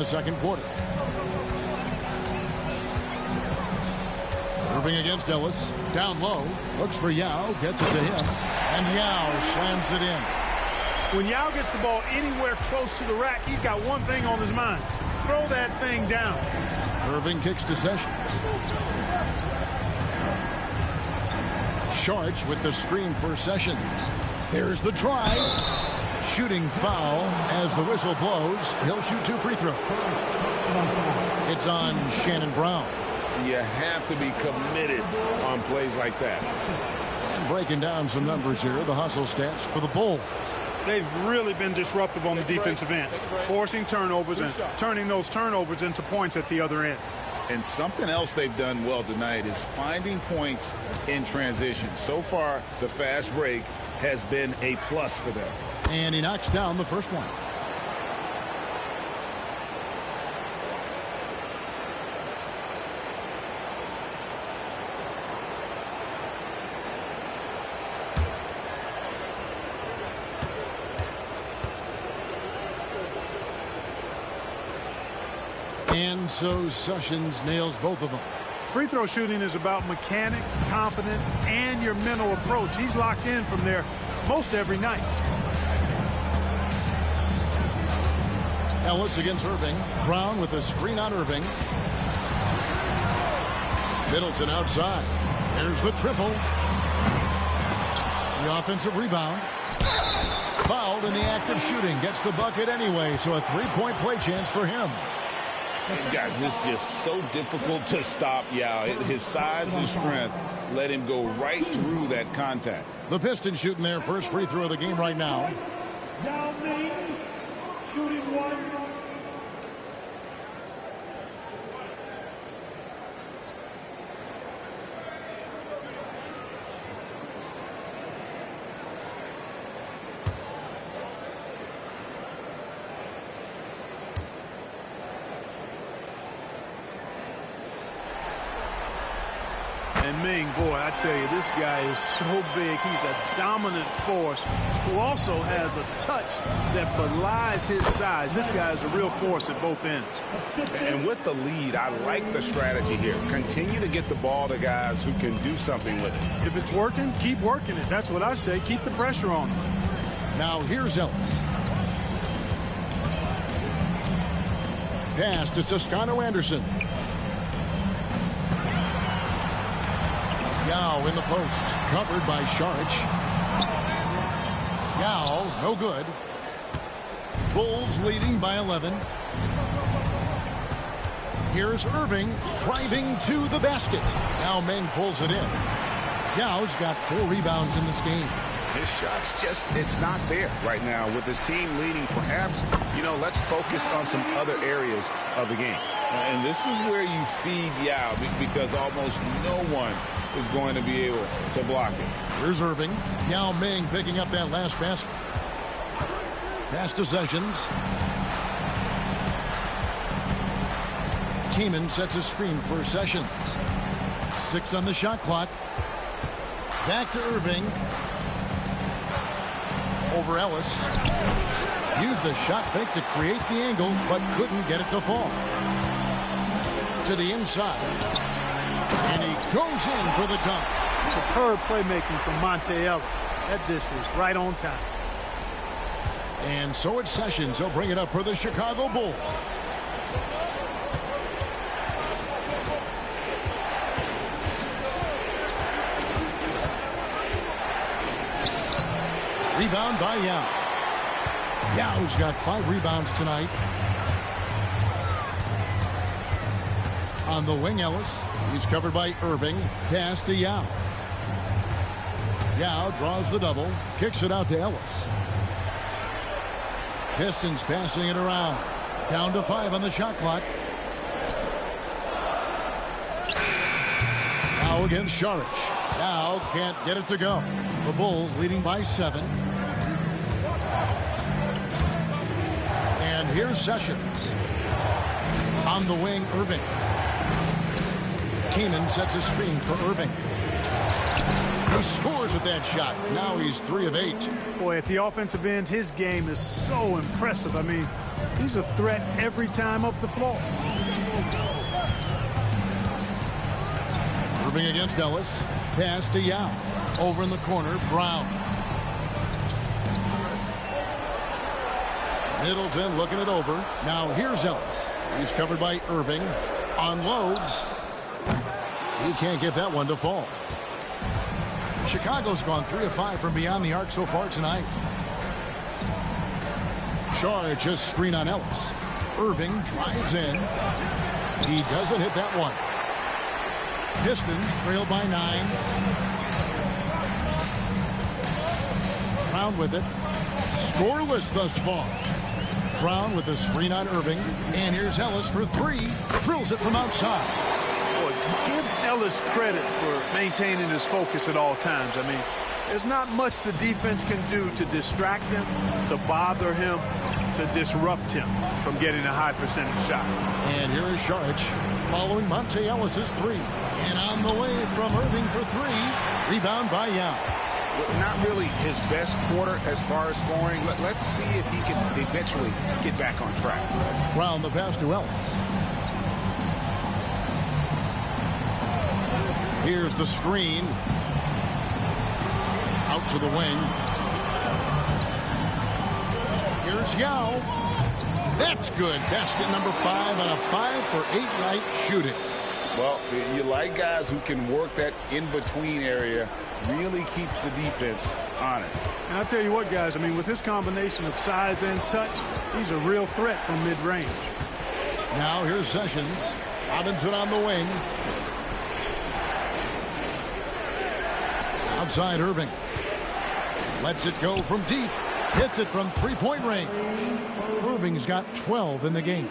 the second quarter. Irving against Ellis. Down low. Looks for Yao. Gets it to him. And Yao slams it in. When Yao gets the ball anywhere close to the rack, he's got one thing on his mind. Throw that thing down. Irving kicks to Sessions. Sharch with the screen for Sessions. There's the try. Shooting foul as the whistle blows. He'll shoot 2 free throws. It's on Shannon Brown. You have to be committed on plays like that. And breaking down some numbers here, the hustle stats for the Bulls. They've really been disruptive on the defensive end, forcing turnovers and turning those turnovers into points at the other end. And something else they've done well tonight is finding points in transition. So far, the fast break has been a plus for them. And he knocks down the first one. And so Sessions nails both of them. Free throw shooting is about mechanics, confidence, and your mental approach. He's locked in from there most every night. Ellis against Irving. Brown with a screen on Irving. Middleton outside. There's the triple. The offensive rebound. Fouled in the act of shooting. Gets the bucket anyway, so a three-point play chance for him. Guys, it's just so difficult to stop Yao. His size and strength let him go right through that contact. The Pistons shooting their first free throw of the game right now. Yao Ming, shooting 1. And Ming, boy, I tell you, this guy is so big. He's a dominant force who also has a touch that belies his size. This guy is a real force at both ends. And with the lead, I like the strategy here. Continue to get the ball to guys who can do something with it. If it's working, keep working it. That's what I say. Keep the pressure on him. Now here's Ellis. Pass to Toscano Anderson. Yao in the post, covered by Sharch. Yao, no good. Bulls leading by 11. Here's Irving driving to the basket. Now Meng pulls it in. Yao's got 4 rebounds in this game. His shot's just, it's not there right now. With his team leading, perhaps, let's focus on some other areas of the game. And this is where you feed Yao because almost no one is going to be able to block it. Here's Irving. Yao Ming picking up that last basket. Pass to Sessions. Keeman sets a screen for Sessions. 6 on the shot clock. Back to Irving. Over Ellis. Used the shot fake to create the angle, but couldn't get it to fall. To the inside. And he goes in for the dunk. Superb playmaking from Monte Ellis. That dish was right on time. And so it's Sessions. He'll bring it up for the Chicago Bulls. Rebound by Yao. Yao's got 5 rebounds tonight. On the wing, Ellis. He's covered by Irving. Pass to Yao. Yao draws the double. Kicks it out to Ellis. Pistons passing it around. Down to 5 on the shot clock. Now against Sharch. Yao can't get it to go. The Bulls leading by 7. And here's Sessions. On the wing, Irving. Keeman sets a screen for Irving. He scores with that shot. Now he's 3 of 8. Boy, at the offensive end, his game is so impressive. I mean, He's a threat every time up the floor. Irving against Ellis. Pass to Yao. Over in the corner, Brown. Middleton looking it over. Now here's Ellis. He's covered by Irving. Unloads. He can't get that one to fall. Chicago's gone 3 of 5 from beyond the arc so far tonight. Shard just screen on Ellis. Irving drives in. He doesn't hit that one. Pistons trail by 9. Brown with it. Scoreless thus far. Brown with the screen on Irving. And here's Ellis for 3. Drills it from outside. Boy, give Ellis credit for maintaining his focus at all times. I mean, there's not much the defense can do to distract him, to bother him, to disrupt him from getting a high percentage shot. And here is Sharich following Monte Ellis's 3. And on the way from Irving for 3. Rebound by Yao. Not really his best quarter as far as scoring. Let's see if he can eventually get back on track. Brown the pass to Ellis. Here's the screen. Out to the wing. Here's Yao. That's good. Basket number 5 on a 5-for-8 night shooting. Well, you like guys who can work that in-between area. Really keeps the defense honest. And I'll tell you what, guys, I mean, with his combination of size and touch, he's a real threat from mid-range. Now here's Sessions. Robinson on the wing. Outside Irving. Lets it go from deep. Hits it from three-point range. Irving's got 12 in the game.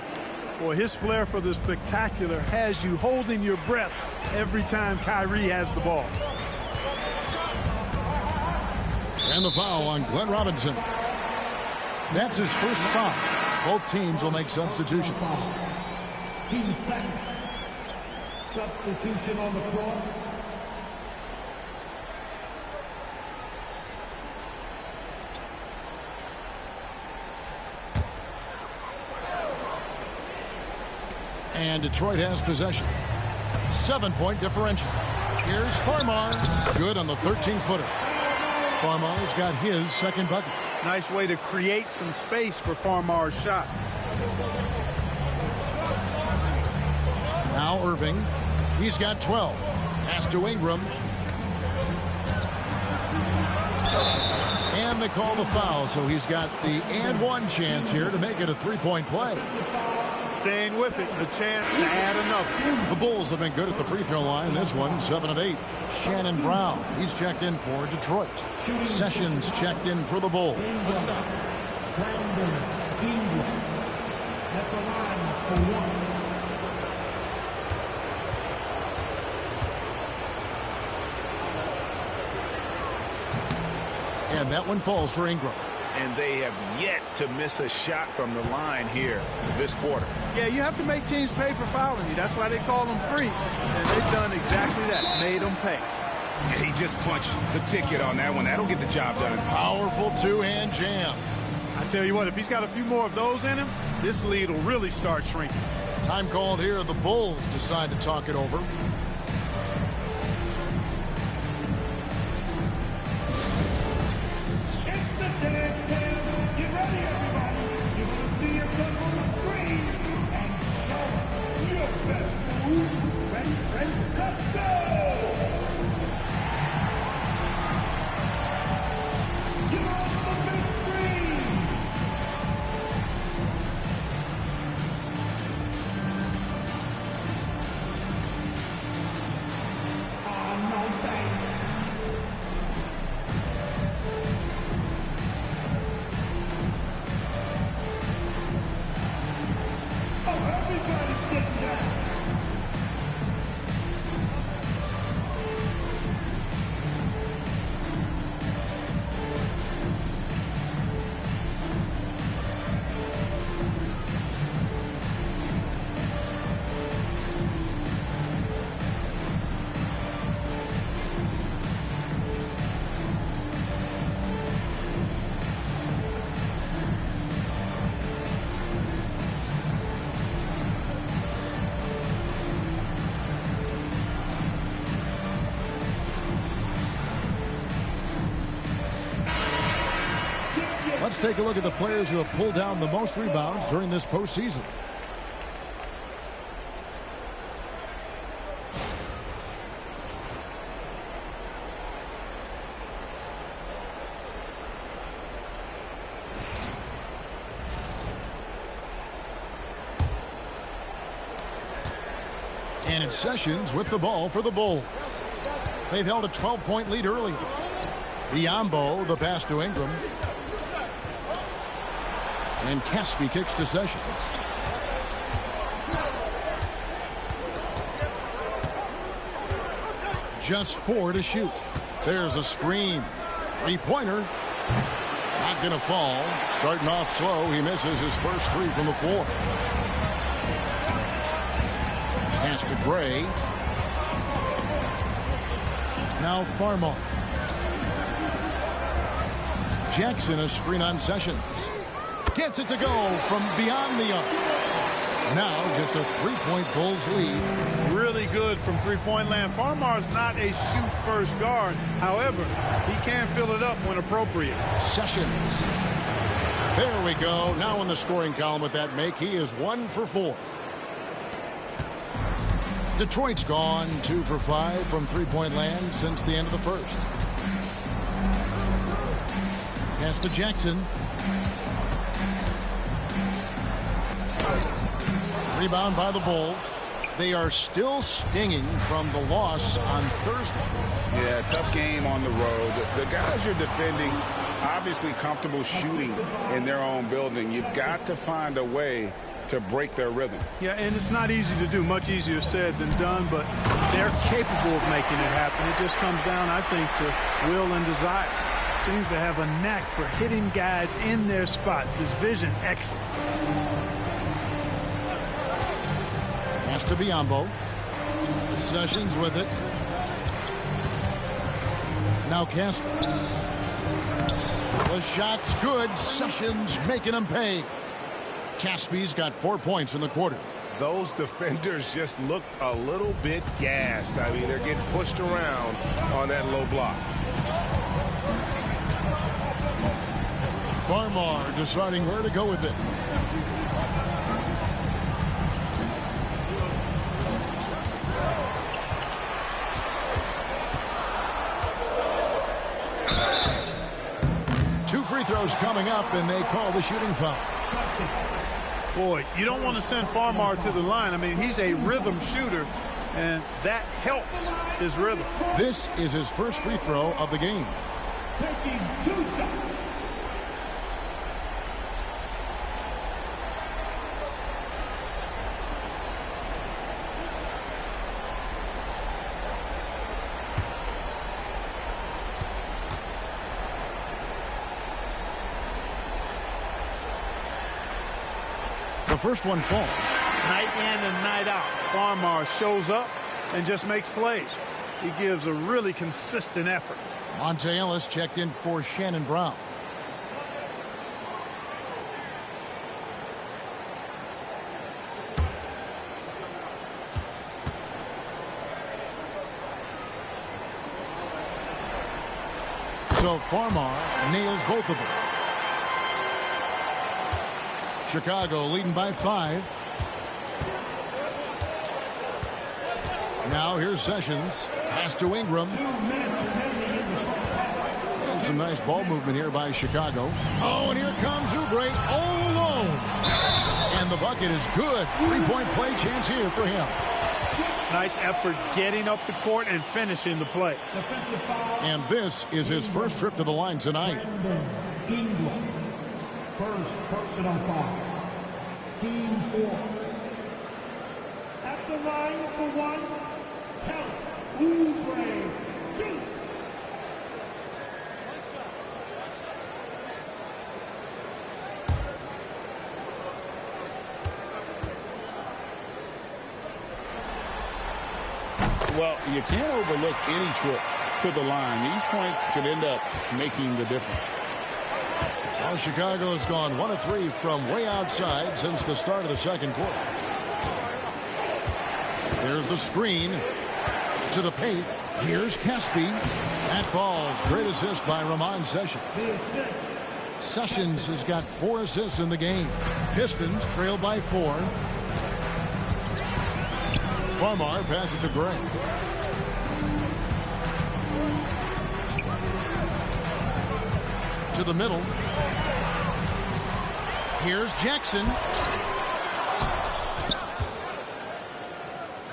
Boy, his flair for the spectacular has you holding your breath every time Kyrie has the ball. And the foul on Glenn Robinson. That's his first foul. Both teams will make substitutions. Pt.7. Substitution on the floor. And Detroit has possession. 7-point differential. Here's Farmar. Good on the 13-footer. Farmar's got his second bucket. Nice way to create some space for Farmar's shot. Now Irving. He's got 12. Pass to Ingram. And they call the foul, so he's got the and one chance here to make it a 3-point play. Staying with it, the chance to add another. The Bulls have been good at the free throw line. This one, 7 of 8. Shannon Brown, he's checked in for Detroit. Sessions checked in for the Bulls. Brandon Ingram at the line for 1. And that one falls for Ingram. And they have yet to miss a shot from the line here this quarter. Yeah, you have to make teams pay for fouling you. That's why they call them free. And they've done exactly that, made them pay. And he just punched the ticket on that one. That'll get the job done. Powerful two-hand jam. I tell you what, if he's got a few more of those in him, this lead will really start shrinking. Time called here. The Bulls decide to talk it over. Get ready, everybody. You're going to see yourself on the screen and show your best move. Ready, let's go! Get on the big screen! Let's take a look at the players who have pulled down the most rebounds during this postseason. And it's Sessions with the ball for the Bulls. They've held a 12-point lead early. Biombo, the pass to Ingram. And Caspi kicks to Sessions. Just 4 to shoot. There's a screen. Three-pointer. Not going to fall. Starting off slow. He misses his first free from the floor. Pass to Gray. Now Farmar. Jackson, a screen on Sessions. Gets it to go from beyond the arc. Now just a three-point Bulls lead. Really good from three-point land. Farmar's not a shoot-first guard. However, he can fill it up when appropriate. Sessions. There we go. Now in the scoring column with that make, he is 1 for 4. Detroit's gone 2 for 5 from three-point land since the end of the first. Pass to Jackson. Rebound by the Bulls. They are still stinging from the loss on Thursday. Yeah, tough game on the road. The guys you're defending obviously comfortable shooting in their own building. You've got to find a way to break their rhythm. Yeah, and it's not easy to do. Much easier said than done, but they're capable of making it happen. It just comes down, I think, to will and desire. Seems to have a knack for hitting guys in their spots. His vision, excellent. Pass to Biombo. Sessions with it. Now Casper. The shot's good. Sessions making him pay. Caspi's got 4 points in the quarter. Those defenders just looked a little bit gassed. I mean, they're getting pushed around on that low block. Farmar deciding where to go with it. Two free throws coming up, and they call the shooting foul. Boy, you don't want to send Farmar to the line. I mean, he's a rhythm shooter, and that helps his rhythm. This is his first free throw of the game. Taking 2 shots. The first one falls. Night in and night out, Farmar shows up and just makes plays. He gives a really consistent effort. Monte Ellis checked in for Shannon Brown. So Farmar nails both of them. Chicago leading by 5. Now here's Sessions. Pass to Ingram. And some nice ball movement here by Chicago. Oh, and here comes Oubre all alone. And the bucket is good. 3-point play chance here for him. Nice effort getting up the court and finishing the play. And this is his first trip to the line tonight. England. First personal foul. Team 4. At the line for 1, count Oubre. 2. Well, you can't overlook any trip to the line. These points could end up making the difference. Well, Chicago has gone 1 of 3 from way outside since the start of the second quarter. There's the screen to the paint. Here's Caspi. That falls. Great assist by Ramon Sessions. The assist Sessions has got 4 assists in the game. Pistons trail by 4. Farmar passes to Gray. To the middle. Here's Jackson.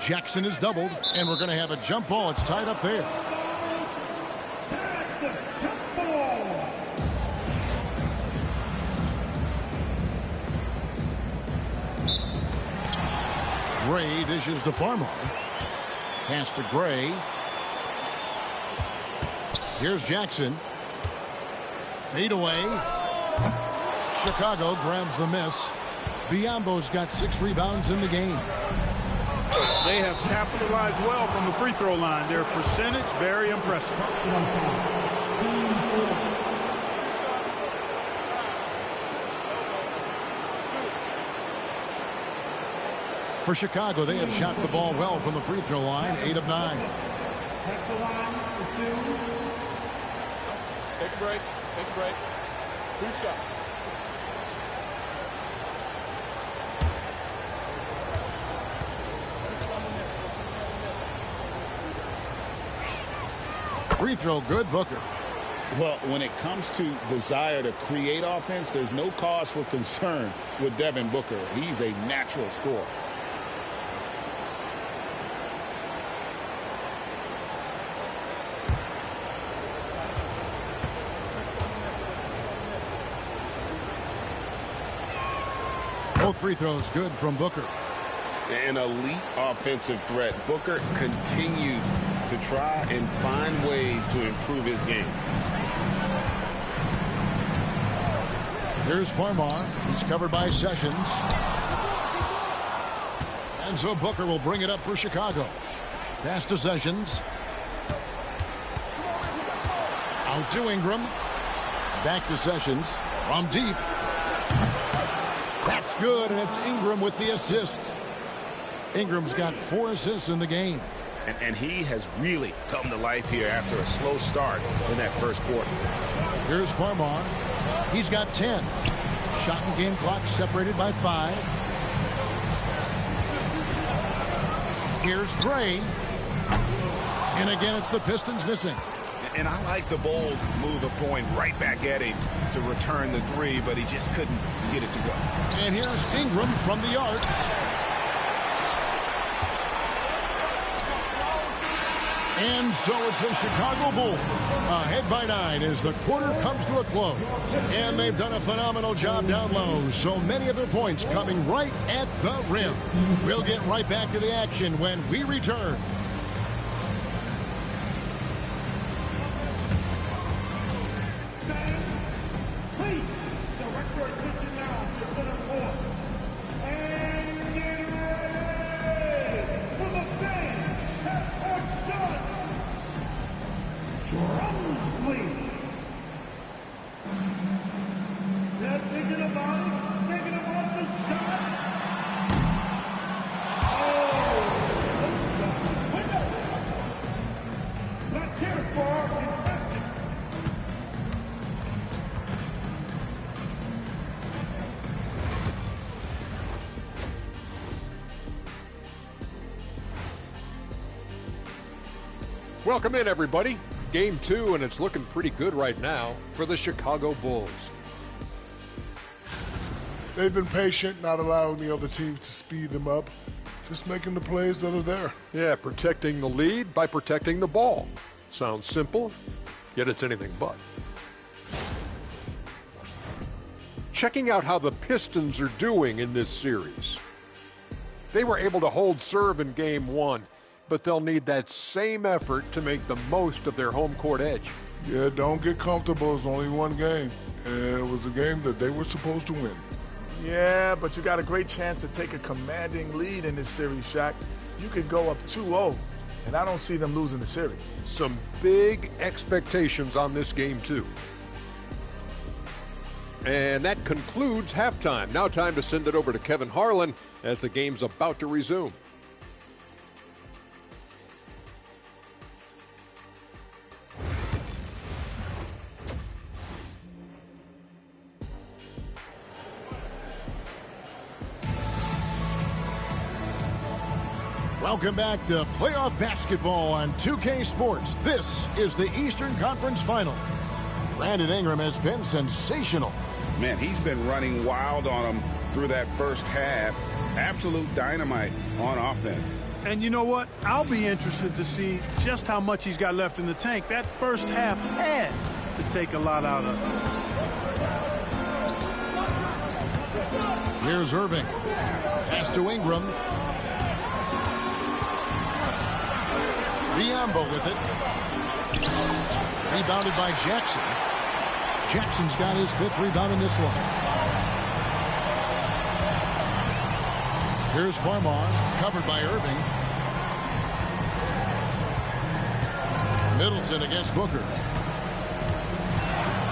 Jackson is doubled, and we're going to have a jump ball. It's tied up there. That's a jump ball. Gray dishes to Farmar. Pass to Gray. Here's Jackson. Fade away. Chicago grabs the miss. Biombo's got 6 rebounds in the game. They have capitalized well from the free throw line. Their percentage, very impressive. For Chicago, they have shot the ball well from the free throw line, 8 of 9. At the line for 2. Take a break. Take a break. 2 shots. Free throw good, Booker. Well, when it comes to desire to create offense, there's no cause for concern with Devin Booker. He's a natural scorer. Both free throws good from Booker. An elite offensive threat. Booker continues to try and find ways to improve his game. Here's Farmar. He's covered by Sessions. And so Booker will bring it up for Chicago. Pass to Sessions. Out to Ingram. Back to Sessions. From deep. That's good, and it's Ingram with the assist. Ingram's got 4 assists in the game. And he has really come to life here after a slow start in that first quarter. Here's Farmar. He's got 10. Shot and game clock separated by 5. Here's Gray. And again, it's the Pistons missing. And I like the bold move of going right back at him to return the 3, but he just couldn't get it to go. And here's Ingram from the arc. And so it's the Chicago Bulls ahead by 9 as the quarter comes to a close. And they've done a phenomenal job down low. So many of their points coming right at the rim. We'll get right back to the action when we return. Please direct your attention now to center court. And get ready for the fans at court shot. Drums, please. They're thinking about the shot. Oh, window. Let's hear it for our contestant. Welcome in, everybody. Game 2, and it's looking pretty good right now for the Chicago Bulls. They've been patient, not allowing the other teams to speed them up, just making the plays that are there. Yeah, protecting the lead by protecting the ball. Sounds simple, yet it's anything but. Checking out how the Pistons are doing in this series. They were able to hold serve in Game 1, but they'll need that same effort to make the most of their home court edge. Yeah, don't get comfortable. It's only one game. And it was a game that they were supposed to win. Yeah, but you got a great chance to take a commanding lead in this series, Shaq. You could go up 2-0, and I don't see them losing the series. Some big expectations on this game, too. And that concludes halftime. Now time to send it over to Kevin Harlan as the game's about to resume. Welcome back to playoff basketball on 2K Sports. This is the Eastern Conference Finals. Brandon Ingram has been sensational. Man, he's been running wild on them through that first half. Absolute dynamite on offense. And you know what? I'll be interested to see just how much he's got left in the tank. That first half had to take a lot out of him. Here's Irving. Pass to Ingram. Biombo with it. Rebounded by Jackson. Jackson's got his 5th rebound in this one. Here's Farmar, covered by Irving. Middleton against Booker.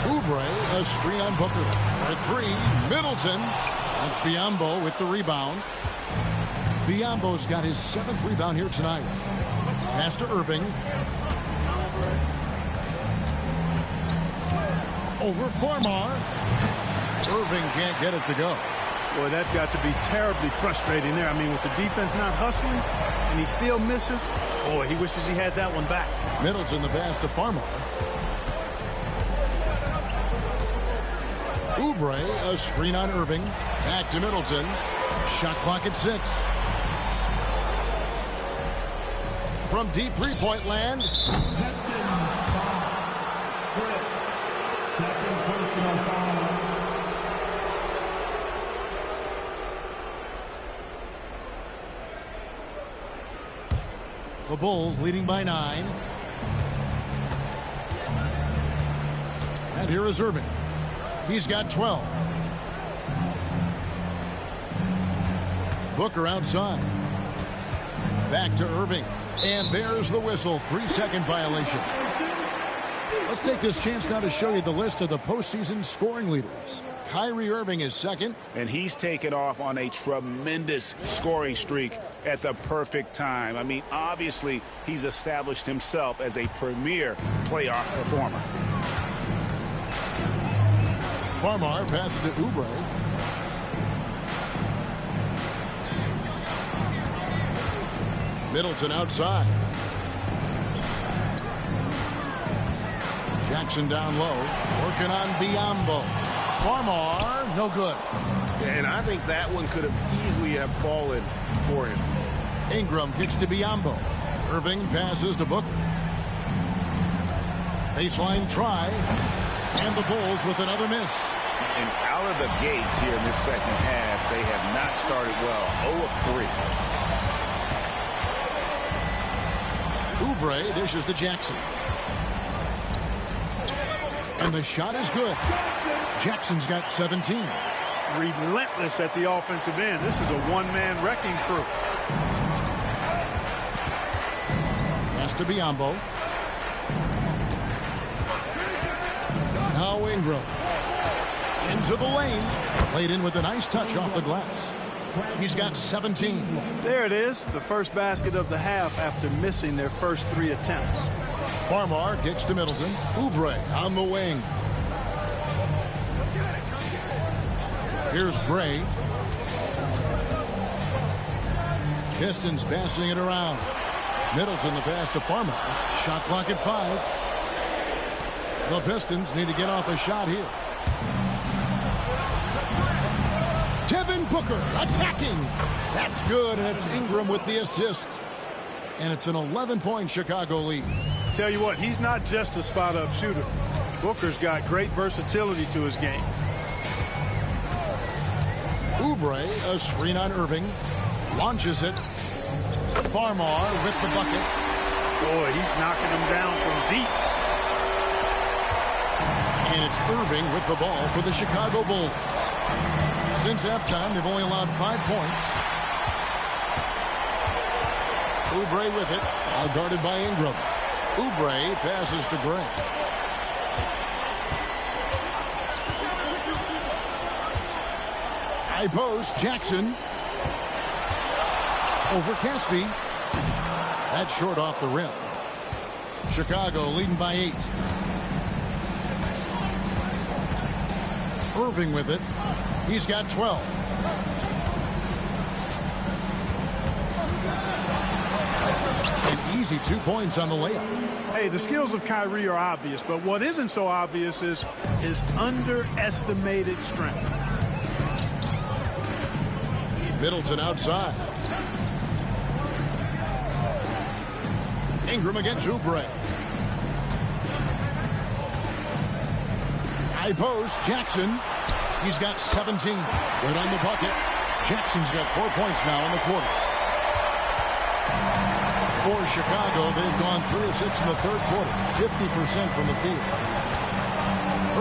Oubre, a screen on Booker. For 3, Middleton. That's Biombo with the rebound. Biombo's got his 7th rebound here tonight. Pass to Irving. Over Farmar. Irving can't get it to go. Boy, that's got to be terribly frustrating there. I mean, with the defense not hustling and he still misses, boy, he wishes he had that one back. Middleton the pass to Farmar. Oubre, a screen on Irving. Back to Middleton. Shot clock at 6. From deep three-point land. Second personal foul. The Bulls leading by 9. And here is Irving. He's got 12. Booker outside. Back to Irving. And there's the whistle. 3-second violation. Let's take this chance now to show you the list of the postseason scoring leaders. Kyrie Irving is second. And he's taken off on a tremendous scoring streak at the perfect time. I mean, obviously, he's established himself as a premier playoff performer. Farmar passes to Oubre. Middleton outside. Jackson down low. Working on Biombo. Farmar, no good. And I think that one could have easily have fallen for him. Ingram kicks to Biombo. Irving passes to Booker. Baseline try. And the Bulls with another miss. And out of the gates here in this second half, they have not started well. 0 of 3. Oubre dishes to Jackson. And the shot is good. Jackson's got 17. Relentless at the offensive end. This is a one-man wrecking crew. Pass to Biombo. Now Ingram. Into the lane. Played in with a nice touch off the glass. He's got 17. There it is. The first basket of the half after missing their first 3 attempts. Farmar kicks to Middleton. Oubre on the wing. Here's Gray. Pistons passing it around. Middleton the pass to Farmar. Shot clock at 5. The Pistons need to get off a shot here. Devin Booker attacking. That's good, and it's Ingram with the assist. And it's an 11-point Chicago lead. Tell you what, he's not just a spot-up shooter. Booker's got great versatility to his game. Oubre, a screen on Irving. Launches it. Farmar with the bucket. Boy, he's knocking them down from deep. And it's Irving with the ball for the Chicago Bulls. Since halftime, they've only allowed 5 points. Oubre with it. Now guarded by Ingram. Oubre passes to Gray. High post, Jackson. Over Caspi. That's short off the rim. Chicago leading by 8. Irving with it. He's got 12. easy 2 points on the layup. Hey, the skills of Kyrie are obvious, but what isn't so obvious is his underestimated strength. Middleton outside. Ingram against Oubre. High post, Jackson. He's got 17. Good on the bucket. Jackson's got 4 points now in the quarter. For Chicago, they've gone 3 of 6 in the third quarter. 50% from the field.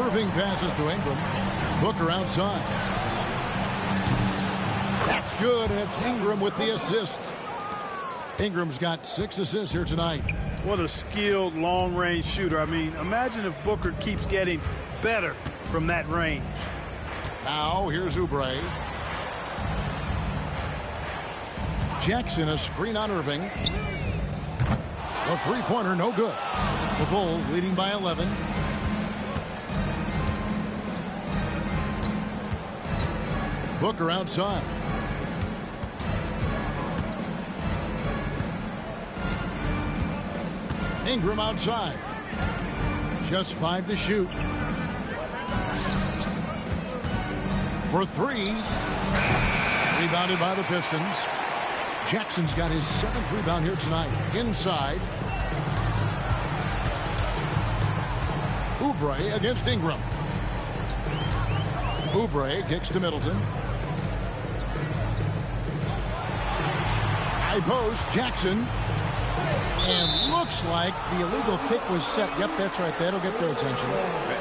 Irving passes to Ingram. Booker outside. That's good, and it's Ingram with the assist. Ingram's got 6 assists here tonight. What a skilled long-range shooter. I mean, imagine if Booker keeps getting better from that range. Now, here's Oubre. Jackson, a screen on Irving. The three-pointer, no good. The Bulls leading by 11. Booker outside. Ingram outside. Just 5 to shoot. For 3. Rebounded by the Pistons. Jackson's got his 7th rebound here tonight. Inside. Oubre against Ingram. Oubre kicks to Middleton. High post, Jackson. And looks like the illegal kick was set. Yep, that's right. That'll get their attention.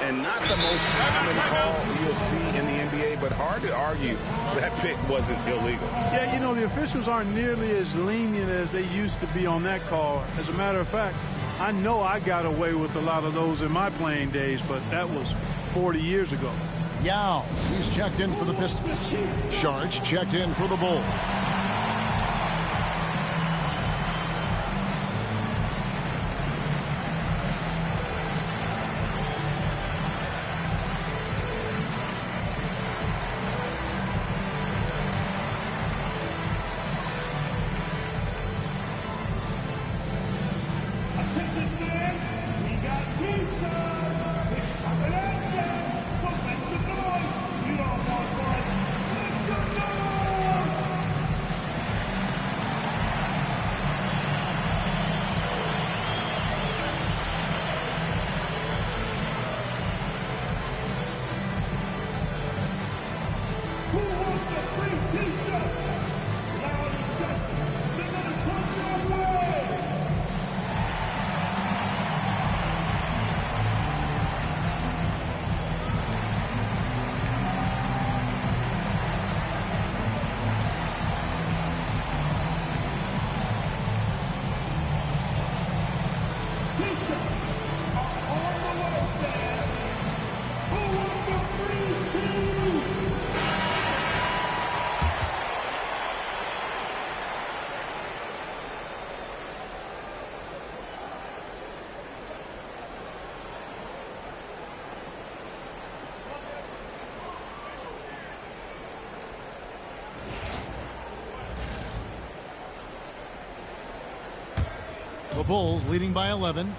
And not the most common call you'll see in the NBA, but hard to argue that pick wasn't illegal. Yeah, you know, the officials aren't nearly as lenient as they used to be on that call. As a matter of fact, I know I got away with a lot of those in my playing days, but that was 40 years ago. Yao, he's checked in for the Pistons. Sharge checked in for the Bulls. The Bulls leading by 11.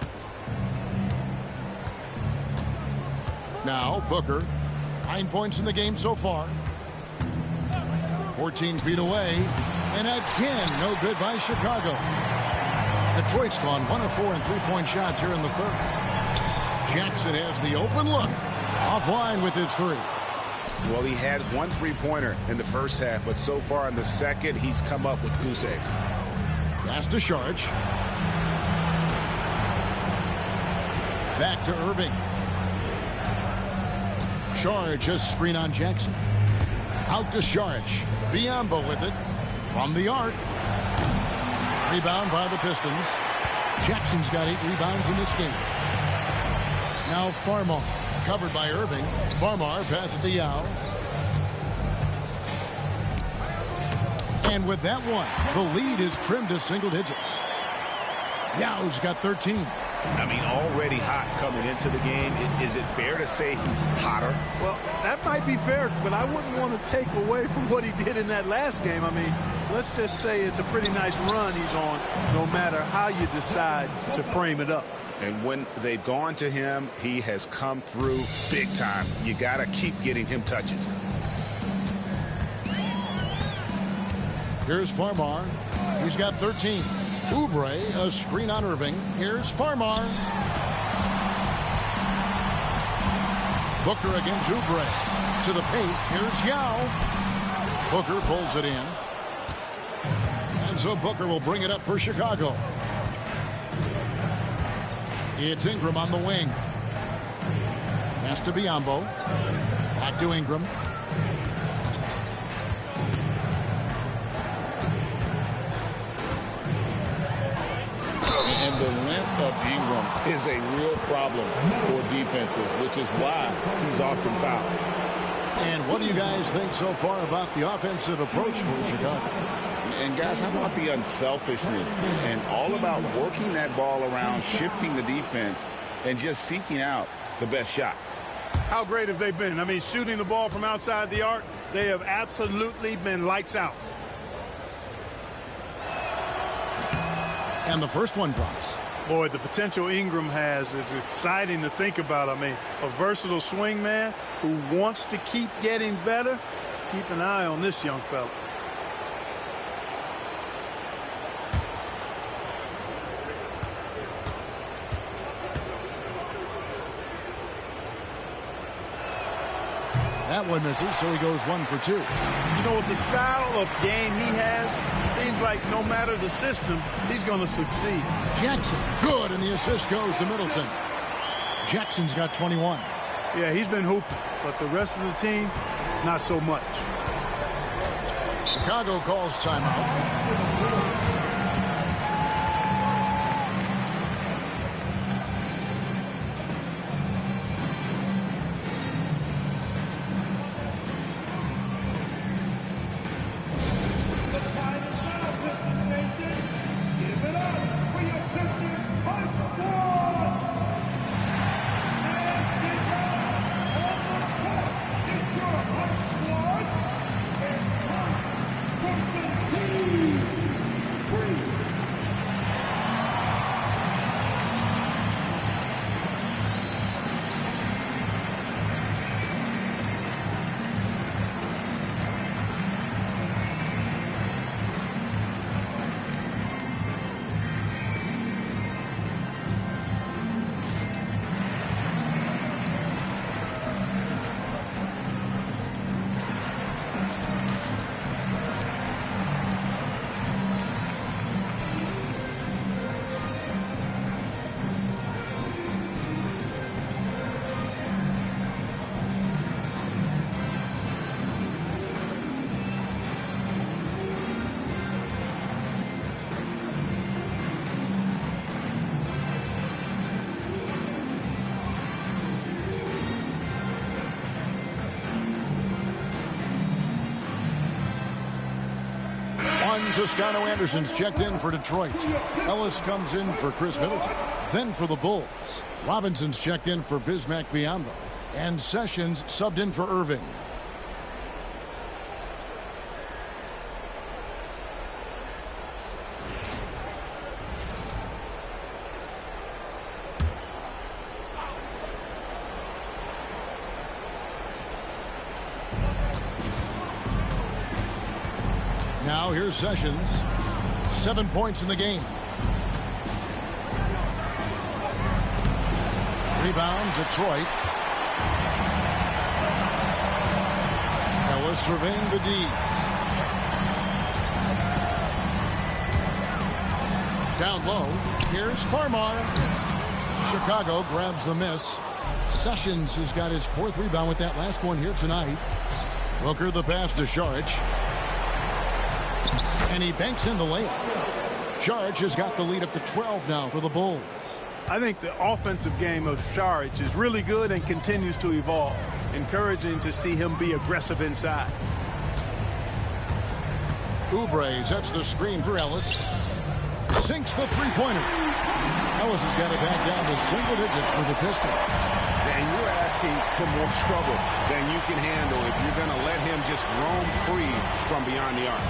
Now Booker, 9 points in the game so far. 14 feet away, and again, no good by Chicago. Detroit's gone 1 of 4 in three-point shots here in the third. Jackson has the open look, offline with his 3. Well, he had 1 3-pointer in the first half, but so far in the second, he's come up with goose eggs. Pass to Sharge. Back to Irving. Sharge, a screen on Jackson. Out to Sharge. Biombo with it. From the arc. Rebound by the Pistons. Jackson's got 8 rebounds in this game. Now Farmar. Covered by Irving. Farmar passes to Yao. And with that one, the lead is trimmed to single digits. Yao's got 13. I mean, already hot coming into the game. Is it fair to say he's hotter? Well, that might be fair, but I wouldn't want to take away from what he did in that last game. I mean, let's just say it's a pretty nice run he's on, no matter how you decide to frame it up. And when they've gone to him, he has come through big time. You got to keep getting him touches. Here's Farmar. He's got 13. Oubre, a screen on Irving. Here's Farmar. Booker against Oubre. To the paint. Here's Yao. Booker pulls it in. And so Booker will bring it up for Chicago. It's Ingram on the wing. Pass to Biyombo. Back to Ingram. And the length of Ingram is a real problem for defenses, which is why he's often fouled. And what do you guys think so far about the offensive approach for Chicago? And guys, how about the unselfishness and all about working that ball around, shifting the defense, and just seeking out the best shot? How great have they been? I mean, shooting the ball from outside the arc, they have absolutely been lights out. And the first one drops. Boy, the potential Ingram has is exciting to think about. I mean, a versatile swing man who wants to keep getting better. Keep an eye on this young fella. That one misses, so he goes 1 for 2. You know, with the style of game he has, seems like no matter the system, he's going to succeed. Jackson, good, and the assist goes to Middleton. Jackson's got 21. Yeah, he's been hooping, but the rest of the team, not so much. Chicago calls timeout. Toscano Anderson's checked in for Detroit. Ellis comes in for Chris Middleton. Then for the Bulls, Robinson's checked in for Bismack Biyombo. And Sessions subbed in for Irving. Now here's Sessions. 7 points in the game. Rebound, Detroit. Ellis surveying the D. Down low. Here's Farmar. Chicago grabs the miss. Sessions has got his 4th rebound with that last one here tonight. Booker the pass to Šarić. And he banks in the layup. Šarić has got the lead up to 12 now for the Bulls. I think the offensive game of Šarić is really good and continues to evolve. Encouraging to see him be aggressive inside. Oubre sets the screen for Ellis. sinks the three-pointer. Ellis has got it back down to single digits for the Pistons. And you're asking for more trouble than you can handle if you're going to let him just roam free from beyond the arc.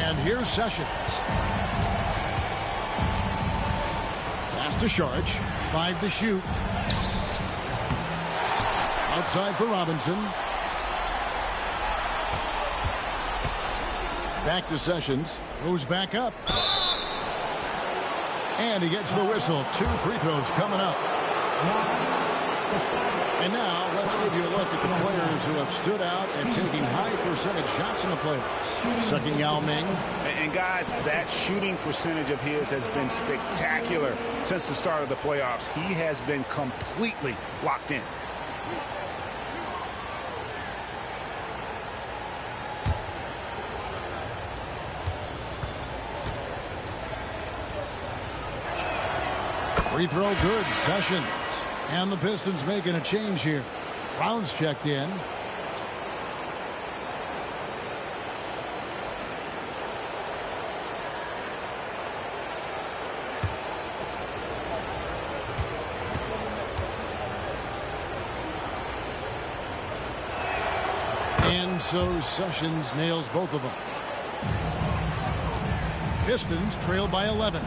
And here's Sessions. Pass to Sharge. 5 to shoot. Outside for Robinson. Back to Sessions. Goes back up. And he gets the whistle. 2 free throws coming up. And now let's give you a look at the players who have stood out and taking high percentage shots in the playoffs. Second, Yao Ming. And guys, that shooting percentage of his has been spectacular since the start of the playoffs. He has been completely locked in. Free throw good. Sessions. And the Pistons making a change here. Brown's checked in. And so Sessions nails both of them. Pistons trail by 11.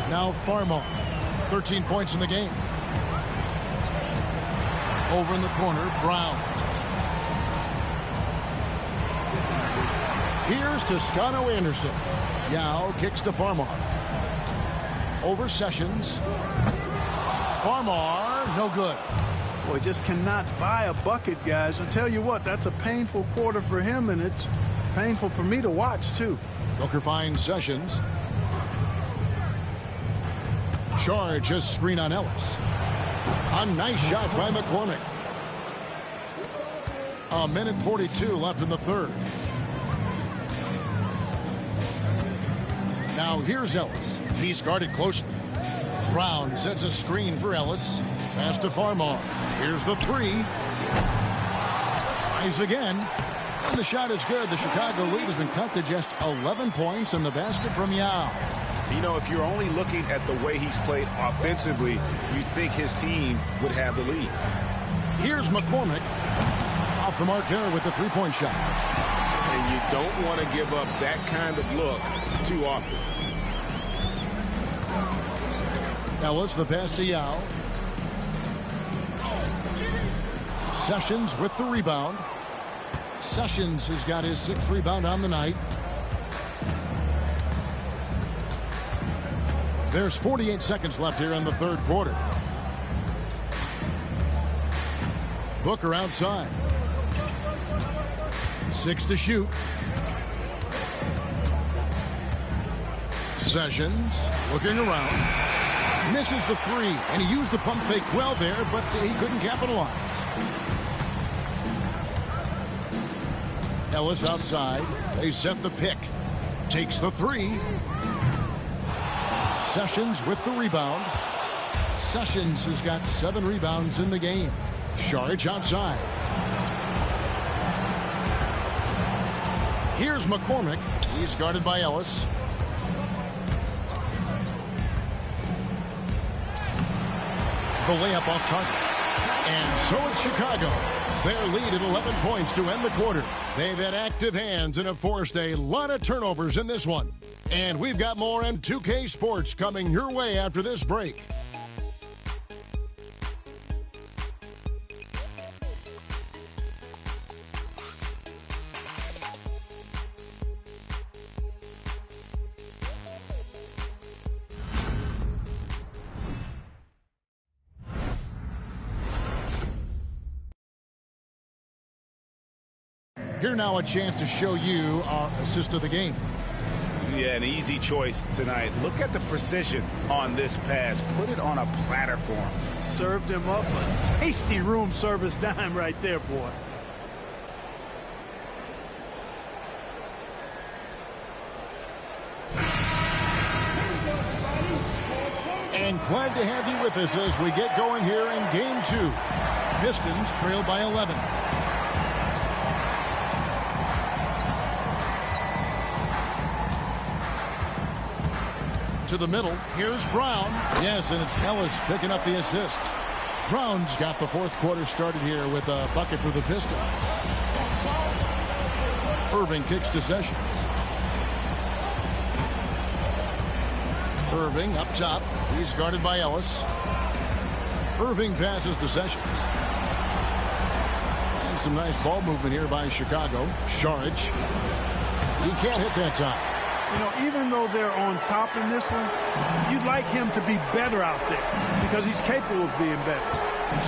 Now Farmar, 13 points in the game. Over in the corner, Brown. Here's Toscano Anderson. Yao kicks to Farmar. Over Sessions. Farmar, no good. Boy, just cannot buy a bucket, guys. I'll tell you what, that's a painful quarter for him, and it's painful for me to watch, too. Booker finds Sessions. Charge a screen on Ellis. A nice shot by McCormick. A minute 42 left in the third. Now here's Ellis. He's guarded closely. Brown sets a screen for Ellis. Pass to Farmar. Here's the three. Tries again. And the shot is good. The Chicago lead has been cut to just 11 points in the basket from Yao. You know, if you're only looking at the way he's played offensively, you'd think his team would have the lead. Here's McCormick. Off the mark there with the three-point shot. And you don't want to give up that kind of look too often. Ellis, the pass to Yao. Sessions with the rebound. Sessions has got his 6th rebound on the night. There's 48 seconds left here in the third quarter. Booker outside. 6 to shoot. Sessions looking around. Misses the three, and he used the pump fake well there, but he couldn't capitalize. Ellis outside. They set the pick. Takes the three. Sessions with the rebound. Sessions has got 7 rebounds in the game. Charge outside. Here's McCormick. He's guarded by Ellis. The layup off target. And so it's Chicago. Their lead at 11 points to end the quarter. They've had active hands and have forced a lot of turnovers in this one. And we've got more M2K Sports coming your way after this break. Here now a chance to show you our assist of the game. Yeah, an easy choice tonight. Look at the precision on this pass. Put it on a platter for him. Served him up a tasty room service dime right there, boy. And glad to have you with us as we get going here in Game 2. Pistons trail by 11. To the middle. Here's Brown. Yes, and it's Ellis picking up the assist. Brown's got the fourth quarter started here with a bucket for the Pistons. Irving kicks to Sessions. Irving up top. He's guarded by Ellis. Irving passes to Sessions. And some nice ball movement here by Chicago. Saric. He can't hit that time. You know, even though they're on top in this one, you'd like him to be better out there because he's capable of being better.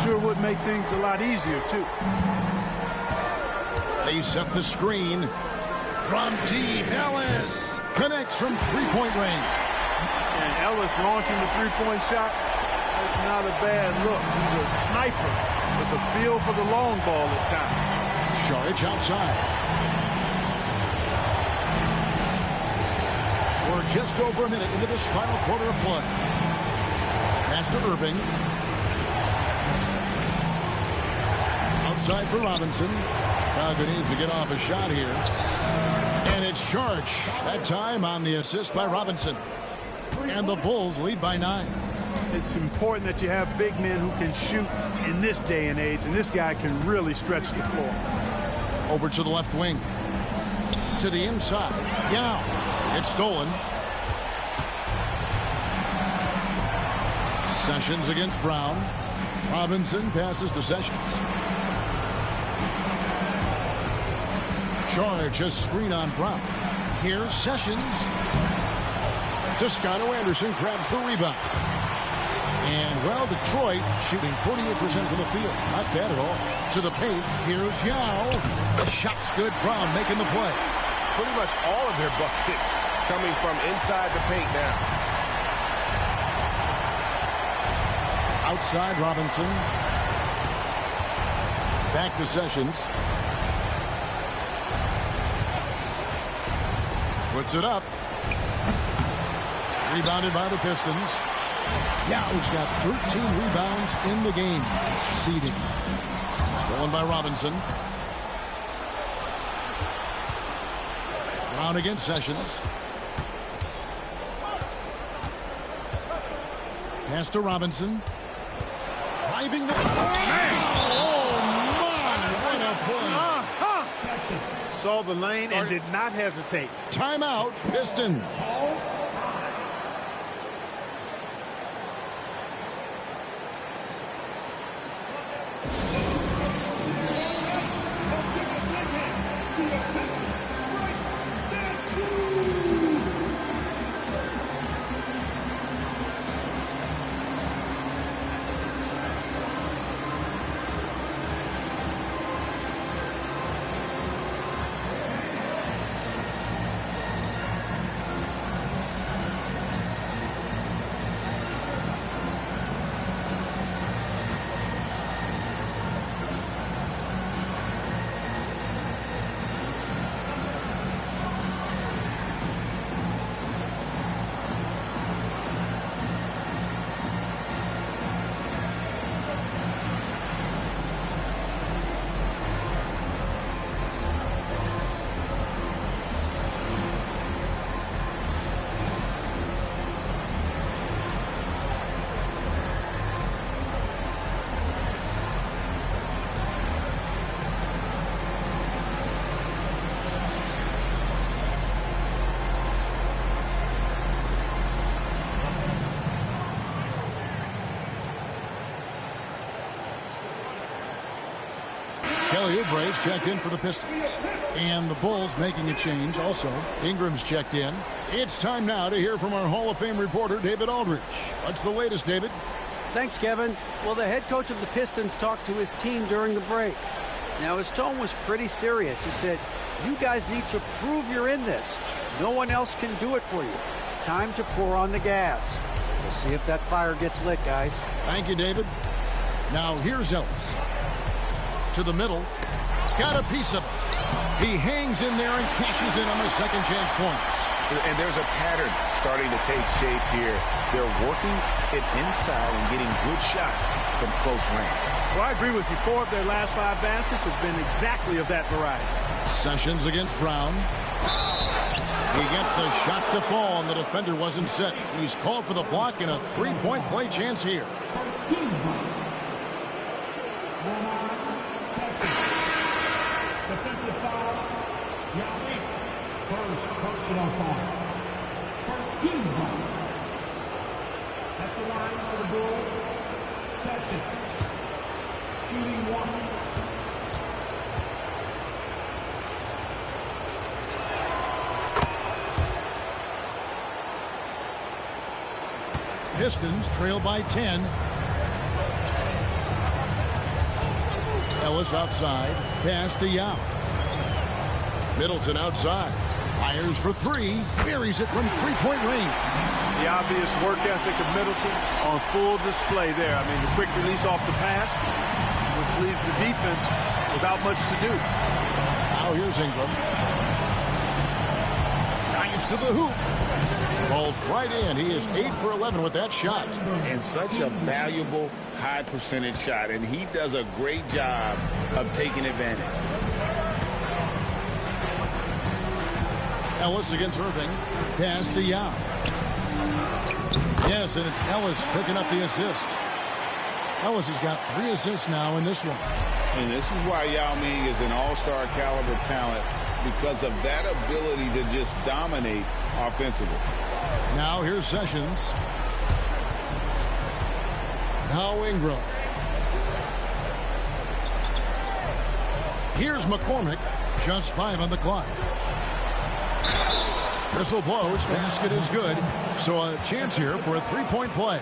Sure would make things a lot easier, too. They set the screen from deep. Ellis connects from three-point range. And Ellis launching the three-point shot, that's not a bad look. He's a sniper with a feel for the long ball at times. Saric outside. We're just over a minute into this final quarter of play. Pass to Irving. Outside for Robinson. Chicago needs to get off a shot here. And it's Saric. That time on the assist by Robinson. And the Bulls lead by 9. It's important that you have big men who can shoot in this day and age, and this guy can really stretch the floor. Over to the left wing. To the inside. Yao. It's stolen. Sessions against Brown. Robinson passes to Sessions. Saric just screen on Brown. Here's Sessions. Toscano Anderson grabs the rebound. And, well, Detroit shooting 48% from the field. Not bad at all. To the paint. Here's Yao. The shot's good. Brown making the play. Pretty much all of their buckets coming from inside the paint now. Outside Robinson. Back to Sessions. Puts it up. Rebounded by the Pistons. Yao's got 13 rebounds in the game. Seeding. Stolen by Robinson. Brown against Sessions. Pass to Robinson. Driving the... Oh, my! What a play. Saw the lane and did not hesitate. Timeout, Pistons. Kelly Oubre's checked in for the Pistons. And the Bulls making a change also. Ingram's checked in. It's time now to hear from our Hall of Fame reporter, David Aldridge. What's the latest, David? Thanks, Kevin. Well, the head coach of the Pistons talked to his team during the break. Now, his tone was pretty serious. He said, you guys need to prove you're in this. No one else can do it for you. Time to pour on the gas. We'll see if that fire gets lit, guys. Thank you, David. Now, here's Ellis. To the middle. Got a piece of it. He hangs in there and cashes in on the second chance points. And there's a pattern starting to take shape here. They're working it inside and getting good shots from close range. Well, I agree with you. 4 of their last 5 baskets have been exactly of that variety. Sessions against Brown. He gets the shot to fall, and the defender wasn't set. He's called for the block and a three-point play chance here. Defensive foul. Yao Ming. First personal foul. First team foul. At the line for the Bulls, Sessions. Shooting one. Pistons trail by 10. Ellis outside. Pass to Yao. Middleton outside. Fires for three. Buries it from three-point range. The obvious work ethic of Middleton on full display there. I mean, the quick release off the pass, which leaves the defense without much to do. Now here's Ingram. Drives to the hoop. Falls right in. He is 8 for 11 with that shot. And such a valuable high percentage shot. And he does a great job of taking advantage. Ellis against Irving. Pass to Yao. Yes, and it's Ellis picking up the assist. Ellis has got 3 assists now in this one. And this is why Yao Ming is an all-star caliber talent, because of that ability to just dominate offensively. Now here's Sessions. Now Ingram. Here's McCormick. Just 5 on the clock. Whistle blows. Basket is good. So a chance here for a three-point play.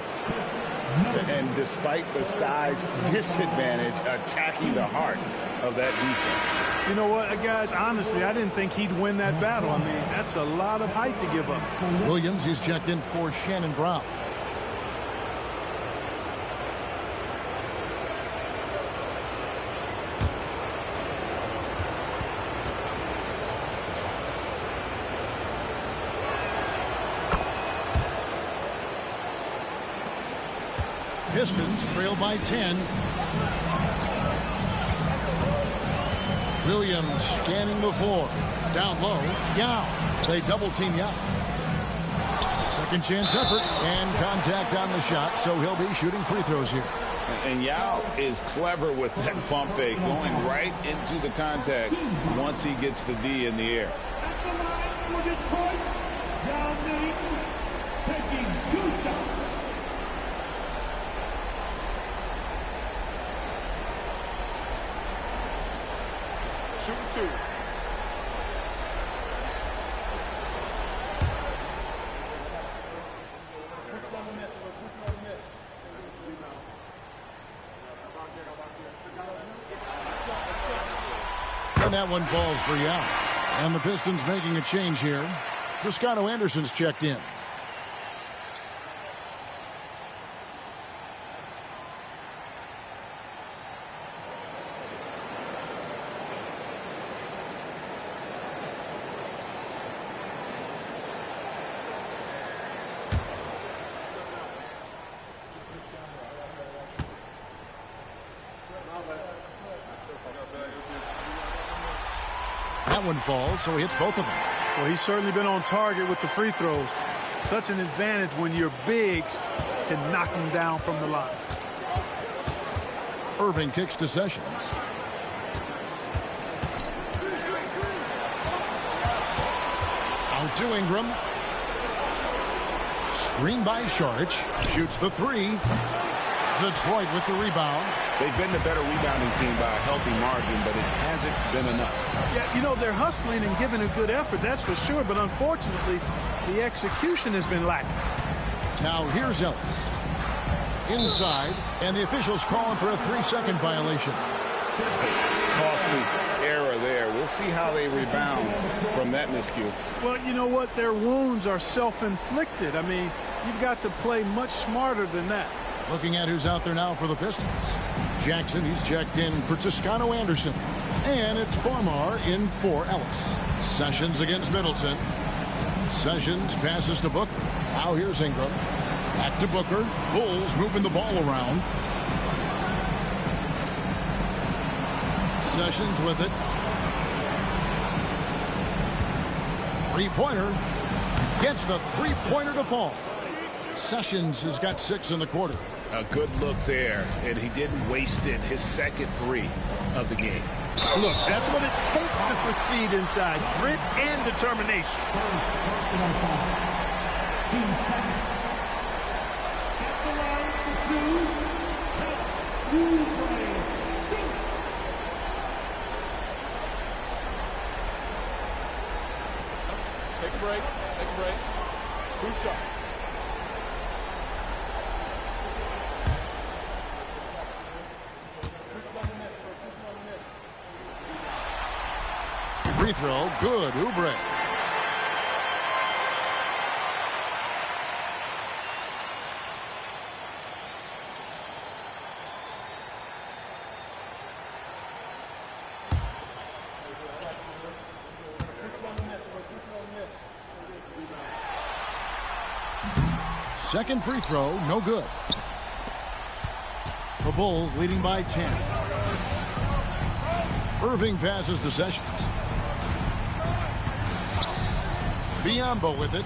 And despite the size disadvantage, attacking the heart of that defense. You know what, guys, honestly, I didn't think he'd win that battle. I mean, that's a lot of height to give up. Williams is checked in for Shannon Brown. Pistons trail by 10. Williams scanning the floor. Down low. Yao. They double team Yao. Second chance effort and contact on the shot, so he'll be shooting free throws here. And Yao is clever with that pump fake, going right into the contact once he gets the D in the air. At the line for Detroit, Yao Ming taking 2 shots. Shooting 2. And that one falls for Yao. And the Pistons making a change here. Toscano Anderson's checked in. That one falls, so he hits both of them. Well, he's certainly been on target with the free throws. Such an advantage when your bigs can knock them down from the line. Irving kicks to Sessions. Out to Ingram. Screen by Saric. Shoots the 3. Detroit with the rebound. They've been the better rebounding team by a healthy margin, but it hasn't been enough. Yeah, you know, they're hustling and giving a good effort, that's for sure, but unfortunately, the execution has been lacking. Now here's Ellis. Inside, and the officials calling for a 3-second violation. Costly error there. We'll see how they rebound from that miscue. Well, you know what? Their wounds are self-inflicted. I mean, you've got to play much smarter than that. Looking at who's out there now for the Pistons. Jackson, he's checked in for Toscano Anderson. And it's Farmar in for Ellis. Sessions against Middleton. Sessions passes to Booker. Now here's Ingram. Back to Booker. Bulls moving the ball around. Sessions with it. Three-pointer. Gets the three-pointer to fall. Sessions has got 6 in the quarter. A good look there, and he didn't waste it. His second 3 of the game. Look, that's what it takes to succeed inside. Grit and determination. First personal foul. Pt.7. At the line for 2. Ubre. Take a break. Take a break. 2 shots. Free throw, good. Oubre. Second free throw, no good. The Bulls leading by 10. Irving passes to Sessions. Biombo with it.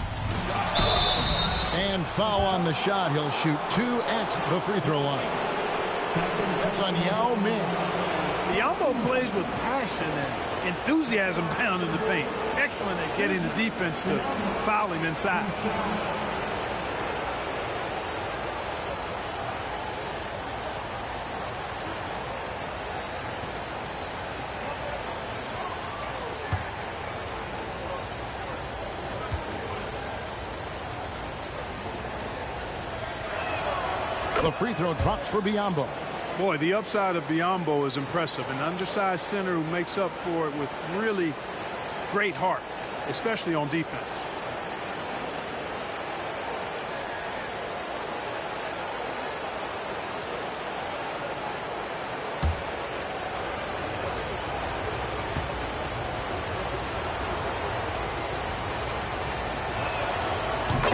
And foul on the shot. He'll shoot 2 at the free throw line. That's on Yao Ming. Biombo plays with passion and enthusiasm down in the paint. Excellent at getting the defense to foul him inside. The free throw drops for Biombo. Boy, the upside of Biombo is impressive. An undersized center who makes up for it with really great heart, especially on defense.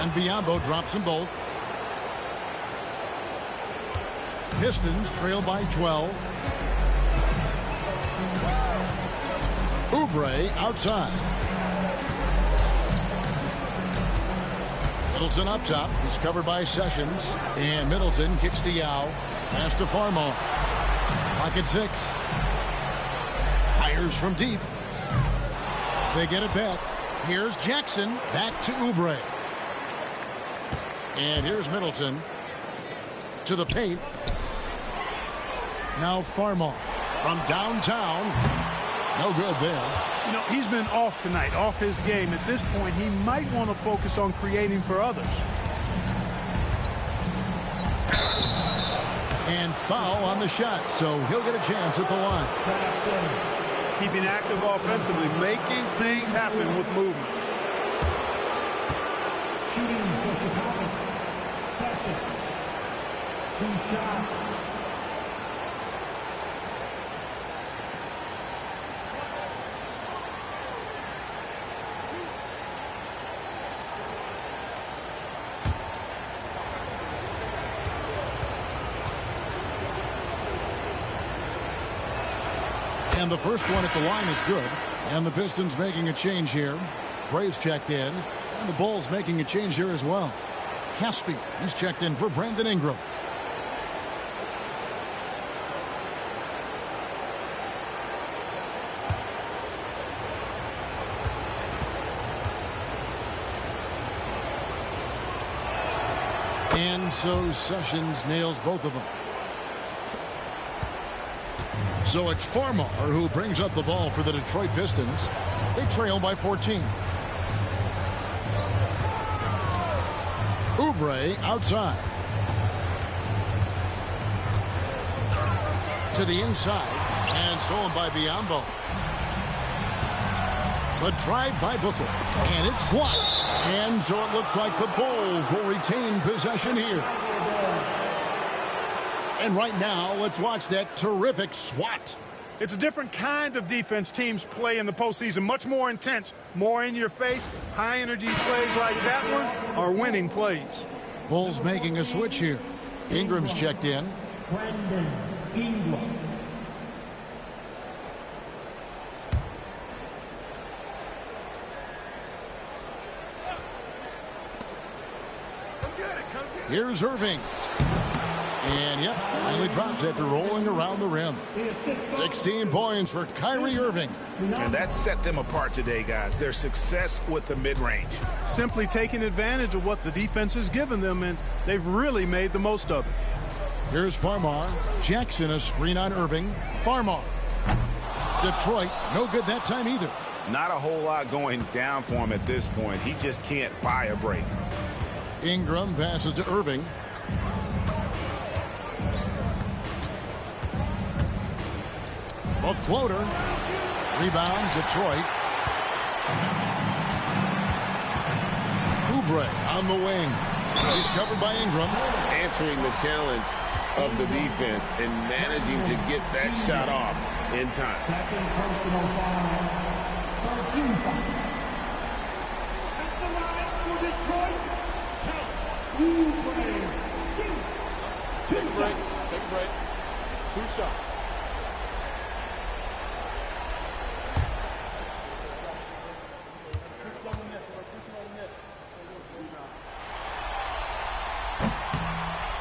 And Biombo drops them both. Pistons trail by 12. Oubre outside. Middleton up top. He's covered by Sessions. And Middleton kicks to Yao. Pass to Farmar. Pocket 6. Fires from deep. They get it back. Here's Jackson. Back to Oubre. And here's Middleton. To the paint. Now Farmar from downtown. No good there. You know, he's been off tonight, off his game. At this point, he might want to focus on creating for others. And foul on the shot, so he'll get a chance at the line. Keeping active offensively, making things happen with movement. Shooting for Chicago. Sessions. 2 shots. And the first one at the line is good. And the Pistons making a change here. Braves checked in. And the Bulls making a change here as well. Caspi, he's checked in for Brandon Ingram. And so Sessions nails both of them. So it's Farmar who brings up the ball for the Detroit Pistons. They trail by 14. Oubre outside. To the inside. And stolen by Biombo. The drive by Booker. And it's blocked. And so it looks like the Bulls will retain possession here. And right now, let's watch that terrific swat. It's a different kind of defense teams play in the postseason. Much more intense, more in your face. High energy plays like that one are winning plays. Bulls making a switch here. Ingram's checked in. Brandon Ingram. Here's Irving. And, yep, finally drops after rolling around the rim. 16 points for Kyrie Irving. And that set them apart today, guys. Their success with the mid-range. Simply taking advantage of what the defense has given them, and they've really made the most of it. Here's Farmar. Jackson, a screen on Irving. Farmar. Detroit, no good that time either. Not a whole lot going down for him at this point. He just can't buy a break. Ingram passes to Irving. A floater. Rebound, Detroit. Oubre on the wing. He's covered by Ingram. Answering the challenge of the defense and managing to get that shot off in time. Second personal foul. 13 foul. At the line for Detroit, Oubre. Take a break. Take a break. 2 shots.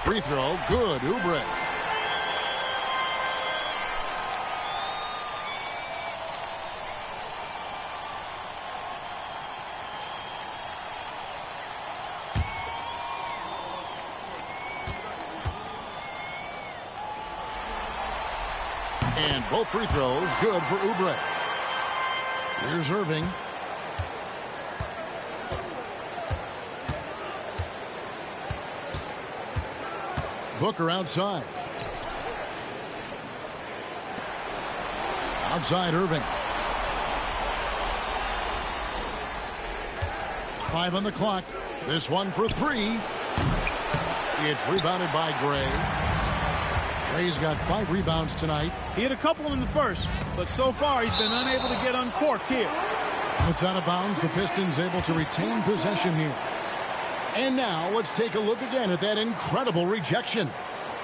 Free throw, good, Oubre. And both free throws, good for Oubre. Here's Irving. Booker outside. Outside Irving. 5 on the clock. This one for 3. It's rebounded by Gray. Gray's got 5 rebounds tonight. He had a couple in the first, but so far he's been unable to get uncorked here. It's out of bounds. The Pistons able to retain possession here. And now let's take a look again at that incredible rejection.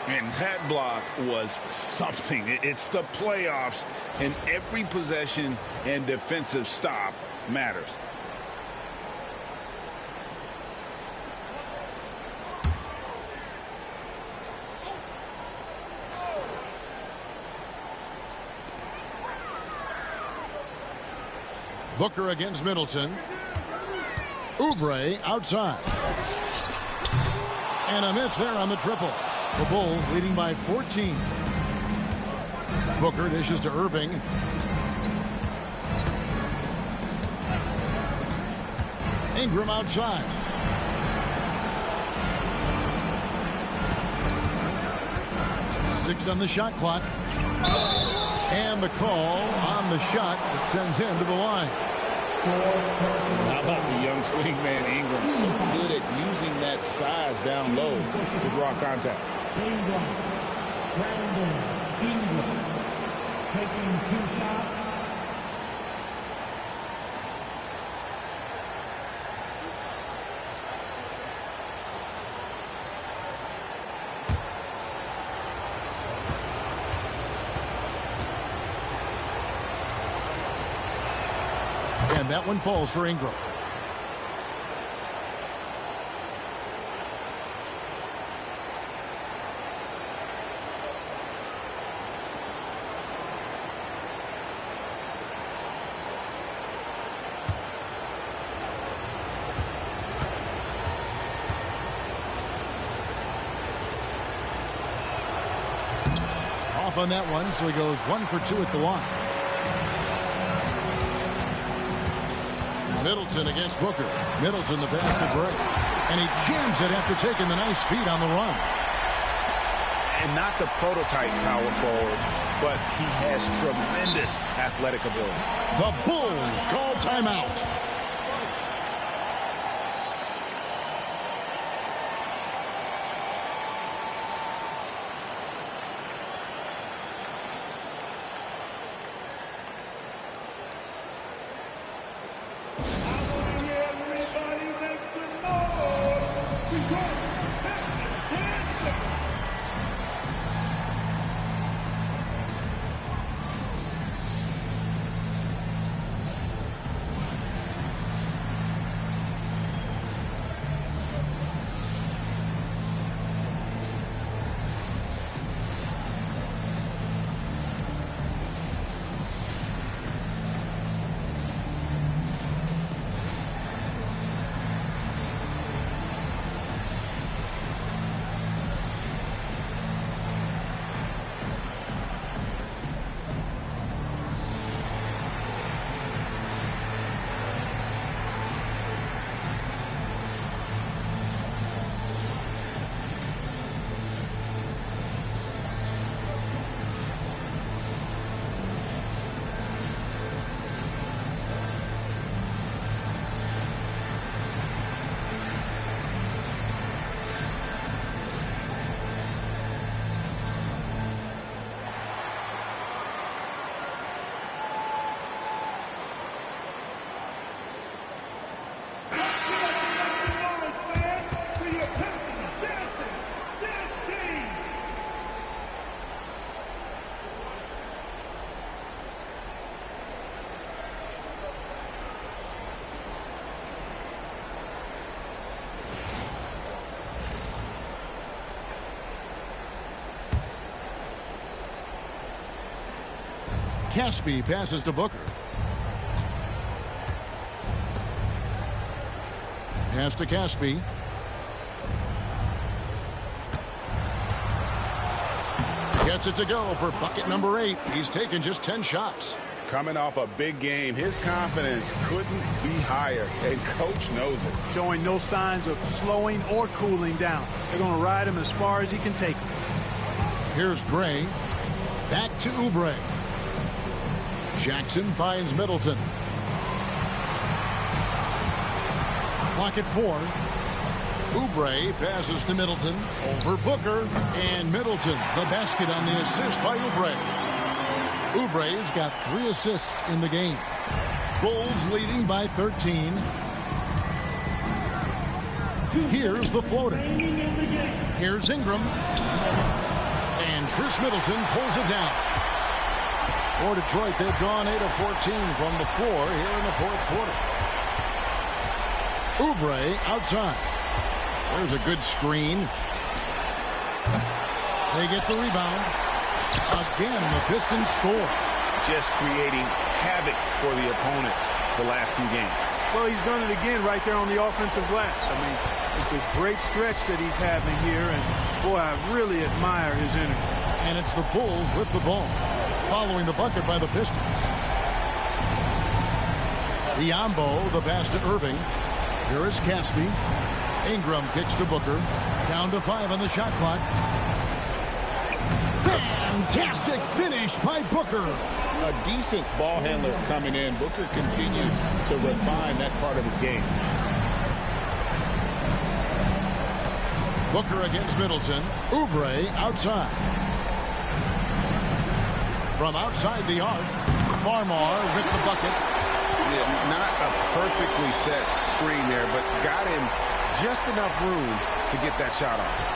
And that block was something. It's the playoffs, and every possession and defensive stop matters. Booker against Middleton. Oubre outside. And a miss there on the triple. The Bulls leading by 14. Booker dishes to Irving. Ingram outside. Six on the shot clock. And the call on the shot that sends him to the line. How about the young swing man Ingram? So good at using that size down low to draw contact. Ingram. Brandon Ingram. Taking 2 shots. And that one falls for Ingram. Off on that one, so he goes 1 for 2 at the line. Middleton against Booker. Middleton the pass to Gray. And he jams it after taking the nice feed on the run. And not the prototype power forward, but he has tremendous athletic ability. The Bulls call timeout. Caspi passes to Booker. Pass to Caspi. Gets it to go for bucket number 8. He's taken just 10 shots. Coming off a big game, his confidence couldn't be higher, and coach knows it. Showing no signs of slowing or cooling down. They're going to ride him as far as he can take him. Here's Gray. Back to Oubre. Jackson finds Middleton. Clock at 4. Oubre passes to Middleton. Over Booker. And Middleton, the basket on the assist by Oubre. Oubre's got 3 assists in the game. Bulls leading by 13. Here's the floater. Here's Ingram. And Chris Middleton pulls it down. For Detroit, they've gone 8 of 14 from the floor here in the fourth quarter. Oubre outside. There's a good screen. They get the rebound. Again, the Pistons score. Just creating havoc for the opponents the last few games. Well, he's done it again right there on the offensive glass. I mean, it's a great stretch that he's having here, and boy, I really admire his energy. And it's the Bulls with the ball, following the bucket by the Pistons. Biombo, the pass to Irving. Here is Caspi. Ingram kicks to Booker. Down to 5 on the shot clock. Fantastic finish by Booker. A decent ball handler coming in. Booker continues to refine that part of his game. Booker against Middleton. Oubre outside. From outside the arc, Farmar with the bucket. Yeah, not a perfectly set screen there, but got him just enough room to get that shot off.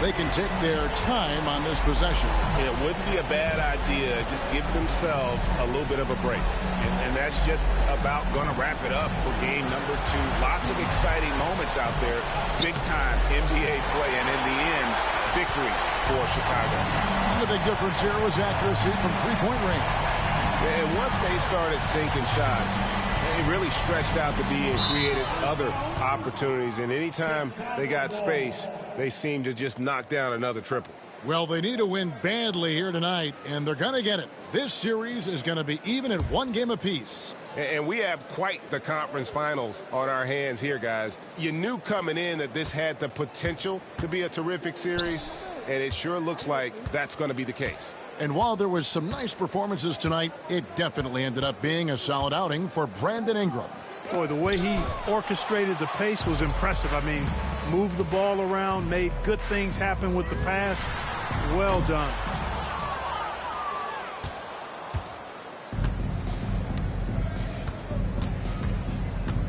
They can take their time on this possession. It wouldn't be a bad idea. Just give themselves a little bit of a break. And that's just about going to wrap it up for game number 2. Lots of exciting moments out there. Big-time NBA play. And in the end, victory for Chicago. And the big difference here was accuracy from three-point range. And once they started sinking shots, they really stretched out the D and created other opportunities. And anytime they got space, they seemed to just knock down another triple. Well, they need to win badly here tonight, and they're going to get it. This series is going to be even at 1 game apiece. And we have quite the conference finals on our hands here, guys. You knew coming in that this had the potential to be a terrific series, and it sure looks like that's going to be the case. And while there was some nice performances tonight, it definitely ended up being a solid outing for Brandon Ingram. Boy, the way he orchestrated the pace was impressive. I mean, moved the ball around, made good things happen with the pass. Well done.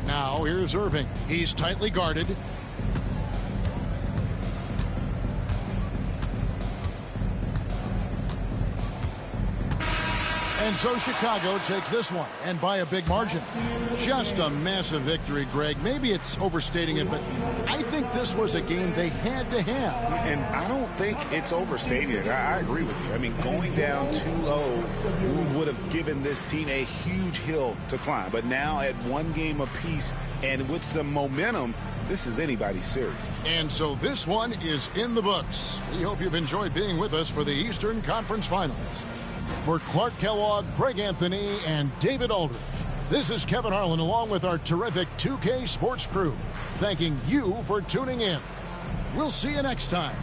Now here's Irving. He's tightly guarded. And so Chicago takes this one, and by a big margin. Just a massive victory, Greg. Maybe it's overstating it, but I think this was a game they had to have. And I don't think it's overstated. I agree with you. I mean, going down 2-0 would have given this team a huge hill to climb. But now at 1 game apiece and with some momentum, this is anybody's series. And so this one is in the books. We hope you've enjoyed being with us for the Eastern Conference Finals. For Clark Kellogg, Greg Anthony, and David Aldridge, this is Kevin Harlan along with our terrific 2K Sports crew, thanking you for tuning in. We'll see you next time.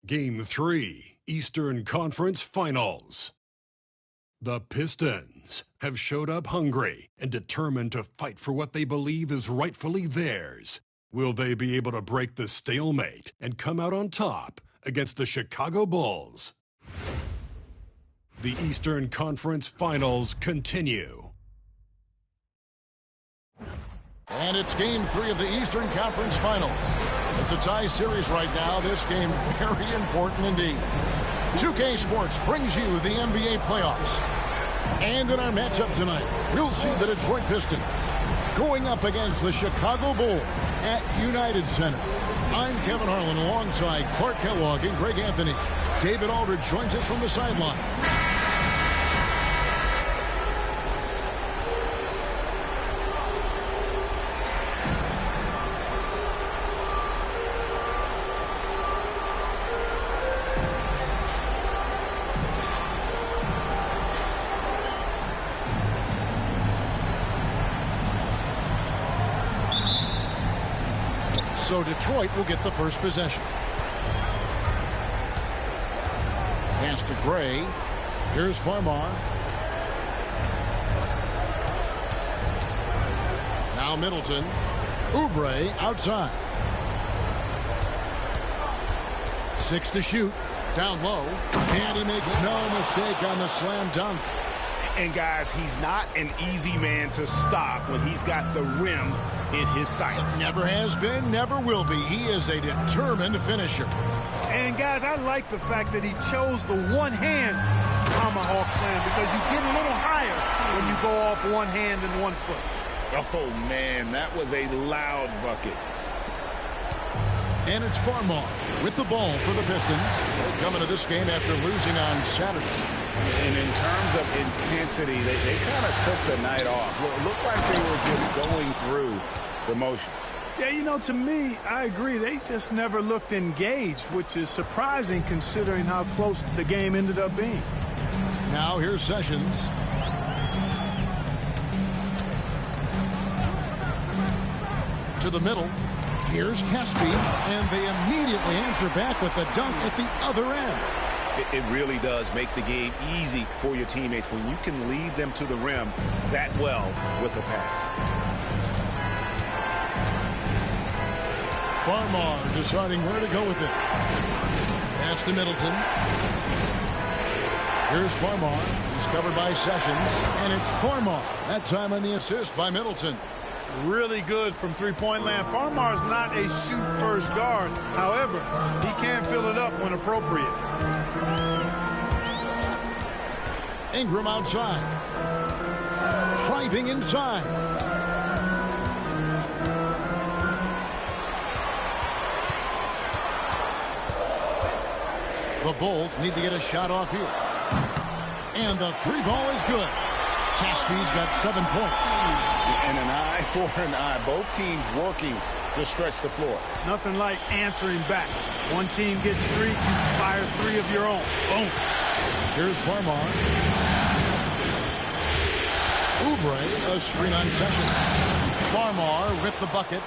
Game 3, Eastern Conference Finals. The Pistons have showed up hungry and determined to fight for what they believe is rightfully theirs. Will they be able to break the stalemate and come out on top against the Chicago Bulls? The Eastern Conference Finals continue. And it's Game 3 of the Eastern Conference Finals. It's a tie series right now. This game very important indeed. 2K Sports brings you the NBA playoffs. And in our matchup tonight, we'll see the Detroit Pistons going up against the Chicago Bulls at United Center. I'm Kevin Harlan alongside Clark Kellogg and Greg Anthony. David Aldridge joins us from the sideline. So Detroit will get the first possession. Pass to Gray. Here's Farmar. Now Middleton. Oubre outside. 6 to shoot. Down low. And he makes no mistake on the slam dunk. And guys, he's not an easy man to stop when he's got the rim in his sights. Never has been, never will be. He is a determined finisher. And guys, I like the fact that he chose the one-hand tomahawk slam because you get a little higher when you go off one hand and 1 foot. Oh, man, that was a loud bucket. And it's Farmar with the ball for the Pistons. They come into this game after losing on Saturday. And in terms of intensity, they kind of took the night off. It looked like they were just going through the motions. Yeah, you know, to me, I agree. They just never looked engaged, which is surprising considering how close the game ended up being. Now here's Sessions. To the middle. Here's Caspi. And they immediately answer back with the dunk at the other end. It really does make the game easy for your teammates when you can lead them to the rim that well with a pass. Farmar deciding where to go with it. Pass to Middleton. Here's Farmar. He's covered by Sessions. And it's Farmar. That time on the assist by Middleton. Really good from three-point land. Farmar's not a shoot-first guard. However, he can fill it up when appropriate. Ingram outside. Driving inside. The Bulls need to get a shot off here. And the 3 ball is good. Caspi's got 7 points. And an eye for an eye. Both teams working to stretch the floor. Nothing like answering back. One team gets 3, you fire 3 of your own. Boom. Here's Farmar. Oubre, a screen on Sessions. Farmar with the bucket.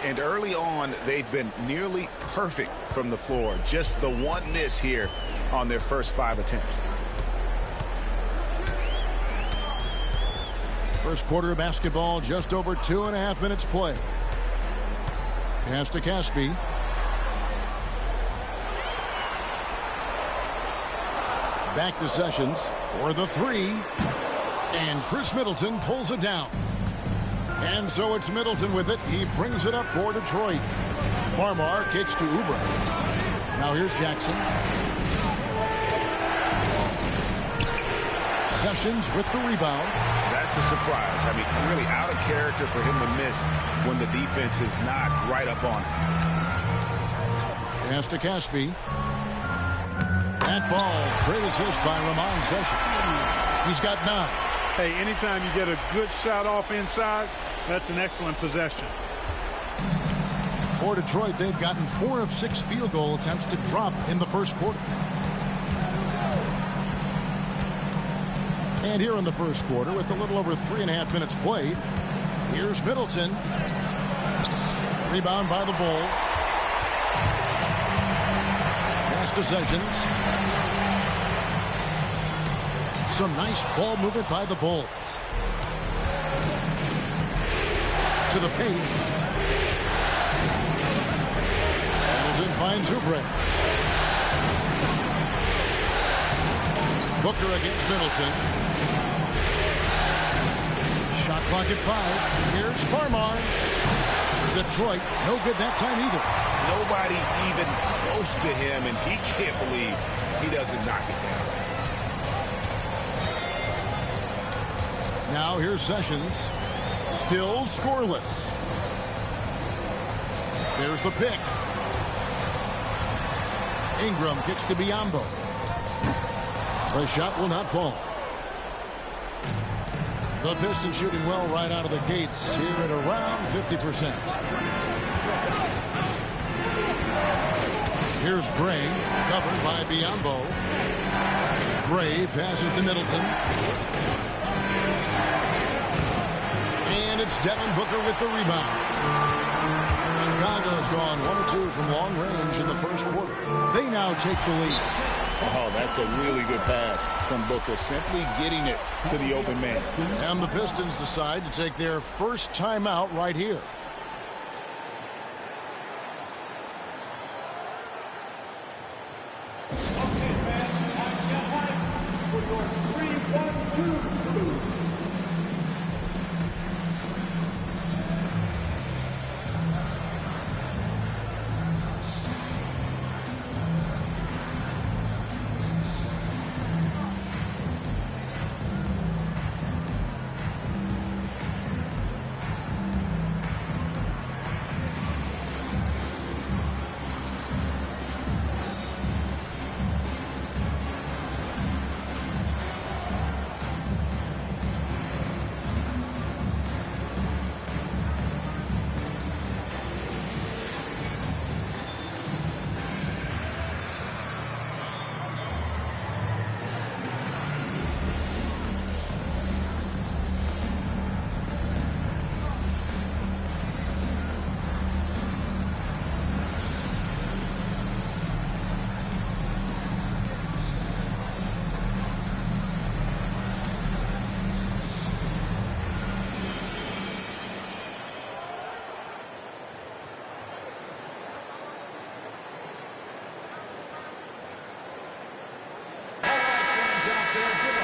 And early on, they've been nearly perfect from the floor. Just the one miss here on their first 5 attempts. First quarter of basketball, just over 2.5 minutes play. Pass to Caspi. Back to Sessions for the 3. And Chris Middleton pulls it down. And so it's Middleton with it. He brings it up for Detroit. Farmar kicks to Oubre. Now here's Jackson. Sessions with the rebound. That's a surprise. I mean, really out of character for him to miss when the defense is not right up on him. Pass to Caspi. That ball's great assist by Ramon Sessions. He's got 9. Hey, anytime you get a good shot off inside, that's an excellent possession. For Detroit, they've gotten 4 of 6 field goal attempts to drop in the first quarter. And here in the first quarter, with a little over 3.5 minutes played, here's Middleton. Rebound by the Bulls. Pass to Sessions. Some nice ball movement by the Bulls. To the paint. Hamilton finds Oubre. Booker against Middleton. Shot clock at 5. Here's Farmar. Detroit, no good that time either. Nobody even close to him, and he can't believe he doesn't knock it down. Now here's Sessions. Still scoreless. There's the pick. Ingram kicks to Biyombo. The shot will not fall. The Pistons shooting well right out of the gates here at around 50%. Here's Gray, covered by Biyombo. Gray passes to Middleton. And it's Devin Booker with the rebound. Chicago's gone 1 or 2 from long range in the first quarter. They now take the lead. Oh, that's a really good pass from Booker, simply getting it to the open man. And the Pistons decide to take their first timeout right here. Okay, fans, on your mic for your 3-1-2 move.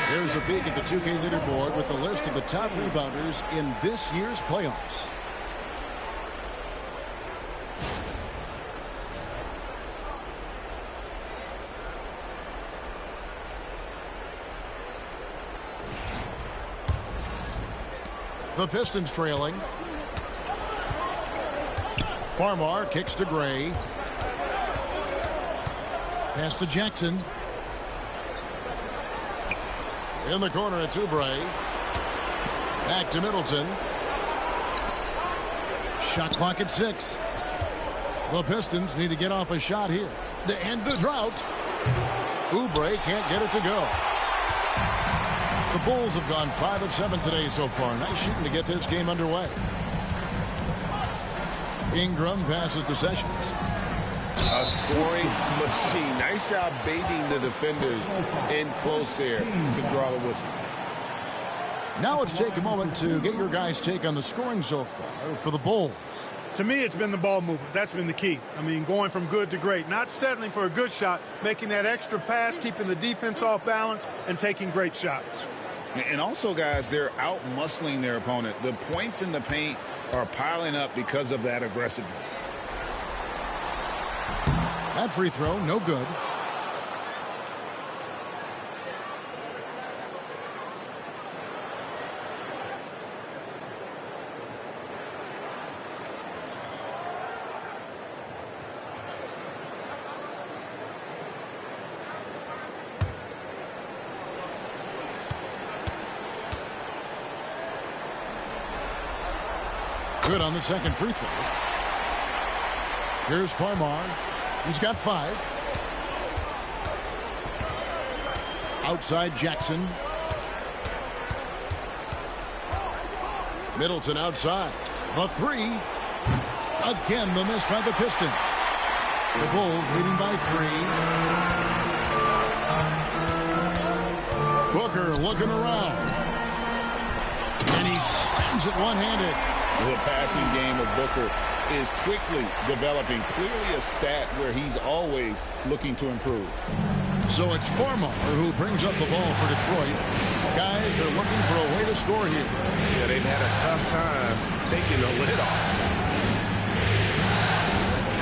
Here's a peek at the 2K leaderboard with the list of the top rebounders in this year's playoffs. The Pistons trailing. Farmar kicks to Gray. Pass to Jackson. In the corner, it's Oubre. Back to Middleton. Shot clock at 6. The Pistons need to get off a shot here to end the drought. Oubre can't get it to go. The Bulls have gone 5 of 7 today so far. Nice shooting to get this game underway. Ingram passes to Sessions. A scoring machine. Nice job baiting the defenders in close there to draw the whistle. Now let's take a moment to get your guys' take on the scoring so far for the Bulls. To me, it's been the ball movement. That's been the key. I mean, going from good to great. Not settling for a good shot, making that extra pass, keeping the defense off balance, and taking great shots. And also, guys, they're out-muscling their opponent. The points in the paint are piling up because of that aggressiveness. That free throw, no good. Good on the second free throw. Here's Farmar. He's got 5. Outside Jackson. Middleton outside. The 3. Again, the miss by the Pistons. The Bulls leading by 3. Booker looking around. And he slams it one-handed. The passing game of Booker is quickly developing. Clearly a stat where he's always looking to improve. So it's Farmer who brings up the ball for Detroit. Guys are looking for a way to score here. Yeah, they've had a tough time taking the lid off.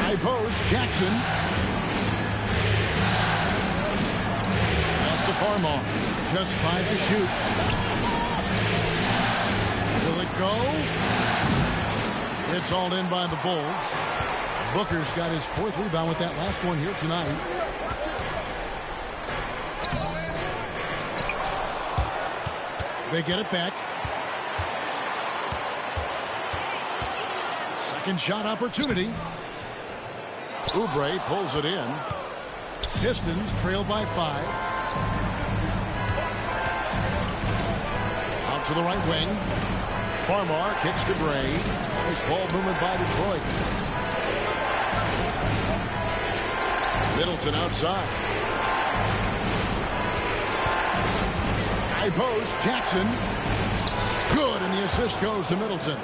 High post, Jackson. Pass to Farmer. Just 5 to shoot. Will it go? It's hauled in by the Bulls. Booker's got his 4th rebound with that last one here tonight. They get it back. Second shot opportunity. Oubre pulls it in. Pistons trail by 5. Out to the right wing. Farmar kicks to Gray. Nice ball movement by Detroit. Middleton outside. High post, Jackson. Good, and the assist goes to Middleton.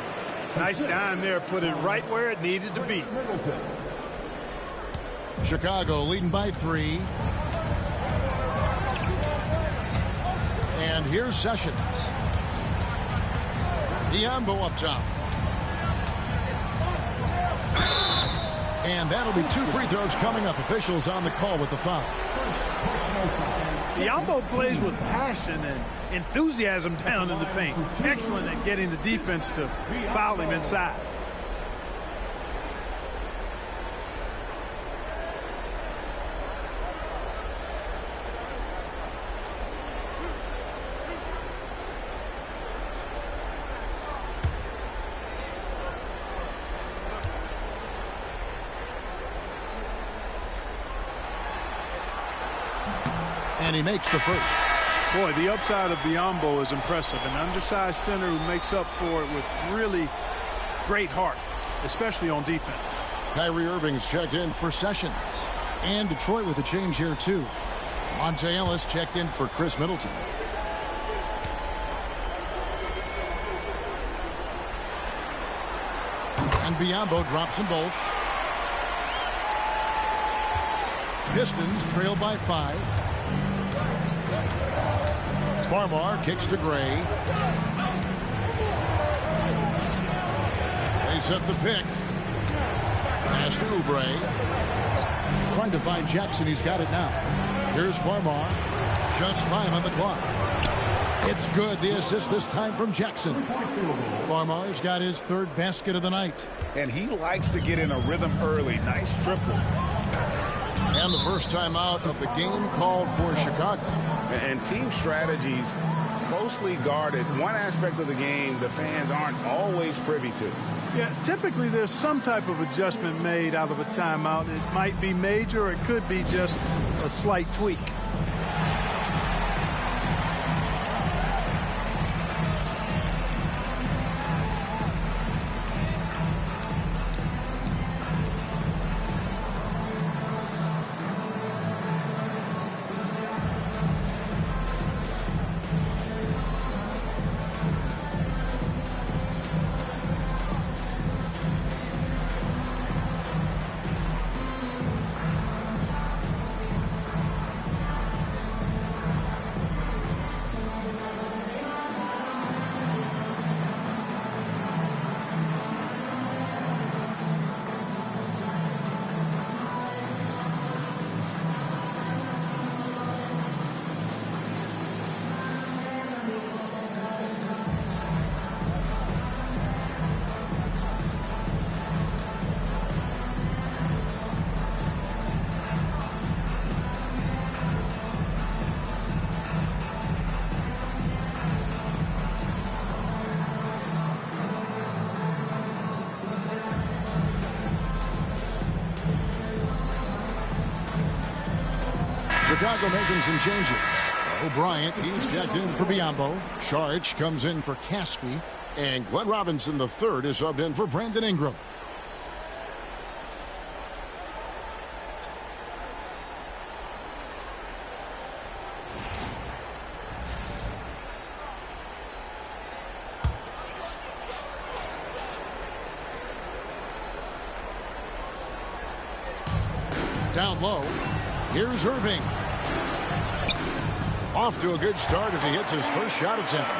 Nice dime there. Put it right where it needed to be. Chicago leading by 3. And here's Sessions. Diambo up top. And that'll be 2 free throws coming up. Officials on the call with the foul. Diambo plays with passion and enthusiasm down in the paint. Excellent at getting the defense to foul him inside. And he makes the first. Boy, the upside of Biombo is impressive. An undersized center who makes up for it with really great heart, especially on defense. Kyrie Irving's checked in for Sessions. And Detroit with a change here, too. Monte Ellis checked in for Chris Middleton. And Biombo drops them both. Pistons trail by 5. Farmar kicks to Gray. They set the pick. Pass to Oubre. Trying to find Jackson. He's got it now. Here's Farmar. Just 5 on the clock. It's good. The assist this time from Jackson. Farmar's got his 3rd basket of the night. And he likes to get in a rhythm early. Nice triple. And the first time out of the game called for Chicago. And team strategies closely guarded. One aspect of the game the fans aren't always privy to. Yeah, typically there's some type of adjustment made out of a timeout. It might be major, or it could be just a slight tweak. Chicago making some changes. O'Brien, he's checked in for Biombo. Saric comes in for Caspi. And Glenn Robinson III is subbed in for Brandon Ingram. Down low. Here's Irving. Off to a good start as he hits his first shot attempt.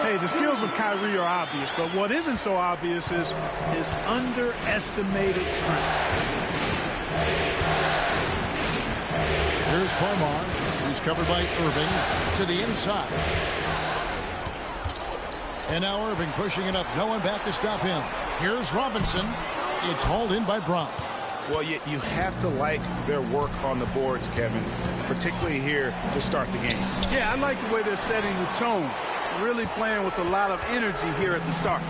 Hey, the skills of Kyrie are obvious, but what isn't so obvious is his underestimated strength. Here's Farmar, who's covered by Irving to the inside. And now Irving pushing it up. No one back to stop him. Here's Robinson. It's hauled in by Brown. Well, you have to like their work on the boards, Kevin, particularly here to start the game. Yeah, I like the way they're setting the tone. Really playing with a lot of energy here at the start.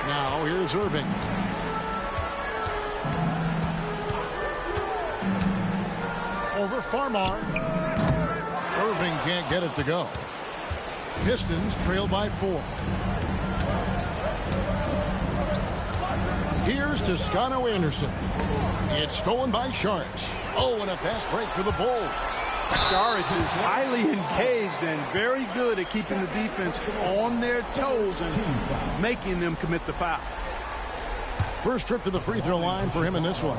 Now here's Irving. Over Farmar. Irving can't get it to go. Pistons trail by 4. Here's Toscano Anderson. It's stolen by Sharks. Oh, and a fast break for the Bulls. Sharks is highly engaged and very good at keeping the defense on their toes and making them commit the foul. First trip to the free throw line for him in this one.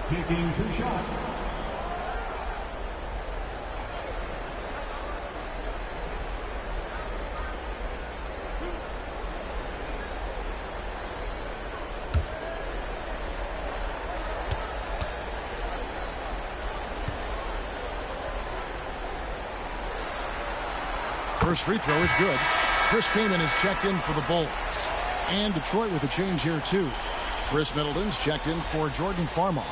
Taking 2 shots. First free throw is good. Chris Kaman is checked in for the Bulls. And Detroit with a change here, too. Chris Middleton's checked in for Jordan Farmar.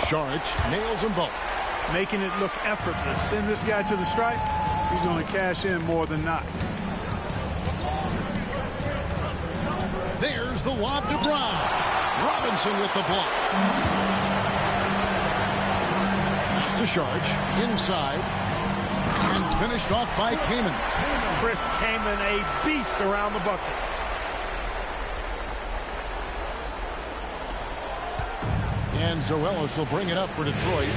Saric nails them both. Making it look effortless. Send this guy to the stripe. He's going to cash in more than not. There's the lob to Brown. Robinson with the block. Pass to Saric. Inside. And finished off by Kaman. Chris Kaman, a beast around the bucket. And Zoelos will bring it up for Detroit.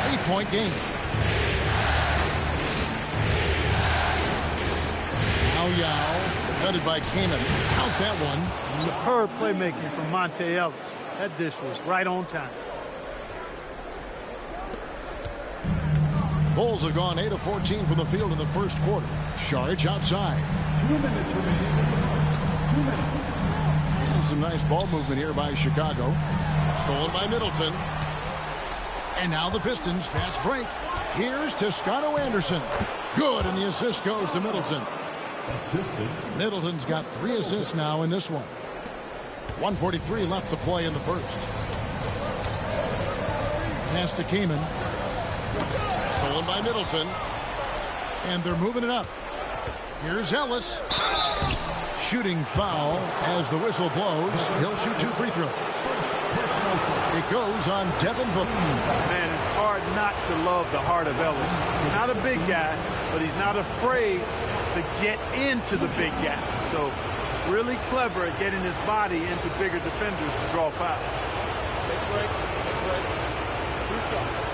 8-point game. Now Yao, defended by Kaman. Count that one. Superb playmaking from Monte Ellis. That dish was right on time. Bulls have gone 8 of 14 from the field in the first quarter. Saric outside. 2 minutes remaining. 2 minutes. And some nice ball movement here by Chicago. Stolen by Middleton. And now the Pistons fast break. Here's Toscano Anderson. Good, and the assist goes to Middleton. Assisted. Middleton's got 3 assists now in this one. 1:43 left to play in the first. Pass to Kaman. Stolen by Middleton. And they're moving it up. Here's Ellis. Shooting foul as the whistle blows. He'll shoot 2 free throws. It goes on Devin Booker. Man, it's hard not to love the heart of Ellis. He's not a big guy, but he's not afraid to get into the big guy. So really clever at getting his body into bigger defenders to draw fouls. Take a break. Take a break. 2 shots.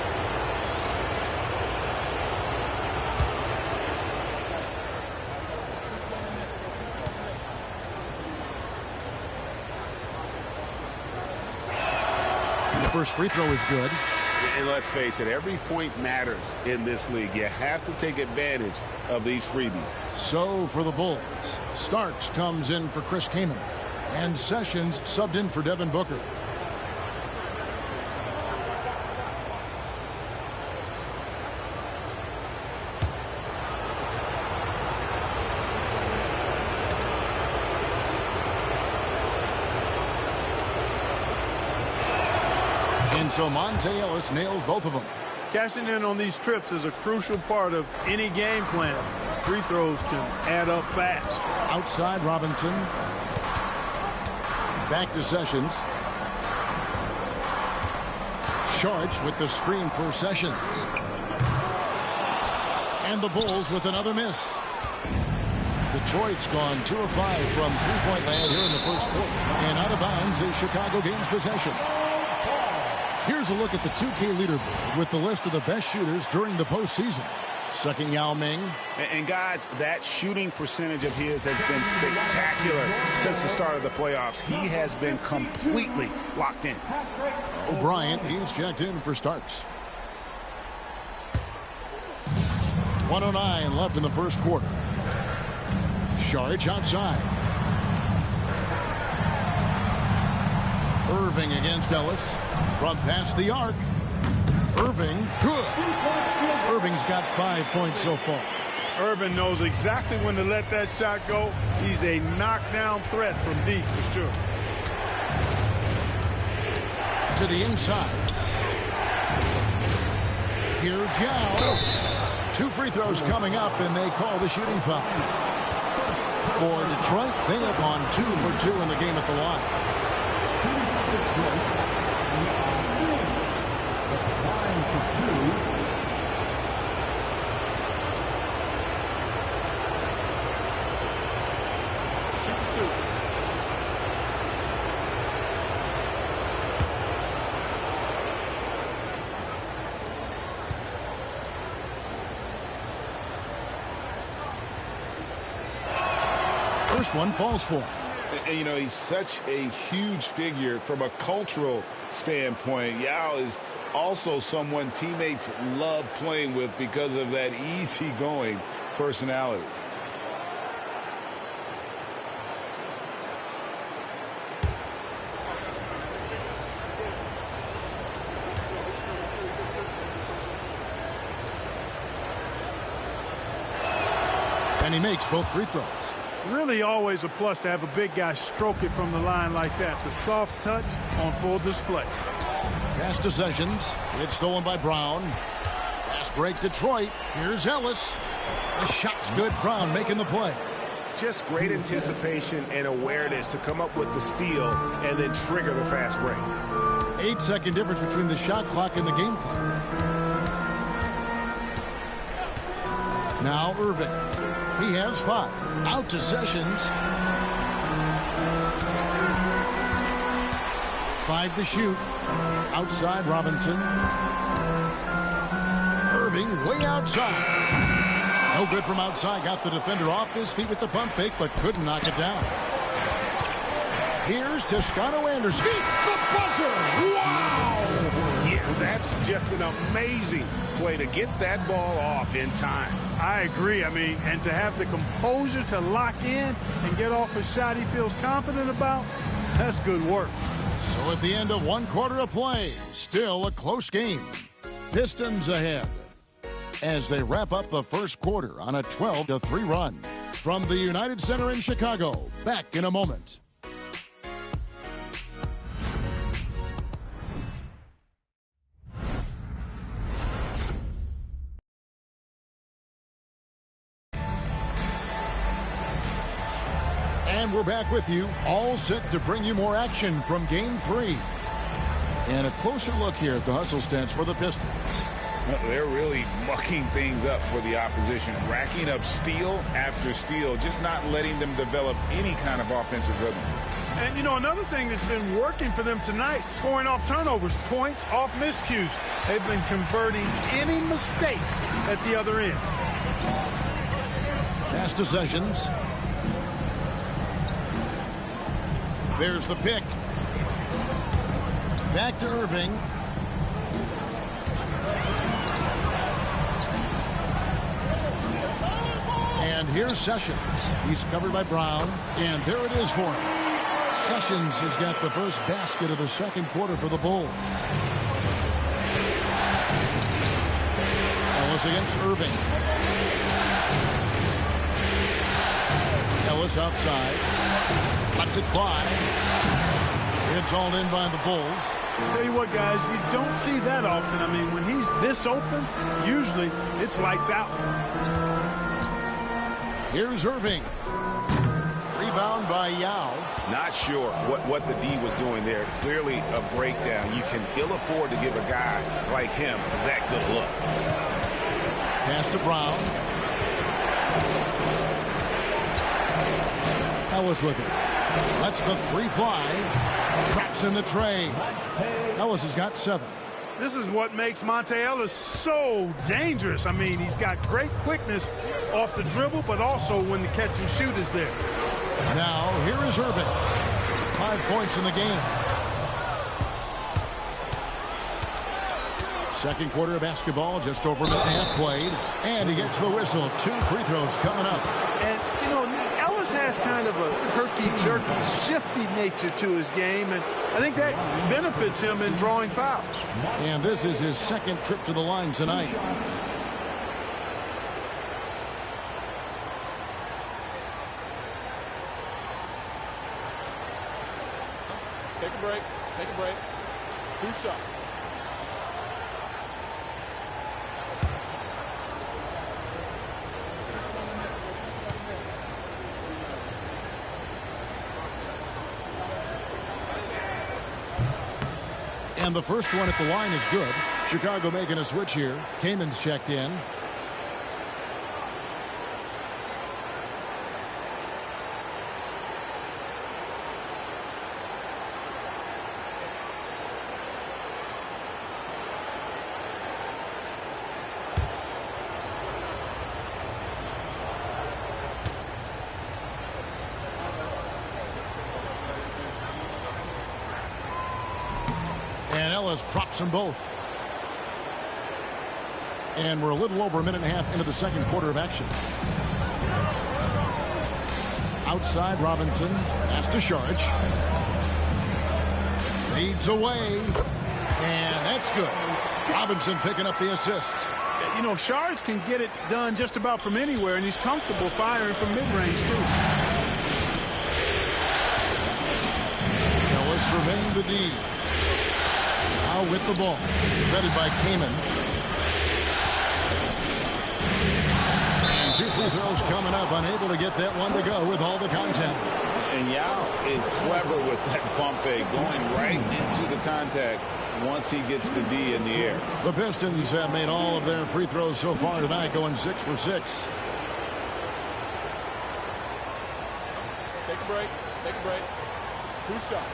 The first free throw is good. And let's face it, every point matters in this league. You have to take advantage of these freebies. So for the Bulls, Starks comes in for Chris Kaman. And Sessions subbed in for Devin Booker. And so Monte Ellis nails both of them. Cashing in on these trips is a crucial part of any game plan. Free throws can add up fast. Outside Robinson. Back to Sessions. Saric with the screen for Sessions. And the Bulls with another miss. Detroit's gone 2 of 5 from three-point land here in the first quarter. And out of bounds is Chicago gains possession. Here's a look at the 2K leaderboard with the list of the best shooters during the postseason. Second, Yao Ming. And guys, that shooting percentage of his has been spectacular since the start of the playoffs. He has been completely locked in. O'Brien, he's checked in for Starks. 1:09 left in the first quarter. Saric outside. Irving against Ellis. From past the arc. Irving, good. Irving's got 5 points so far. Irving knows exactly when to let that shot go. He's a knockdown threat from deep for sure. To the inside. Here's Yao. 2 free throws coming up, and they call the shooting foul. For Detroit, they have gone 2 for 2 in the game at the line. First one falls for him. And, you know, he's such a huge figure from a cultural standpoint. Yao is also someone teammates love playing with because of that easygoing personality. And he makes both free throws. Really always a plus to have a big guy stroke it from the line like that. The soft touch on full display. Pass to Sessions. It's stolen by Brown. Fast break Detroit. Here's Ellis. The shot's good. Brown making the play. Just great anticipation and awareness to come up with the steal and then trigger the fast break. 8-second difference between the shot clock and the game clock. Now Irving. He has 5. Out to Sessions. 5 to shoot. Outside Robinson. Irving way outside. No good from outside. Got the defender off his feet with the pump fake, but couldn't knock it down. Here's Toscano Anderson. The buzzer! Wow! Yeah, that's just an amazing play to get that ball off in time. I agree. I mean, and to have the composure to lock in and get off a shot he feels confident about, that's good work. So at the end of 1 quarter of play, still a close game. Pistons ahead as they wrap up the first quarter on a 12-3 run. From the United Center in Chicago, back in a moment. And we're back with you, all set to bring you more action from Game 3. And a closer look here at the hustle stats for the Pistons. They're really mucking things up for the opposition, racking up steal after steal, just not letting them develop any kind of offensive rhythm. And, you know, another thing that's been working for them tonight, scoring off turnovers, points off miscues. They've been converting any mistakes at the other end. Pass to Sessions. There's the pick. Back to Irving. And here's Sessions. He's covered by Brown. And there it is for him. Sessions has got the first basket of the second quarter for the Bulls. Ellis against Irving. Ellis outside. Lets it fly. It's all in by the Bulls. Tell you what, guys, you don't see that often. I mean, when he's this open, usually it's lights out. Here's Irving. Rebound by Yao. Not sure what the D was doing there. Clearly a breakdown. You can ill afford to give a guy like him that good a look. Pass to Brown. Ellis with it. Lets the 3 fly. Traps in the tray. Ellis has got 7. This is what makes Monte Ellis so dangerous. I mean, he's got great quickness off the dribble, but also when the catch and shoot is there. Now, here is Irving. 5 points in the game. Second quarter of basketball, just over a minute and a half played. And he gets the whistle. 2 free throws coming up. And, you know, Ellis has kind of a herky-jerky, shifty nature to his game, and I think that benefits him in drawing fouls. And this is his second trip to the line tonight. Take a break. Take a break. 2 shots. And the first one at the line is good. Chicago making a switch here. Kaman's checked in. And Ellis drops them both. And we're a little over a minute and a half into the second quarter of action. Outside, Robinson. Pass to Sharge. Leads away. And that's good. Robinson picking up the assist. You know, Sharge can get it done just about from anywhere, and he's comfortable firing from mid-range, too. Ellis remained the D. Now with the ball. Defended by Kaman. And 2 free throws coming up. Unable to get that one to go with all the contact. And Yao is clever with that pump fake, going right into the contact once he gets the D in the air. The Pistons have made all of their free throws so far tonight, going 6 for 6. Take a break. Take a break. 2 shots.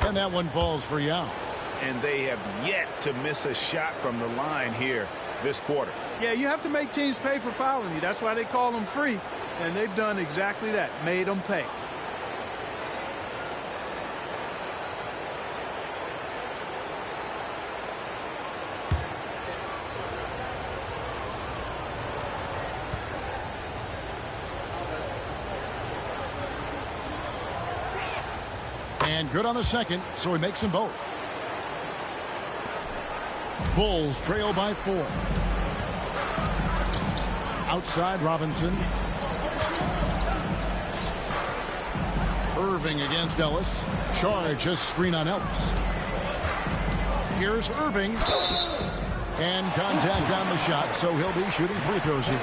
And that one falls for Yao. And they have yet to miss a shot from the line here this quarter. Yeah, you have to make teams pay for fouling you. That's why they call them free. And they've done exactly that, made them pay. And good on the second, so he makes them both. Bulls trail by 4. Outside, Robinson. Irving against Ellis. Charge a screen on Ellis. Here's Irving. And contact on the shot, so he'll be shooting free throws here.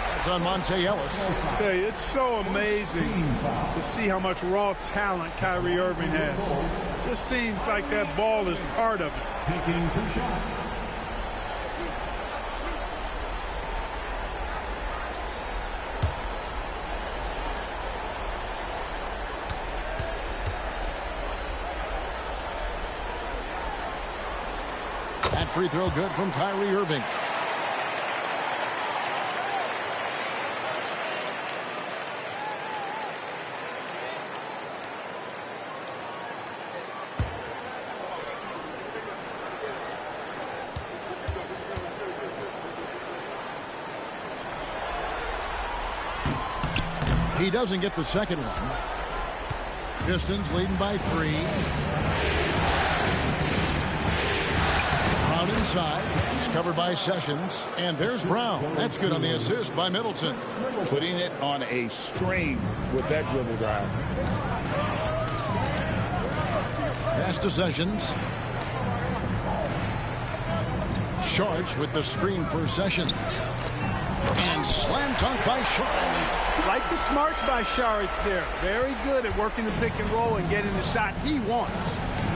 That's on Monte Ellis. I tell you, it's so amazing to see how much raw talent Kyrie Irving has. Just seems like that ball is part of it. Taking 2 shots. That free throw good from Kyrie Irving. He doesn't get the second one. Pistons leading by 3. Brown inside. He's covered by Sessions. And there's Brown. That's good on the assist by Middleton. Putting it on a string with that dribble drive. Pass to Sessions. Sharge with the screen for Sessions. And slam dunk by Sharge. Like the smarts by Sharge there. Very good at working the pick and roll and getting the shot he wants.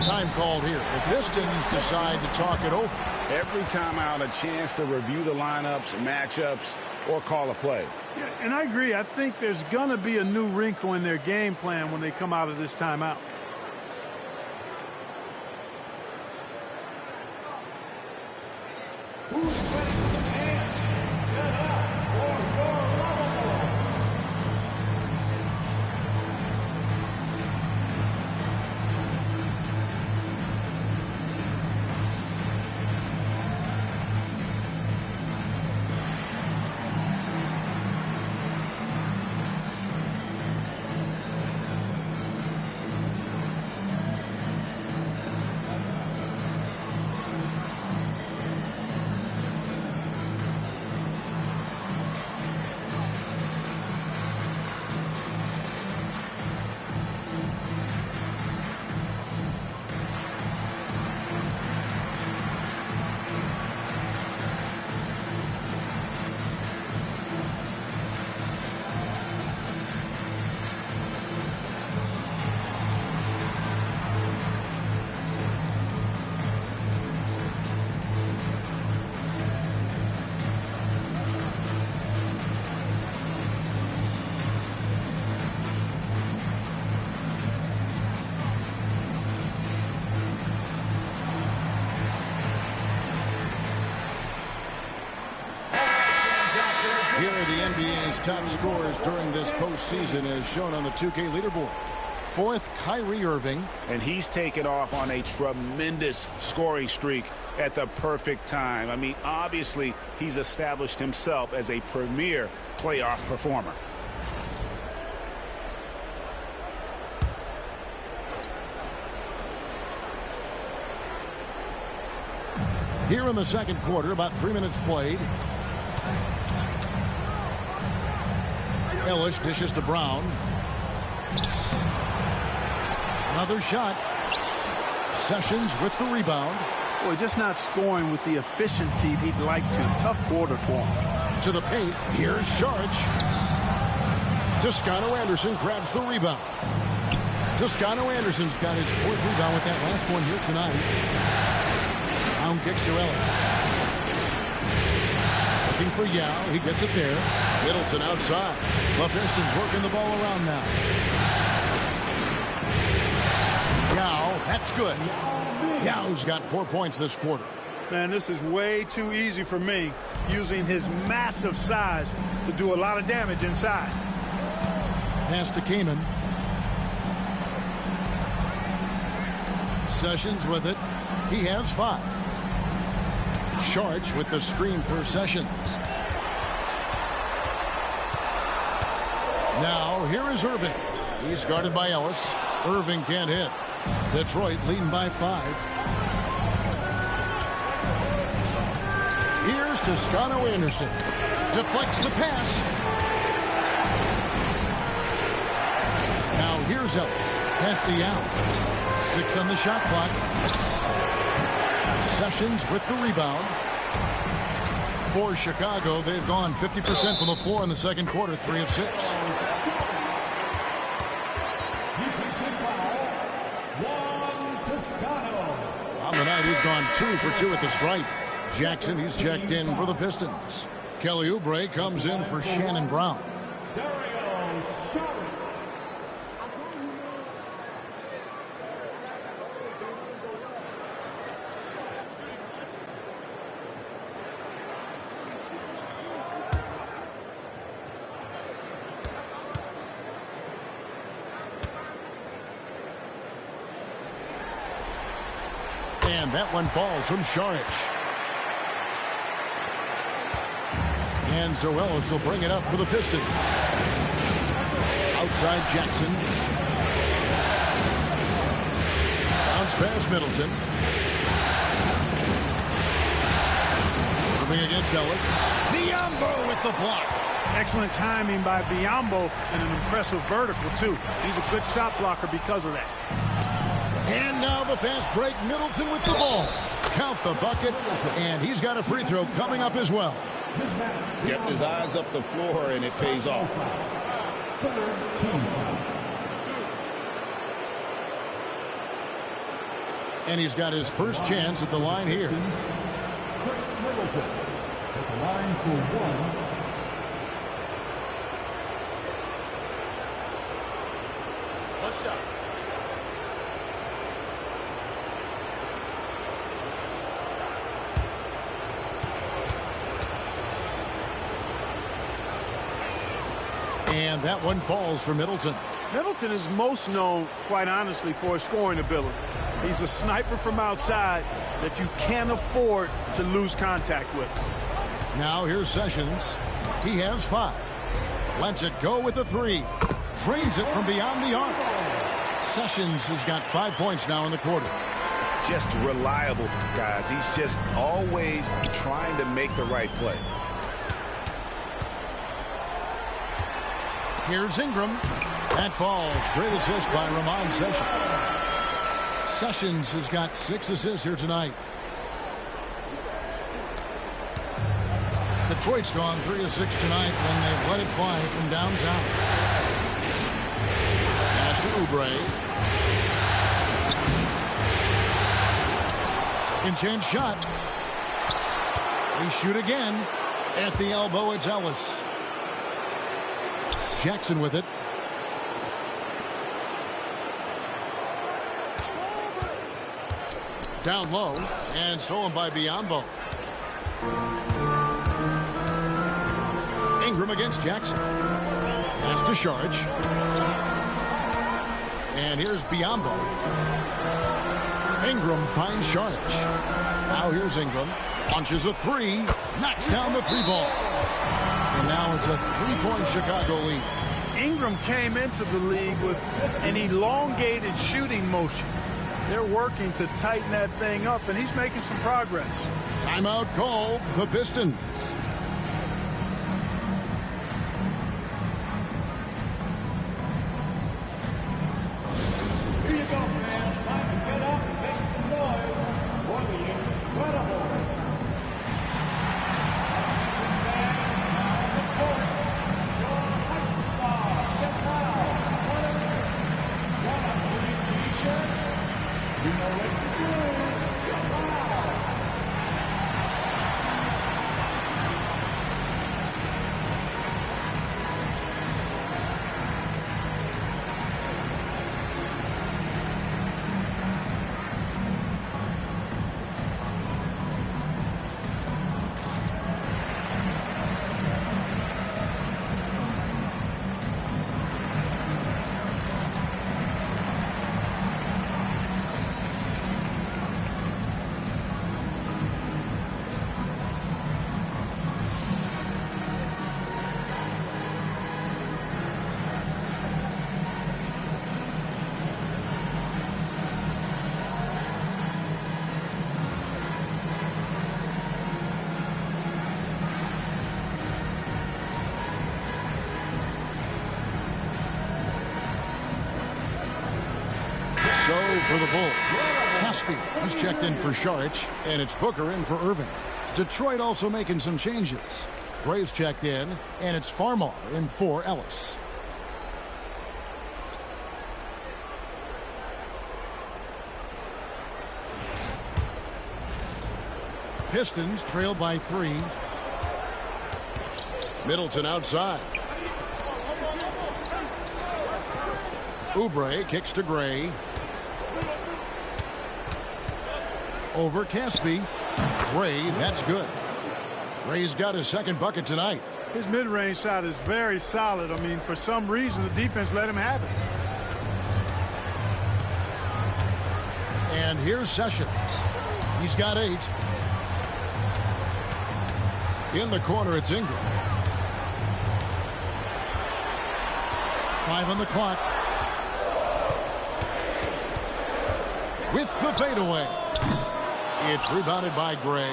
Time called here. The Pistons decide to talk it over. Every time out, a chance to review the lineups, matchups, or call a play. Yeah, and I agree. I think there's going to be a new wrinkle in their game plan when they come out of this timeout. Here are the NBA's top scorers during this postseason as shown on the 2K leaderboard. Fourth, Kyrie Irving. And he's taken off on a tremendous scoring streak at the perfect time. I mean, obviously, he's established himself as a premier playoff performer. Here in the second quarter, about 3 minutes played. Ellis dishes to Brown. Another shot. Sessions with the rebound. Boy, just not scoring with the efficiency he'd like to. Tough quarter for him. To the paint. Here's Saric. Toscano Anderson grabs the rebound. Toscano Anderson's got his fourth rebound with that last one here tonight. Brown kicks to Ellis. Looking for Yao. He gets it there. Middleton outside. The Pistons working the ball around now. Yao, that's good. Yao's got 4 points this quarter. Man, this is way too easy for Ming, using his massive size to do a lot of damage inside. Pass to Kaman. Sessions with it. He has 5. Saric with the screen for Sessions. Now, here is Irving. He's guarded by Ellis. Irving can't hit. Detroit leading by 5. Here's Toscano Anderson. Deflects the pass. Now, here's Ellis. Pass to Yao. 6 on the shot clock. Sessions with the rebound. For Chicago, they've gone 50% from the floor in the second quarter, 3 of 6. On the night, he's gone 2 for 2 at the stripe. Jackson, he's checked in for the Pistons. Kelly Oubre comes in for Shannon Brown. And that one falls from Saric. And so Ellis will bring it up for the Pistons. Outside Jackson. Bounce pass Middleton. Moving against Ellis. Biyombo with the block. Excellent timing by Biyombo and an impressive vertical, too. He's a good shot blocker because of that. And now the fast break. Middleton with the ball. Count the bucket. And he's got a free throw coming up as well. Kept his eyes up the floor, and it pays off. And he's got his first chance at the line here. Chris Middleton at the line for one. One shot. And that one falls for Middleton. Middleton is most known, quite honestly, for his scoring ability. He's a sniper from outside that you can't afford to lose contact with. Now here's Sessions. He has 5. Lets it go with a 3. Drains it from beyond the arc. Sessions has got 5 points now in the quarter. Just reliable, guys. He's just always trying to make the right play. Here's Ingram. That falls. Great assist by Ramon Sessions. Sessions has got 6 assists here tonight. Detroit's gone 3 of 6 tonight when they've let it fly from downtown. Pass to Oubre. Second chance shot. They shoot again. At the elbow, it's Ellis. Jackson with it. Down low and stolen by Biyombo. Ingram against Jackson. Pass to Saric. And here's Biyombo. Ingram finds Saric. Now here's Ingram. Launches a 3. Knocks down the 3 ball. And now it's a 3-point Chicago lead. Ingram came into the league with an elongated shooting motion. They're working to tighten that thing up, and he's making some progress. Timeout called. The Pistons. Here you go, fans. Time to get up and make some noise for the incredible. So for the Bulls, Caspi has checked in for Saric, and it's Booker in for Irving. Detroit also making some changes. Gray's checked in, and it's Farmar in for Ellis. Pistons trail by 3. Middleton outside. Oubre kicks to Gray. Over Caspi. Gray, that's good. Gray's got his second bucket tonight. His mid-range shot is very solid. I mean, for some reason, the defense let him have it. And here's Sessions. He's got 8. In the corner, it's Ingram. 5 on the clock. With the fadeaway. It's rebounded by Gray.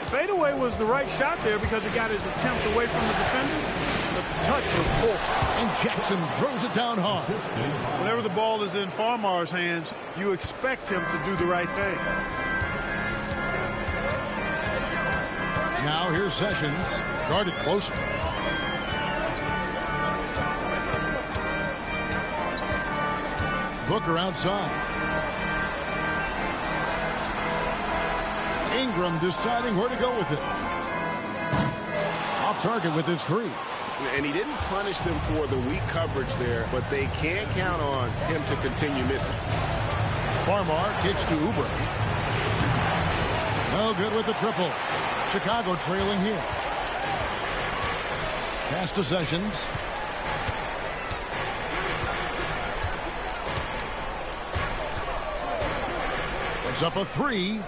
Fadeaway was the right shot there because it got his attempt away from the defender, but the touch was poor. And Jackson throws it down hard. Whenever the ball is in Farmar's hands, you expect him to do the right thing. Now here's Sessions, guarded closer. Booker outside. Ingram deciding where to go with it. Off target with his three. And he didn't punish them for the weak coverage there, but they can't count on him to continue missing. Farmar kicks to Oubre. No good with the triple. Chicago trailing here. Pass to Sessions. Puts up a three.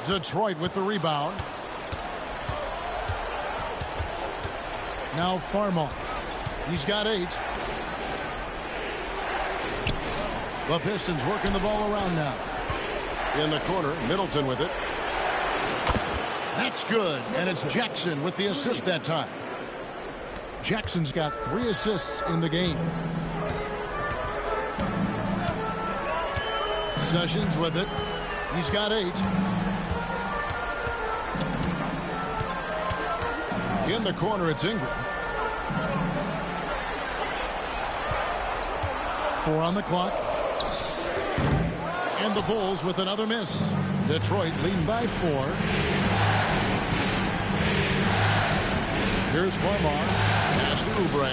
Detroit with the rebound. Now Farmar. He's got 8. The Pistons working the ball around now. In the corner, Middleton with it. That's good, and it's Jackson with the assist that time. Jackson's got 3 assists in the game. Sessions with it. He's got 8. In the corner, it's Ingram. 4 on the clock. And the Bulls with another miss. Detroit leading by 4. Here's Farmar. Pass to Oubre.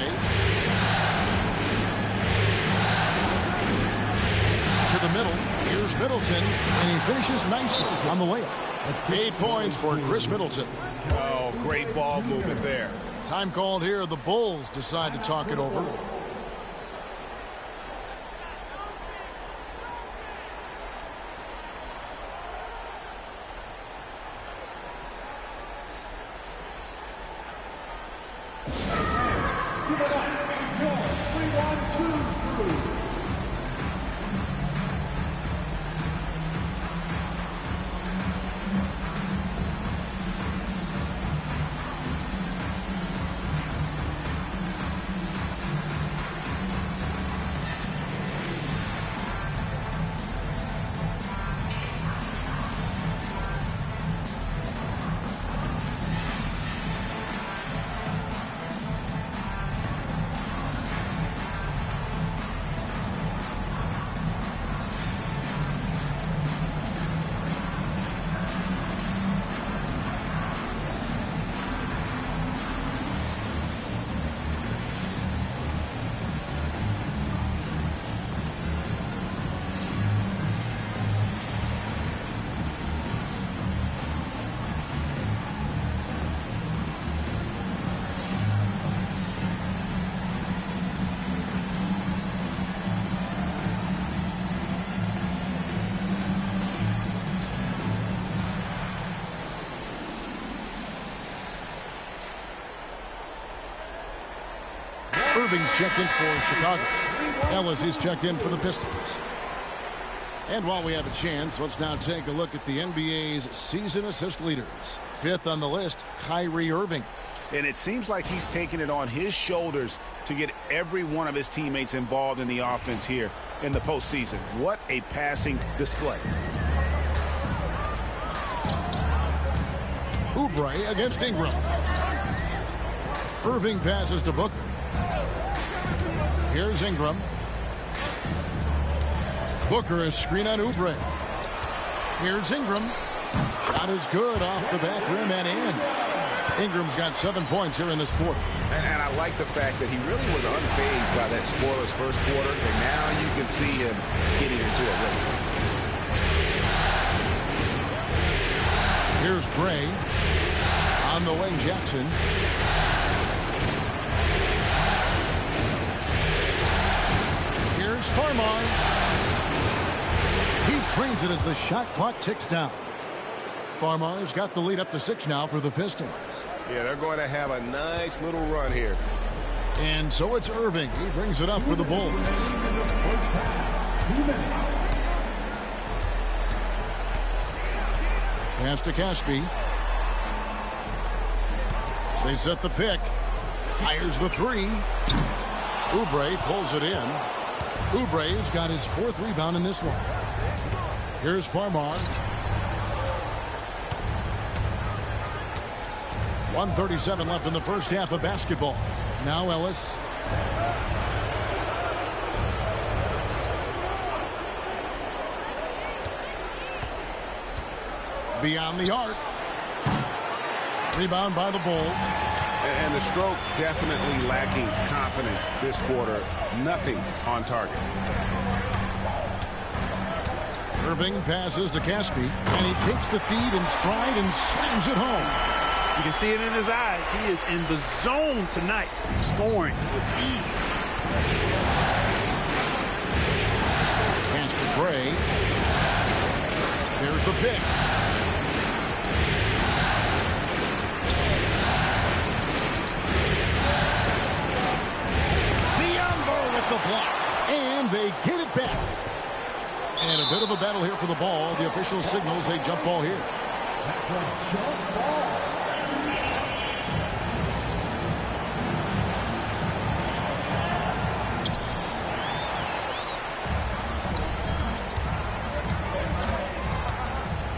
To the middle. Here's Middleton. And he finishes nicely on the layup. 8 points for Chris Middleton. Oh, great ball movement there. Time called here. The Bulls decide to talk it over. Irving's checked in for Chicago. Ellis is checked in for the Pistons. And while we have a chance, let's now take a look at the NBA's season assist leaders. 5th on the list, Kyrie Irving. And it seems like he's taking it on his shoulders to get every one of his teammates involved in the offense here in the postseason. What a passing display. Oubre against Ingram. Irving passes to Booker. Here's Ingram. Booker is screen on Oubre. Here's Ingram. Shot is good off the back rim and in. Ingram's got 7 points here in this quarter. And I like the fact that he really was unfazed by that scoreless first quarter, and now you can see him getting into a rhythm. Here's Gray. On the wing, Jackson. Here's Farmar. He trains it as the shot clock ticks down. Farmar's got the lead up to 6 now for the Pistons. Yeah, they're going to have a nice little run here. And so it's Irving. He brings it up for the Bulls. Pass to Caspi. They set the pick. Fires the 3. Oubre pulls it in. Oubre's got his 4th rebound in this one. Here's Farmar. 1:37 left in the first half of basketball. Now Ellis. Beyond the arc. Rebound by the Bulls. And the stroke definitely lacking confidence this quarter. Nothing on target. Irving passes to Caspi, and he takes the feed in stride and slams it home. You can see it in his eyes. He is in the zone tonight, scoring with ease. Pass to Gray. There's the pick. With the block, and they get it back. And a bit of a battle here for the ball. The official signals a jump ball here.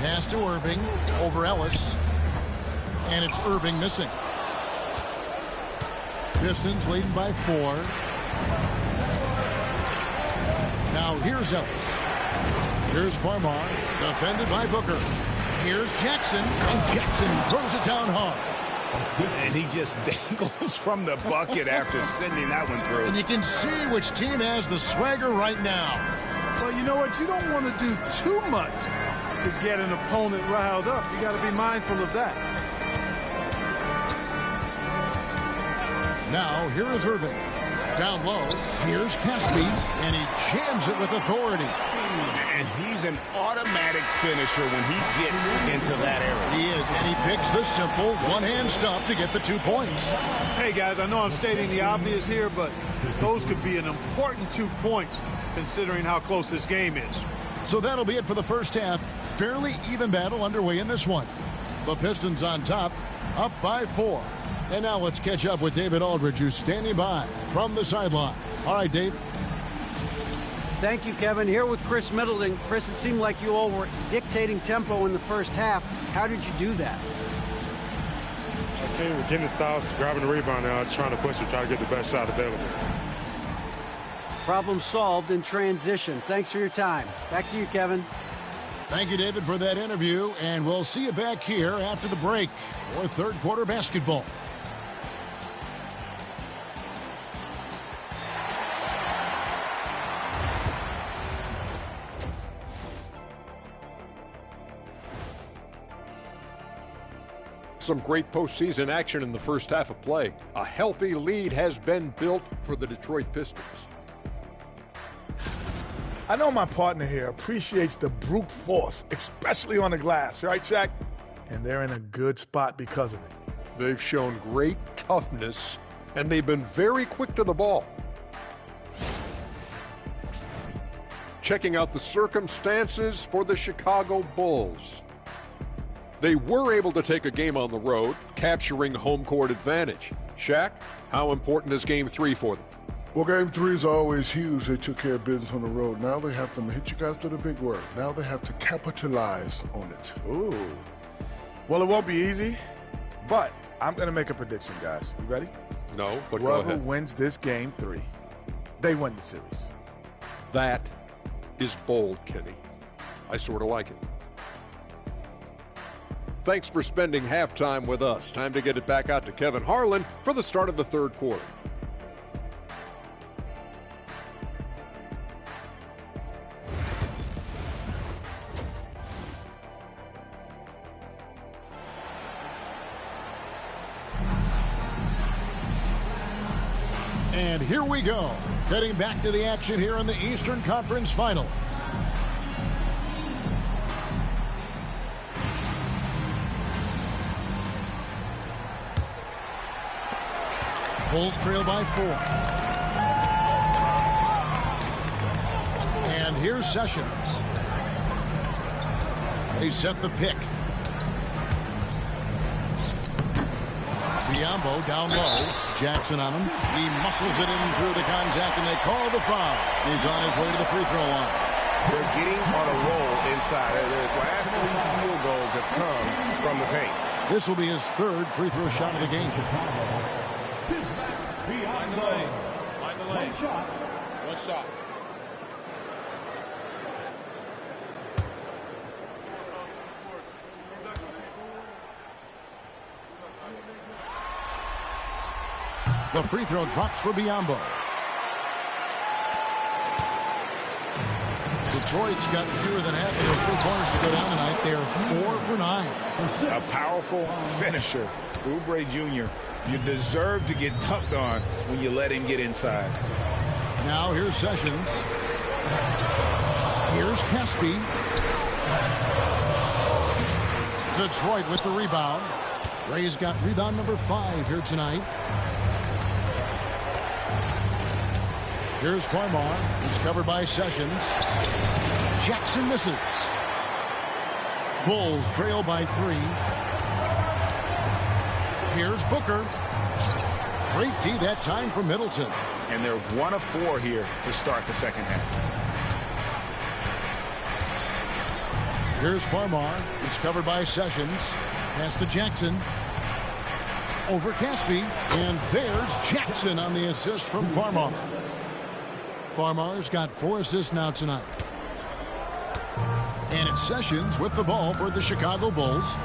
Pass to Irving over Ellis, and it's Irving missing. Pistons leading by 4. Now here's Ellis. Here's Farmar, defended by Booker. Here's Jackson, and Jackson throws it down hard. And he just dangles from the bucket after sending that one through. And you can see which team has the swagger right now. Well, you know what? You don't want to do too much to get an opponent riled up. You got to be mindful of that. Now here is Irving. Down low, here's Caspi, and he jams it with authority. And he's an automatic finisher when he gets into that area. He is, and he picks the simple one-hand stuff to get the 2 points. Hey, guys, I know I'm stating the obvious here, but those could be an important 2 points considering how close this game is. So that'll be it for the first half. Fairly even battle underway in this one. The Pistons on top, up by 4. And now let's catch up with David Aldridge, who's standing by from the sideline. All right, Dave. Thank you, Kevin. Here with Chris Middleton. Chris, it seemed like you all were dictating tempo in the first half. How did you do that? Okay, we're getting the stops, grabbing the rebound now, trying to push it, try to get the best shot available. Problem solved in transition. Thanks for your time. Back to you, Kevin. Thank you, David, for that interview, and we'll see you back here after the break for third quarter basketball. Some great postseason action in the first half of play. A healthy lead has been built for the Detroit Pistons. I know my partner here appreciates the brute force, especially on the glass, right, Shaq? And they're in a good spot because of it. They've shown great toughness, and they've been very quick to the ball. Checking out the circumstances for the Chicago Bulls. They were able to take a game on the road, capturing home court advantage. Shaq, how important is Game 3 for them? Well, Game 3 is always huge. They took care of business on the road. Now they have to hit you guys with a big word. Now they have to capitalize on it. Ooh. Well, it won't be easy, but I'm going to make a prediction, guys. You ready? No, but go ahead. Whoever wins this Game 3, they win the series. That is bold, Kenny. I sort of like it. Thanks for spending halftime with us. Time to get it back out to Kevin Harlan for the start of the third quarter. And here we go. Getting back to the action here in the Eastern Conference Final. Bulls trail by 4. And here's Sessions. They set the pick. Biombo down low. Jackson on him. He muscles it in through the contact, and they call the foul. He's on his way to the free throw line. They're getting on a roll inside. Their last 3 field goals have come from the paint. This will be his third free throw shot of the game. Line the lane. Line the lane. One shot. The free throw drops for Biyombo. Detroit's got fewer than half of their three-pointers to go down tonight. They are 4 for 9. A powerful finisher. Oubre Jr., you deserve to get dunked on when you let him get inside. Now here's Sessions. Here's Caspi. Detroit with the rebound. Ray's got rebound number 5 here tonight. Here's Farmar. He's covered by Sessions. Jackson misses. Bulls trail by 3. Here's Booker. Great D that time from Middleton. And they're 1 of 4 here to start the second half. Here's Farmar. He's covered by Sessions. Pass to Jackson. Over Caspi. And there's Jackson on the assist from Farmar. Farmar's got 4 assists now tonight. And it's Sessions with the ball for the Chicago Bulls.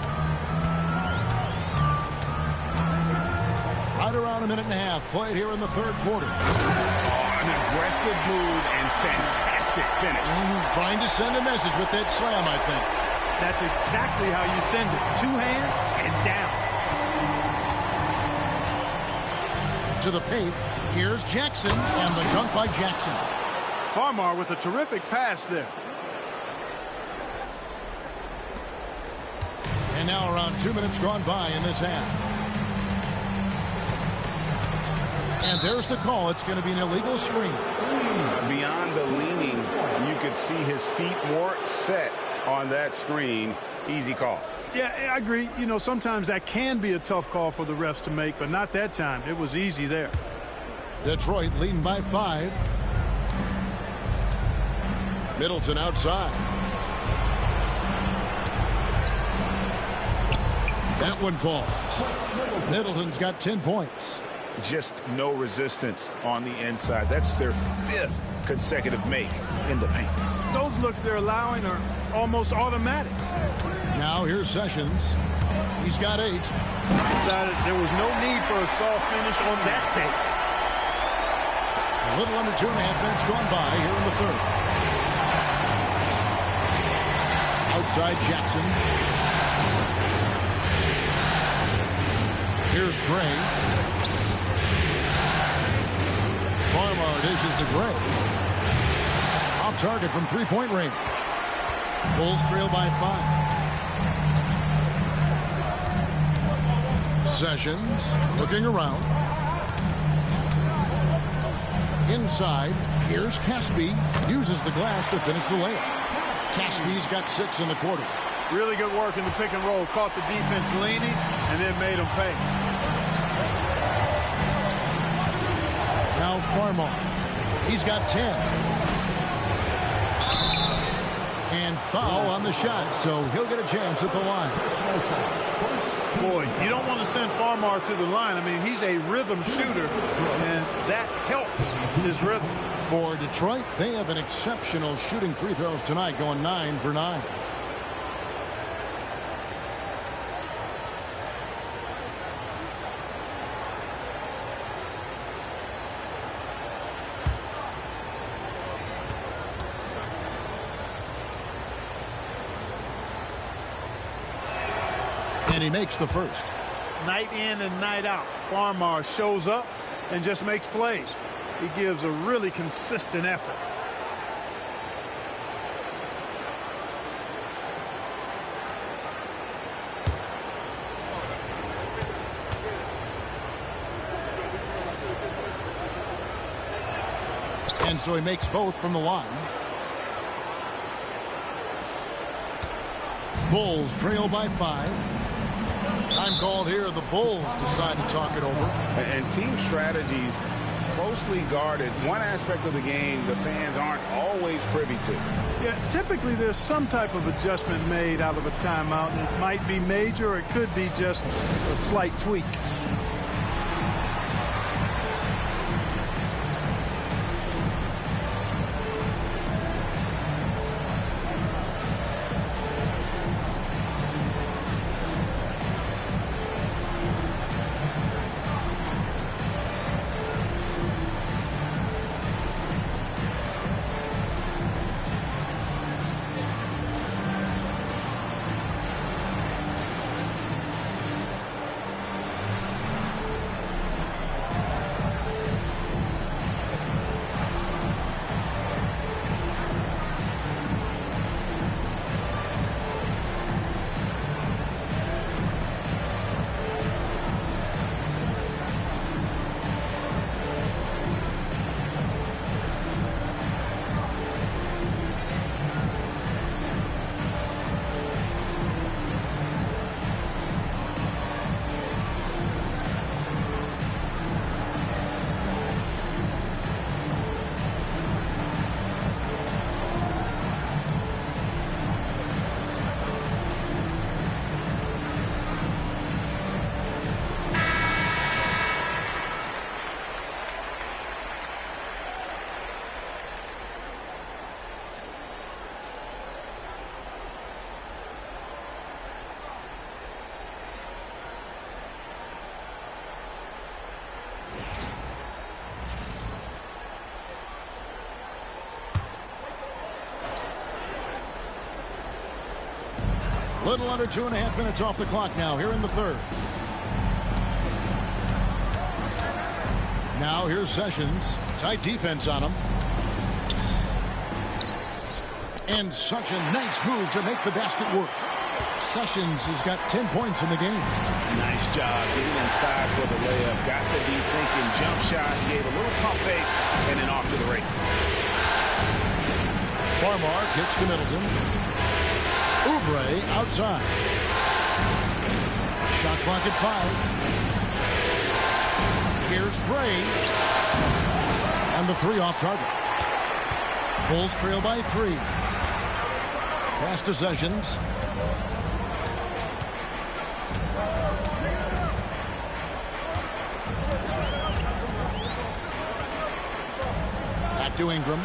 Right around a minute and a half played here in the third quarter. An aggressive move and fantastic finish. Trying to send a message with that slam, I think. That's exactly how you send it. 2 hands and down. To the paint. Here's Jackson, and the dunk by Jackson. Farmar with a terrific pass there. And now around 2 minutes gone by in this half. And there's the call. It's going to be an illegal screen. Beyond the leaning, you could see his feet more set on that screen. Easy call. Yeah, I agree. You know, sometimes that can be a tough call for the refs to make, but not that time. It was easy there. Detroit leading by 5. Middleton outside. That one falls. Middleton's got 10 points. Just no resistance on the inside. That's their 5th consecutive make in the paint. Those looks they're allowing are almost automatic. Now here's Sessions. He's got 8. Decided there was no need for a soft finish on that tape. A little under 2.5 minutes gone by here in the third. Outside Jackson. Here's Gray. Farmar dishes to Gray. Off target from 3-point range. Bulls trail by 5. Sessions looking around. Inside, here's Caspi. Uses the glass to finish the layup. Caspi's got 6 in the quarter. Really good work in the pick and roll. Caught the defense leaning and then made them pay. Now Farmar. He's got 10. And foul on the shot, so he'll get a chance at the line. Boy, you don't want to send Farmar to the line. I mean, he's a rhythm shooter, and that helps his rhythm. For Detroit, they have an exceptional shooting free throws tonight, going 9 for 9. And he makes the first. Night in and night out, Farmar shows up and just makes plays. He gives a really consistent effort. And so he makes both from the line. Bulls trail by 5. Time called here. The Bulls decide to talk it over. And team strategies closely guarded. One aspect of the game the fans aren't always privy to. Yeah, typically there's some type of adjustment made out of a timeout. And it might be major or it could be just a slight tweak. Little under 2.5 minutes off the clock now here in the third. Now here's Sessions. Tight defense on him. And such a nice move to make the basket work. Sessions has got 10 points in the game. Nice job getting inside for the layup. Got the deep thinking jump shot, gave a little pump fake, and then off to the races. Farmar kicks to Middleton. Oubre outside. Shot clock at 5. Here's Gray. And the 3 off target. Bulls trail by 3. Pass to Sessions. Back to Ingram.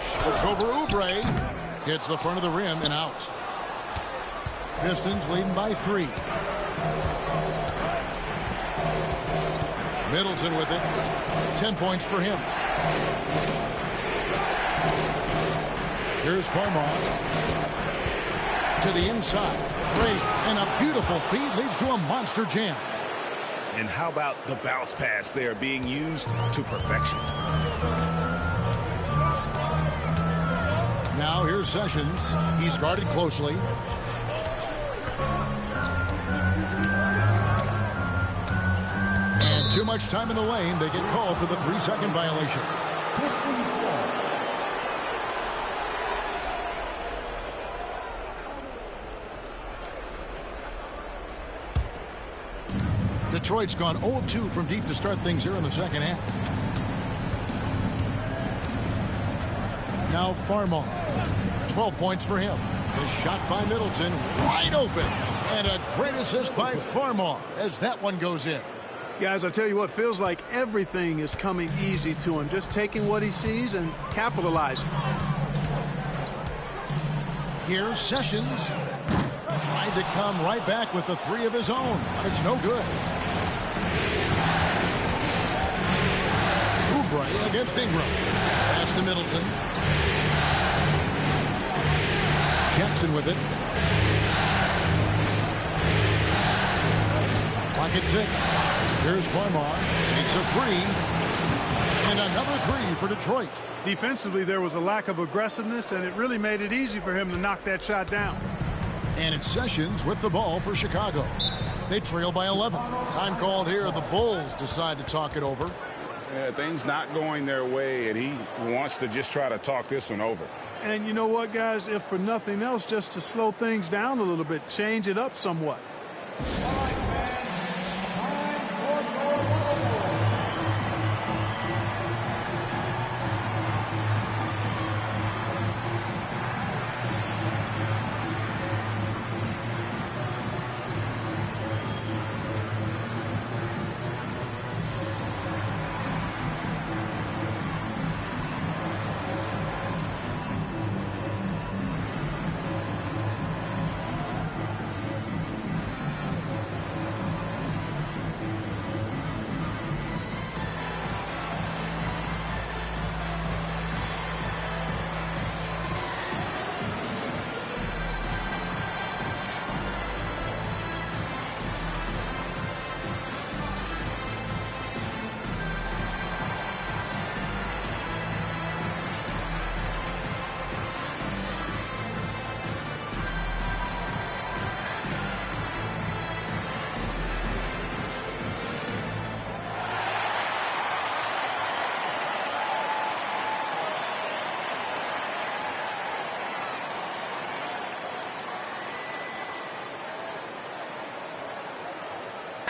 Shoots over Oubre. Hits the front of the rim and out. Pistons leading by 3. Middleton with it. 10 points for him. Here's Farmar. To the inside. Great. And a beautiful feed leads to a monster jam. And how about the bounce pass there being used to perfection? Now here's Sessions. He's guarded closely. And too much time in the lane. They get called for the 3-second violation. Detroit's gone 0 of 2 from deep to start things here in the second half. Now Farmar. 12 points for him. The shot by Middleton. Wide open. And a great assist by Farmar as that one goes in. Guys, I tell you what, feels like everything is coming easy to him. Just taking what he sees and capitalizing. Here's Sessions. Tried to come right back with the 3 of his own, but it's no good. Oubre against Ingram. Pass to Middleton. Jackson with it. Clock at 6. Here's Farmar. Takes a 3. And another 3 for Detroit. Defensively, there was a lack of aggressiveness, and it really made it easy for him to knock that shot down. And it's Sessions with the ball for Chicago. They trail by 11. Time called here. The Bulls decide to talk it over. Yeah, things not going their way, and he wants to just try to talk this one over. And you know what, guys? If for nothing else, just to slow things down a little bit, change it up somewhat.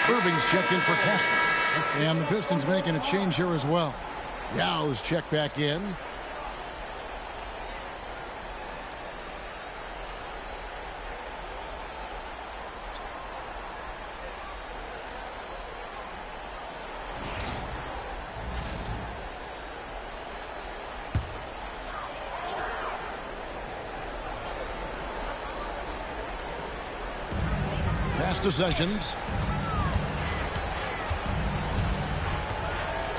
Irving's checked in for Casper. And the Pistons making a change here as well. Yow's checked back in. Pass to Sessions.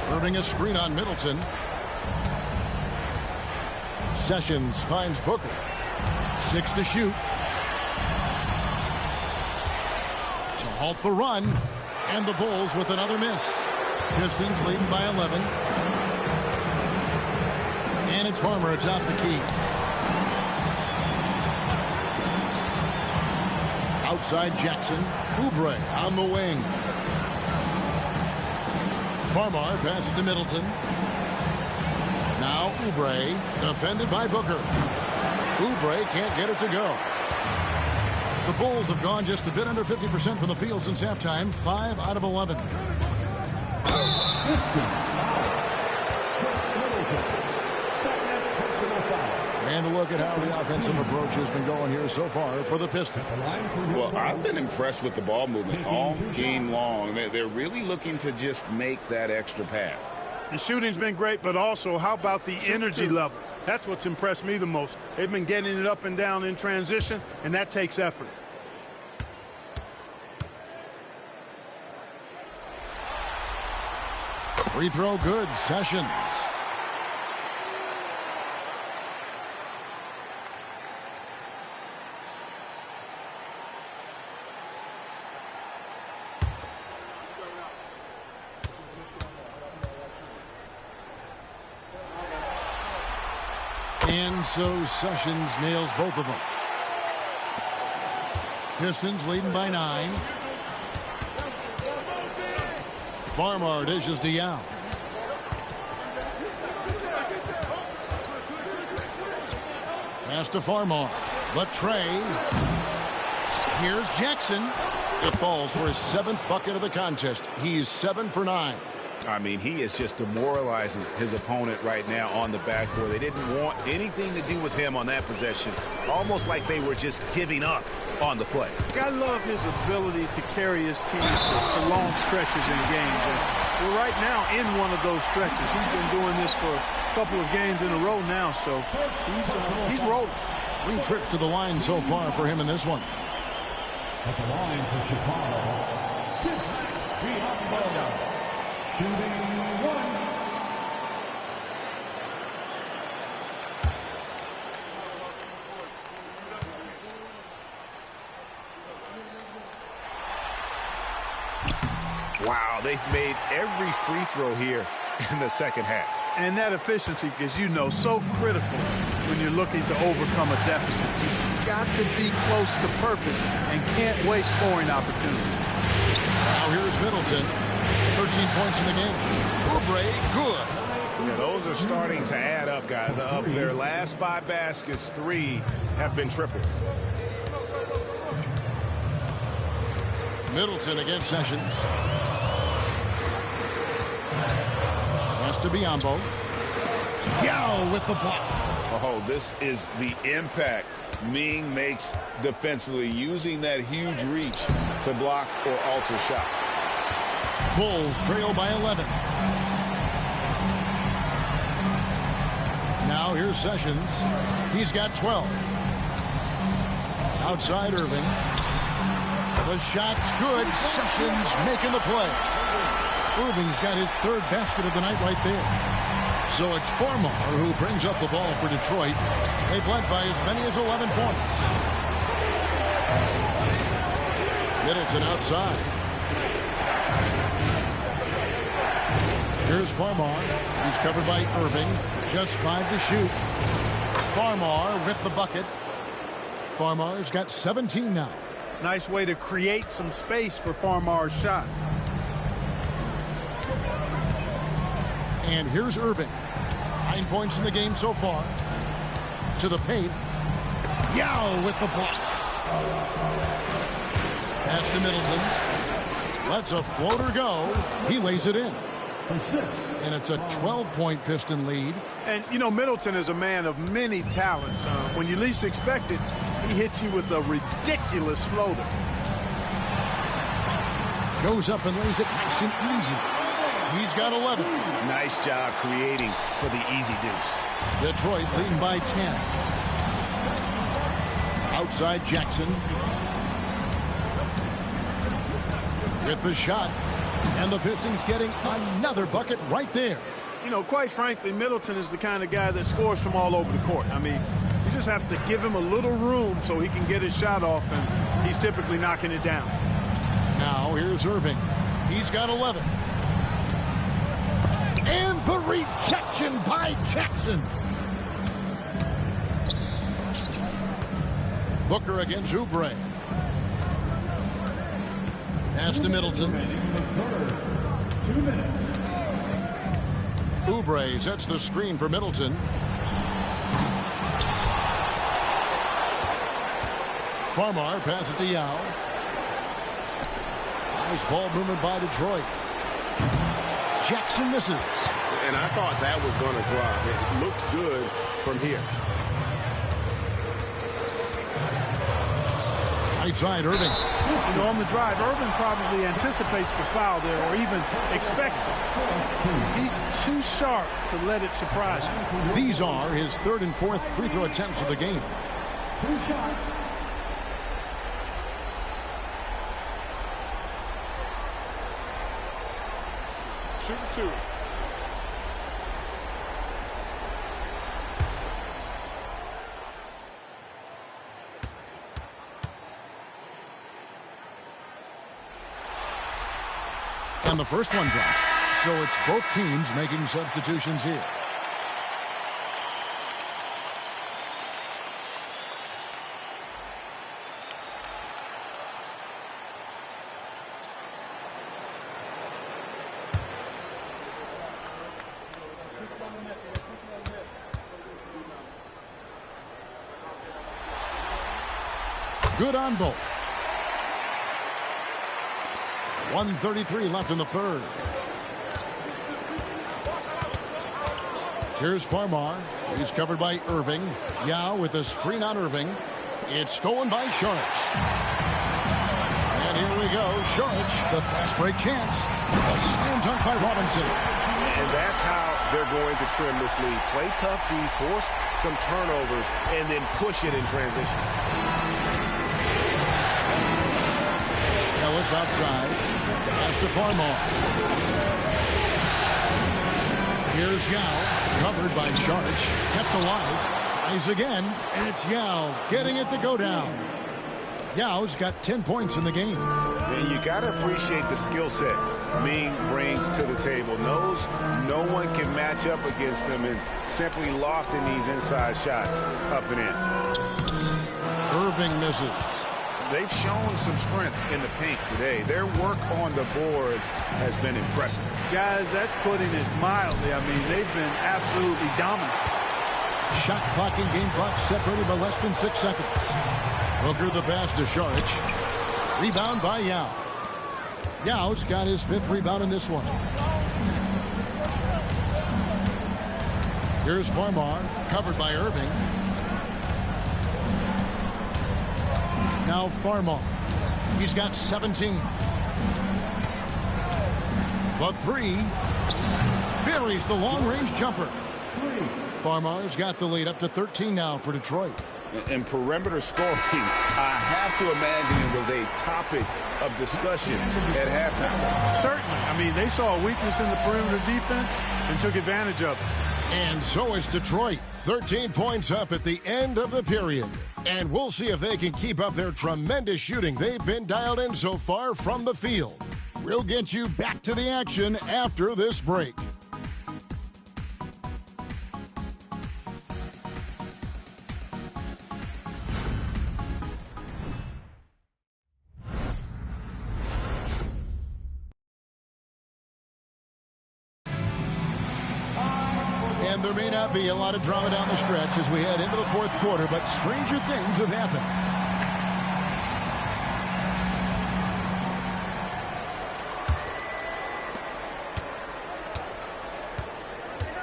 Irving a screen on Middleton. Sessions finds Booker. 6 to shoot. To halt the run. And the Bulls with another miss. Pistons leading by 11. And it's Farmer atop the key. Outside Jackson. Oubre on the wing. Farmar passes to Middleton. Now Oubre defended by Booker. Oubre can't get it to go. The Bulls have gone just a bit under 50% from the field since halftime. 5 out of 11. And a look at how the offensive approach has been going here so far for the Pistons. Well, I've been impressed with the ball movement all game long. They're really looking to just make that extra pass. The shooting's been great, but also how about the energy level? That's what's impressed me the most. They've been getting it up and down in transition, and that takes effort. Free throw good. Sessions. And so Sessions nails both of them. Pistons leading by 9. Farmar dishes to Yao. Pass to Farmar. Latrey. Here's Jackson. It falls for his 7th bucket of the contest. He's 7 for 9. I mean, he is just demoralizing his opponent right now on the backboard. They didn't want anything to do with him on that possession. Almost like they were just giving up on the play. I love his ability to carry his team to long stretches in games. And we're right now in one of those stretches. He's been doing this for a couple of games in a row now, so he's rolling. 3 trips to the line so far for him in this one. At the line for Chicago, Bismack shooting 1. Wow, they've made every free throw here in the second half. And that efficiency, as you know, so critical when you're looking to overcome a deficit. You've got to be close to perfect and can't waste scoring opportunity. Now here's Middleton. 13 points in the game. Oubre, good. Yeah, those are starting to add up, guys. Of their last 5 baskets, 3 have been triples. Middleton against Sessions. Pass to Biyombo. Yao with the block. Oh, this is the impact Ming makes defensively, using that huge reach to block or alter shots. Bulls trail by 11. Now here's Sessions. He's got 12. Outside Irving. The shot's good. Sessions making the play. Irving's got his 3rd basket of the night right there. So it's Farmar who brings up the ball for Detroit. They've led by as many as 11 points. Middleton outside. Here's Farmar. He's covered by Irving. Just 5 to shoot. Farmar with the bucket. Farmar's got 17 now. Nice way to create some space for Farmar's shot. And here's Irving. 9 points in the game so far. To the paint. Yao with the block. Pass to Middleton. Lets a floater go. He lays it in. And it's a 12-point Piston lead. And, you know, Middleton is a man of many talents. When you least expect it, he hits you with a ridiculous floater. Goes up and lays it nice and easy. He's got 11. Nice job creating for the easy deuce. Detroit leading by 10. Outside Jackson. With the shot. And the Pistons getting another bucket right there. You know, quite frankly, Middleton is the kind of guy that scores from all over the court. I mean, you just have to give him a little room so he can get his shot off, and he's typically knocking it down. Now here's Irving. He's got 11. And the rejection by Jackson. Booker against Oubre. Pass to Middleton. 2 minutes. Oubre sets the screen for Middleton. Farmar passes to Yao. Nice ball movement by Detroit. Jackson misses. And I thought that was going to drop. It looked good from here. Right side, Irving. You know, on the drive, Irving probably anticipates the foul there or even expects it. He's too sharp to let it surprise him. These are his third and fourth free throw attempts of the game. 2 shots. Shoot 2. And the first one drops. So it's both teams making substitutions here. Good on both. 1:33 left in the third. Here's Farmar. He's covered by Irving. Yao with a screen on Irving. It's stolen by Sharch. And here we go. Sharch, the fast break chance. A slam dunk by Robinson. And that's how they're going to trim this lead. Play tough D, force some turnovers, and then push it in transition. Ellis outside. Pass to Farmar. Here's Yao, covered by Sharch, kept alive, tries again, and it's Yao getting it to go down. Yao's got 10 points in the game. And you got to appreciate the skill set Ming brings to the table. Knows no one can match up against him and simply lofting these inside shots up and in. Irving misses. They've shown some strength in the paint today. Their work on the boards has been impressive. Guys, that's putting it mildly. I mean, they've been absolutely dominant. Shot clock and game clock separated by less than 6 seconds. Booker the pass to Sharch. Rebound by Yao. Yao's got his 5th rebound in this one. Here's Farmar, covered by Irving. Now Farmar. He's got 17. The 3. Buries the long-range jumper. Farmar's got the lead up to 13 now for Detroit. And perimeter scoring, I have to imagine it was a topic of discussion at halftime. Certainly. I mean, they saw a weakness in the perimeter defense and took advantage of it. And so is Detroit. 13 points up at the end of the period. And we'll see if they can keep up their tremendous shooting they've been dialed in so far from the field. We'll get you back to the action after this break. And there may not be a lot of drama down the stretch as we head into the fourth quarter, but stranger things have happened.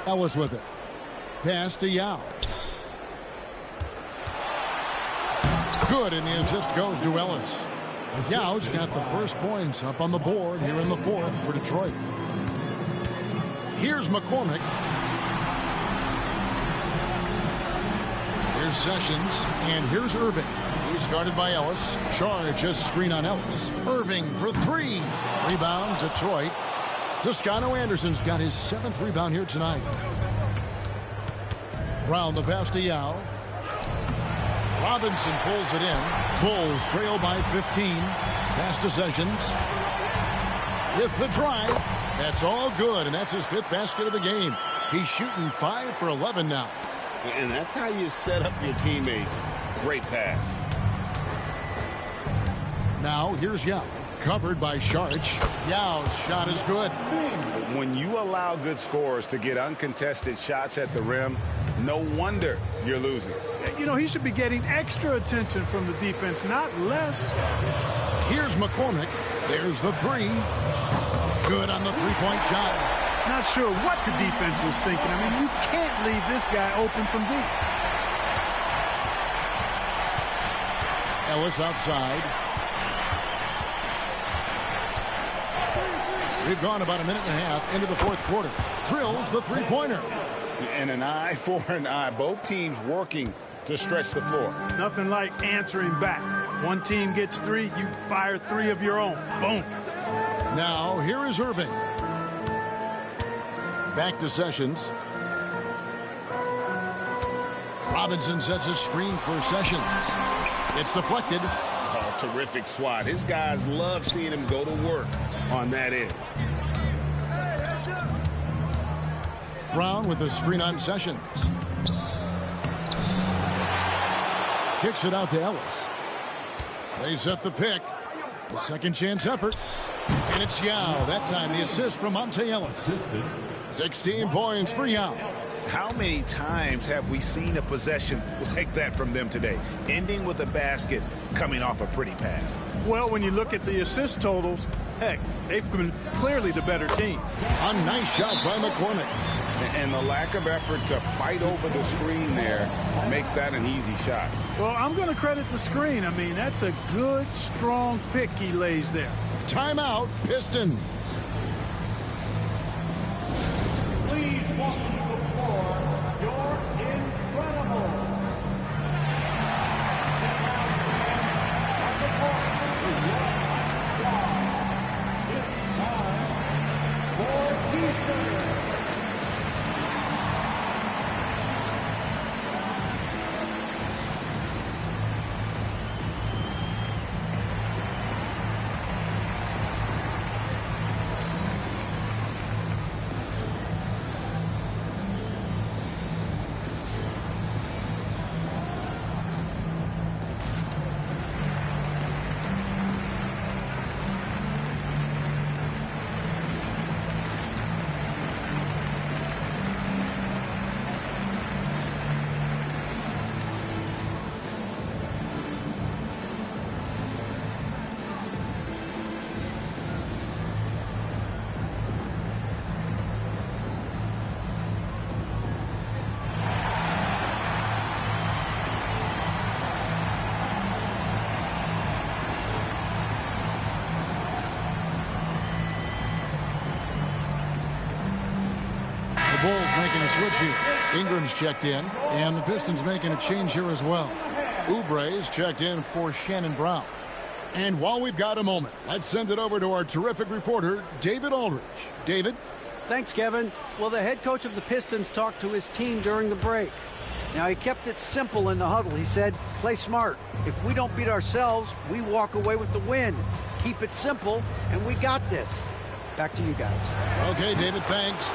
Ellis with it. Pass to Yao. Good, and the assist goes to Ellis. Yao's got the first points up on the board here in the fourth for Detroit. Here's McCormick. Here's Sessions, and here's Irving. He's guarded by Ellis. Sharch, a screen on Ellis. Irving for 3. Rebound, Detroit. Toscano Anderson's got his 7th rebound here tonight. Brown the pass to Yao. Robinson pulls it in. Bulls trail by 15. Pass to Sessions. With the drive. That's all good, and that's his 5th basket of the game. He's shooting 5 for 11 now. And that's how you set up your teammates. Great pass. Now here's Yao. Covered by Sharch. Yao's shot is good. When you allow good scorers to get uncontested shots at the rim, no wonder you're losing. You know, he should be getting extra attention from the defense, not less. Here's McCormick. There's the 3. Good on the 3-point shot. Not sure what the defense was thinking. I mean, you can't leave this guy open from deep. Ellis outside. We've gone about a minute and a half into the 4th quarter. Drills the 3-pointer. And an eye for an eye. Both teams working to stretch the floor. Nothing like answering back. One team gets 3, you fire 3 of your own. Boom. Now, here is Irving. Back to Sessions. Robinson sets a screen for Sessions. It's deflected. Oh, terrific swat. His guys love seeing him go to work on that end. Brown with a screen on Sessions. Kicks it out to Ellis. They set the pick. The second chance effort. And it's Yao. That time the assist from Monte Ellis. 16 points for Yao. How many times have we seen a possession like that from them today? Ending with a basket, coming off a pretty pass. Well, when you look at the assist totals, heck, they've been clearly the better team. A nice shot by McCormick. And the lack of effort to fight over the screen there makes that an easy shot. Well, I'm going to credit the screen. I mean, that's a good, strong pick he lays there. Timeout, Pistons. Please welcome to the floor your incredible at the court. It's time for Keystone. Bulls making a switch here. Ingram's checked in, and the Pistons making a change here as well. Oubre's checked in for Shannon Brown. And while we've got a moment, let's send it over to our terrific reporter, David Aldridge. David? Thanks, Kevin. Well, the head coach of the Pistons talked to his team during the break. Now, he kept it simple in the huddle. He said, play smart. If we don't beat ourselves, we walk away with the win. Keep it simple, and we got this. Back to you guys. Okay, David, thanks.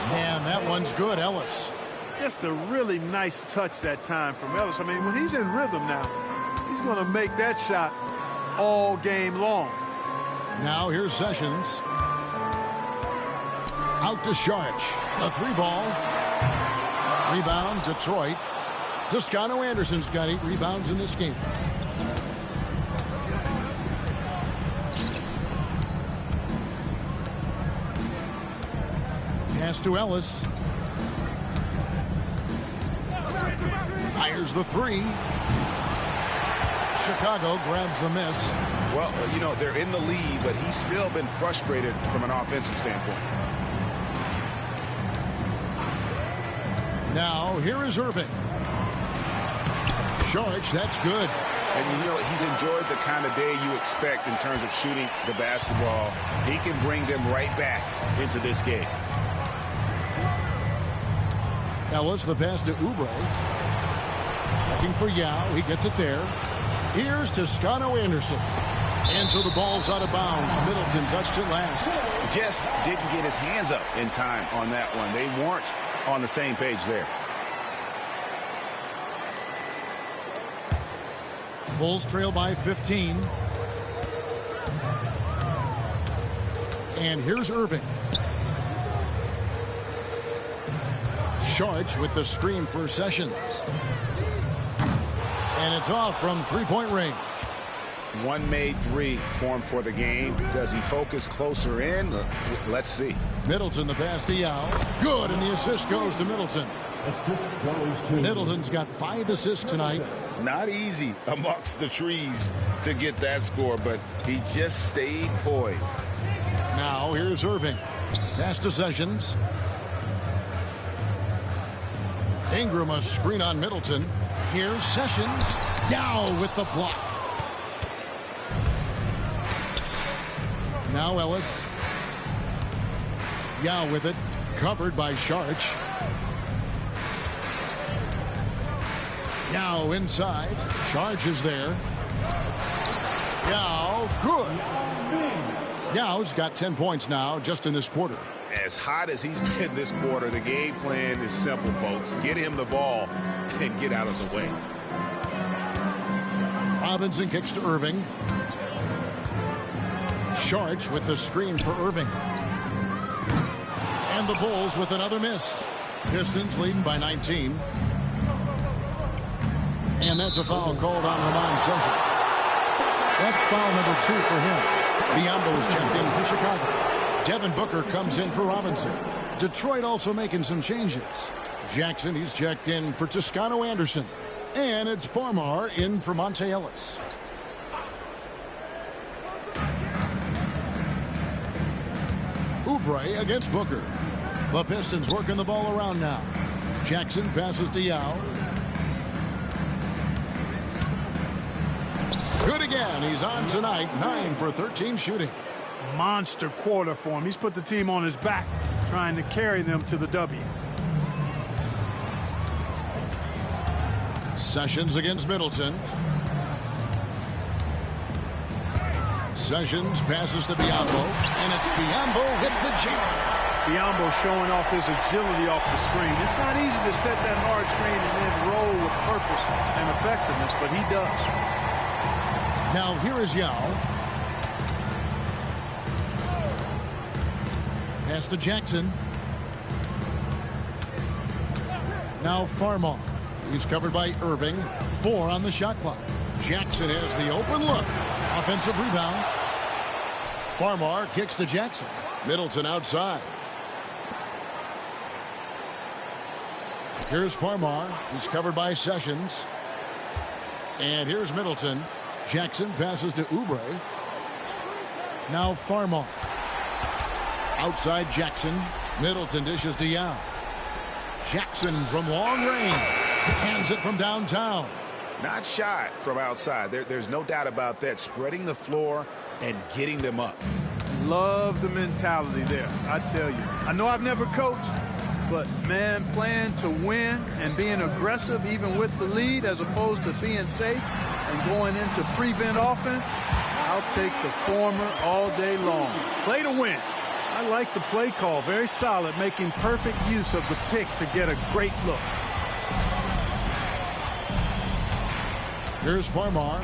Man, that one's good, Ellis. Just a really nice touch that time from Ellis. I mean, when he's in rhythm now, he's going to make that shot all game long. Now here's Sessions. Out to Sharch. A 3-ball. Rebound, Detroit. Toscano Anderson's got 8 rebounds in this game. Pass to Ellis. Fires the 3. Chicago grabs the miss. Well, you know, they're in the lead, but he's still been frustrated from an offensive standpoint. Now, here is Irving. Sharch, that's good. And, you know, he's enjoyed the kind of day you expect in terms of shooting the basketball. He can bring them right back into this game. Ellis, the pass to Oubre. Looking for Yao. He gets it there. Here's Toscano Anderson. And so the ball's out of bounds. Middleton touched it last. Just didn't get his hands up in time on that one. They weren't on the same page there. Bulls trail by 15. And here's Irving. Sharch with the screen for Sessions. And it's off from three-point range. One made three formed for the game. Does he focus closer in? Let's see. Middleton, the pass to Yao. Good, and the assist goes to Middleton. Middleton's got 5 assists tonight. Not easy amongst the trees to get that score, but he just stayed poised. Now here's Irving. Pass to Sessions. Ingram a screen on Middleton. Here's Sessions. Yao with the block. Now Ellis. Yao with it. Covered by Sharch. Yao inside. Sharch is there. Yao, good. Yao's got 10 points now just in this quarter. As hot as he's been this quarter, the game plan is simple, folks. Get him the ball and get out of the way. Robinson kicks to Irving. Sharch with the screen for Irving. And the Bulls with another miss. Pistons leading by 19. And that's a foul called on Ramon Sessions. That's foul number 2 for him. Biombo's checked in for Chicago. Devin Booker comes in for Robinson. Detroit also making some changes. Jackson, he's checked in for Toscano Anderson. And it's Farmar in for Monte Ellis. Oubre against Booker. The Pistons working the ball around now. Jackson passes to Yao. Good again. He's on tonight. 9 for 13 shooting. Monster quarter for him. He's put the team on his back, trying to carry them to the W. Sessions against Middleton. Sessions passes to Biombo, and it's Biombo with the jam. Biombo showing off his agility off the screen. It's not easy to set that hard screen and then roll with purpose and effectiveness, but he does. Now here is Yao. Pass to Jackson. Now Farmar. He's covered by Irving. 4 on the shot clock. Jackson has the open look. Offensive rebound. Farmar kicks to Jackson. Middleton outside. Here's Farmar. He's covered by Sessions. And here's Middleton. Jackson passes to Oubre. Now Farmar. Outside Jackson. Middleton dishes to Yao. Jackson from long range. Cans it from downtown. Not shy from outside. There's no doubt about that. Spreading the floor and getting them up. Love the mentality there, I tell you. I know I've never coached, but, man, playing to win and being aggressive even with the lead as opposed to being safe and going into prevent offense, I'll take the former all day long. Play to win. I like the play call. Very solid, making perfect use of the pick to get a great look. Here's Farmar.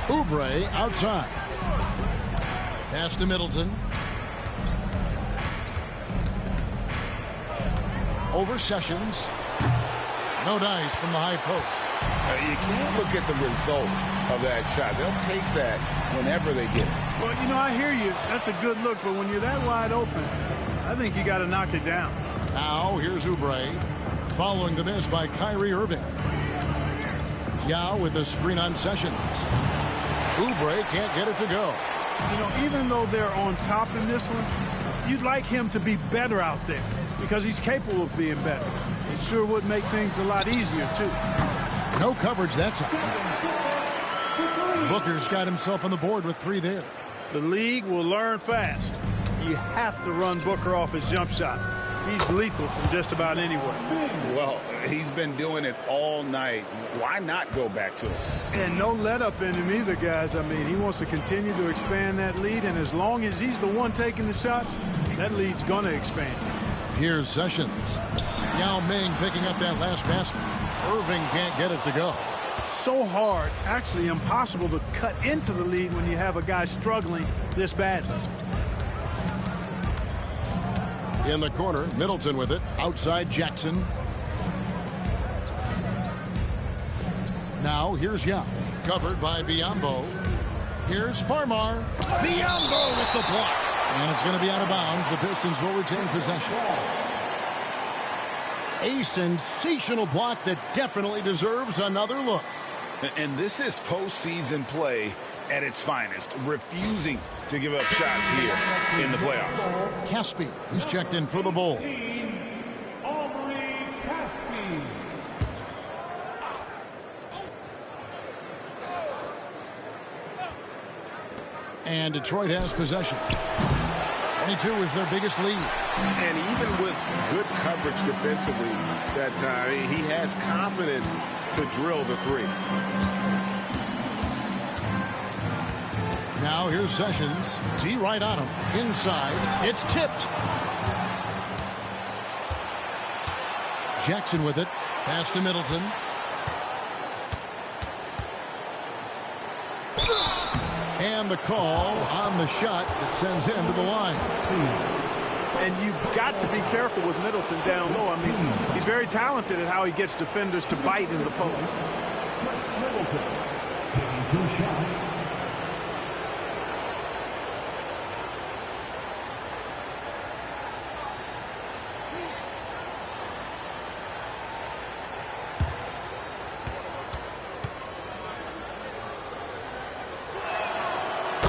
Oubre outside. Pass to Middleton. Over Sessions. No dice from the high post. You can't look at the result of that shot. They'll take that whenever they get it. Well, you know, I hear you. That's a good look, but when you're that wide open, I think you got to knock it down. Now, here's Oubre. Following the miss by Kyrie Irving. Yao with a screen on Sessions. Oubre can't get it to go. You know, even though they're on top in this one, you'd like him to be better out there because he's capable of being better. It Sure would make things a lot easier, too. No coverage that time. Booker's got himself on the board with 3 there. The league will learn fast. You have to run Booker off his jump shot. He's lethal from just about anywhere. Well, he's been doing it all night. Why not go back to it? And no let up in him either, guys. I mean, he wants to continue to expand that lead, and as long as he's the one taking the shots, that lead's going to expand. Here's Sessions. Yao Ming picking up that last basket. Irving can't get it to go. So hard, actually impossible to cut into the lead when you have a guy struggling this badly. In the corner, Middleton with it. Outside Jackson. Now here's Yao. Covered by Biyombo. Here's Farmar. Biyombo with the block. And it's going to be out of bounds. The Pistons will retain possession. A sensational block that definitely deserves another look. And this is postseason play at its finest, refusing to give up shots here in the playoffs. Caspi, he's checked in for the Bulls. And Detroit has possession. 22 is their biggest lead. And even with good coverage defensively that time, he has confidence to drill the 3. Now here's Sessions. D right on him. Inside. It's tipped. Jackson with it. Pass to Middleton. And the call on the shot that sends him to the line. And you've got to be careful with Middleton down low. I mean, he's very talented at how he gets defenders to bite in the post.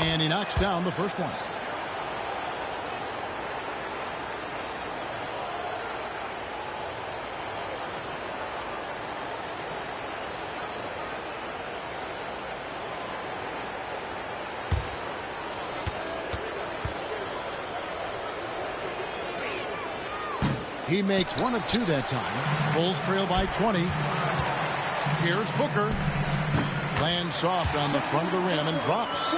And he knocks down the first one. He makes 1 of 2 that time. Bulls trail by 20. Here's Booker. Lands soft on the front of the rim and drops.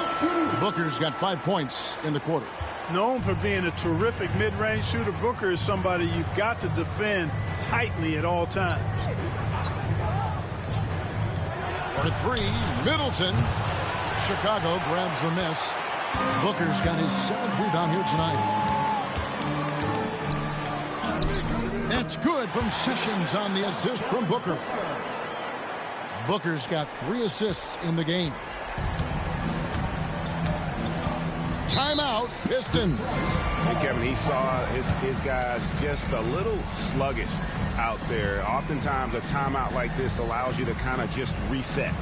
Booker's got 5 points in the quarter. Known for being a terrific mid-range shooter, Booker is somebody you've got to defend tightly at all times. For 3, Middleton. Chicago grabs the miss. Booker's got his 7th rebound here tonight. That's good from Sessions on the assist from Booker. Booker's got 3 assists in the game. Timeout, Pistons. Hey, Kevin, he saw his guys just a little sluggish out there. Oftentimes, a timeout like this allows you to kind of just reset.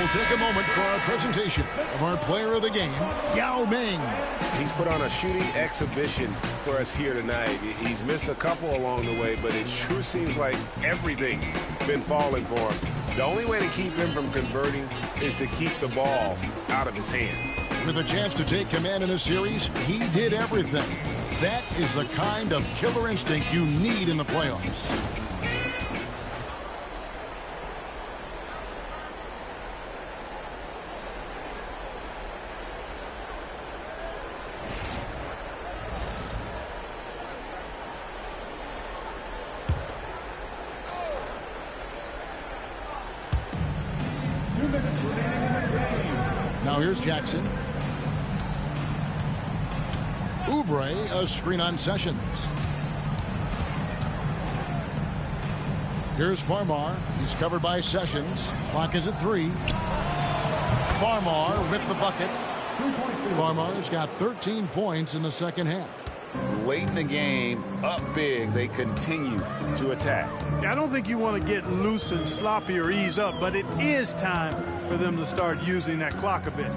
we'll take a moment for our presentation of our player of the game, Yao Ming. He's put on a shooting exhibition for us here tonight. He's missed a couple along the way, but it sure seems like everything's been falling for him. The only way to keep him from converting is to keep the ball out of his hands. With a chance to take command in the series, he did everything. That is the kind of killer instinct you need in the playoffs. Now here's Jackson. Oubre, a screen on Sessions. Here's Farmar. He's covered by Sessions. Clock is at 3. Farmar with the bucket. Farmar's got 13 points in the second half. Late in the game, up big, they continue to attack. I don't think you want to get loose and sloppy or ease up, but it is time for them to start using that clock a bit.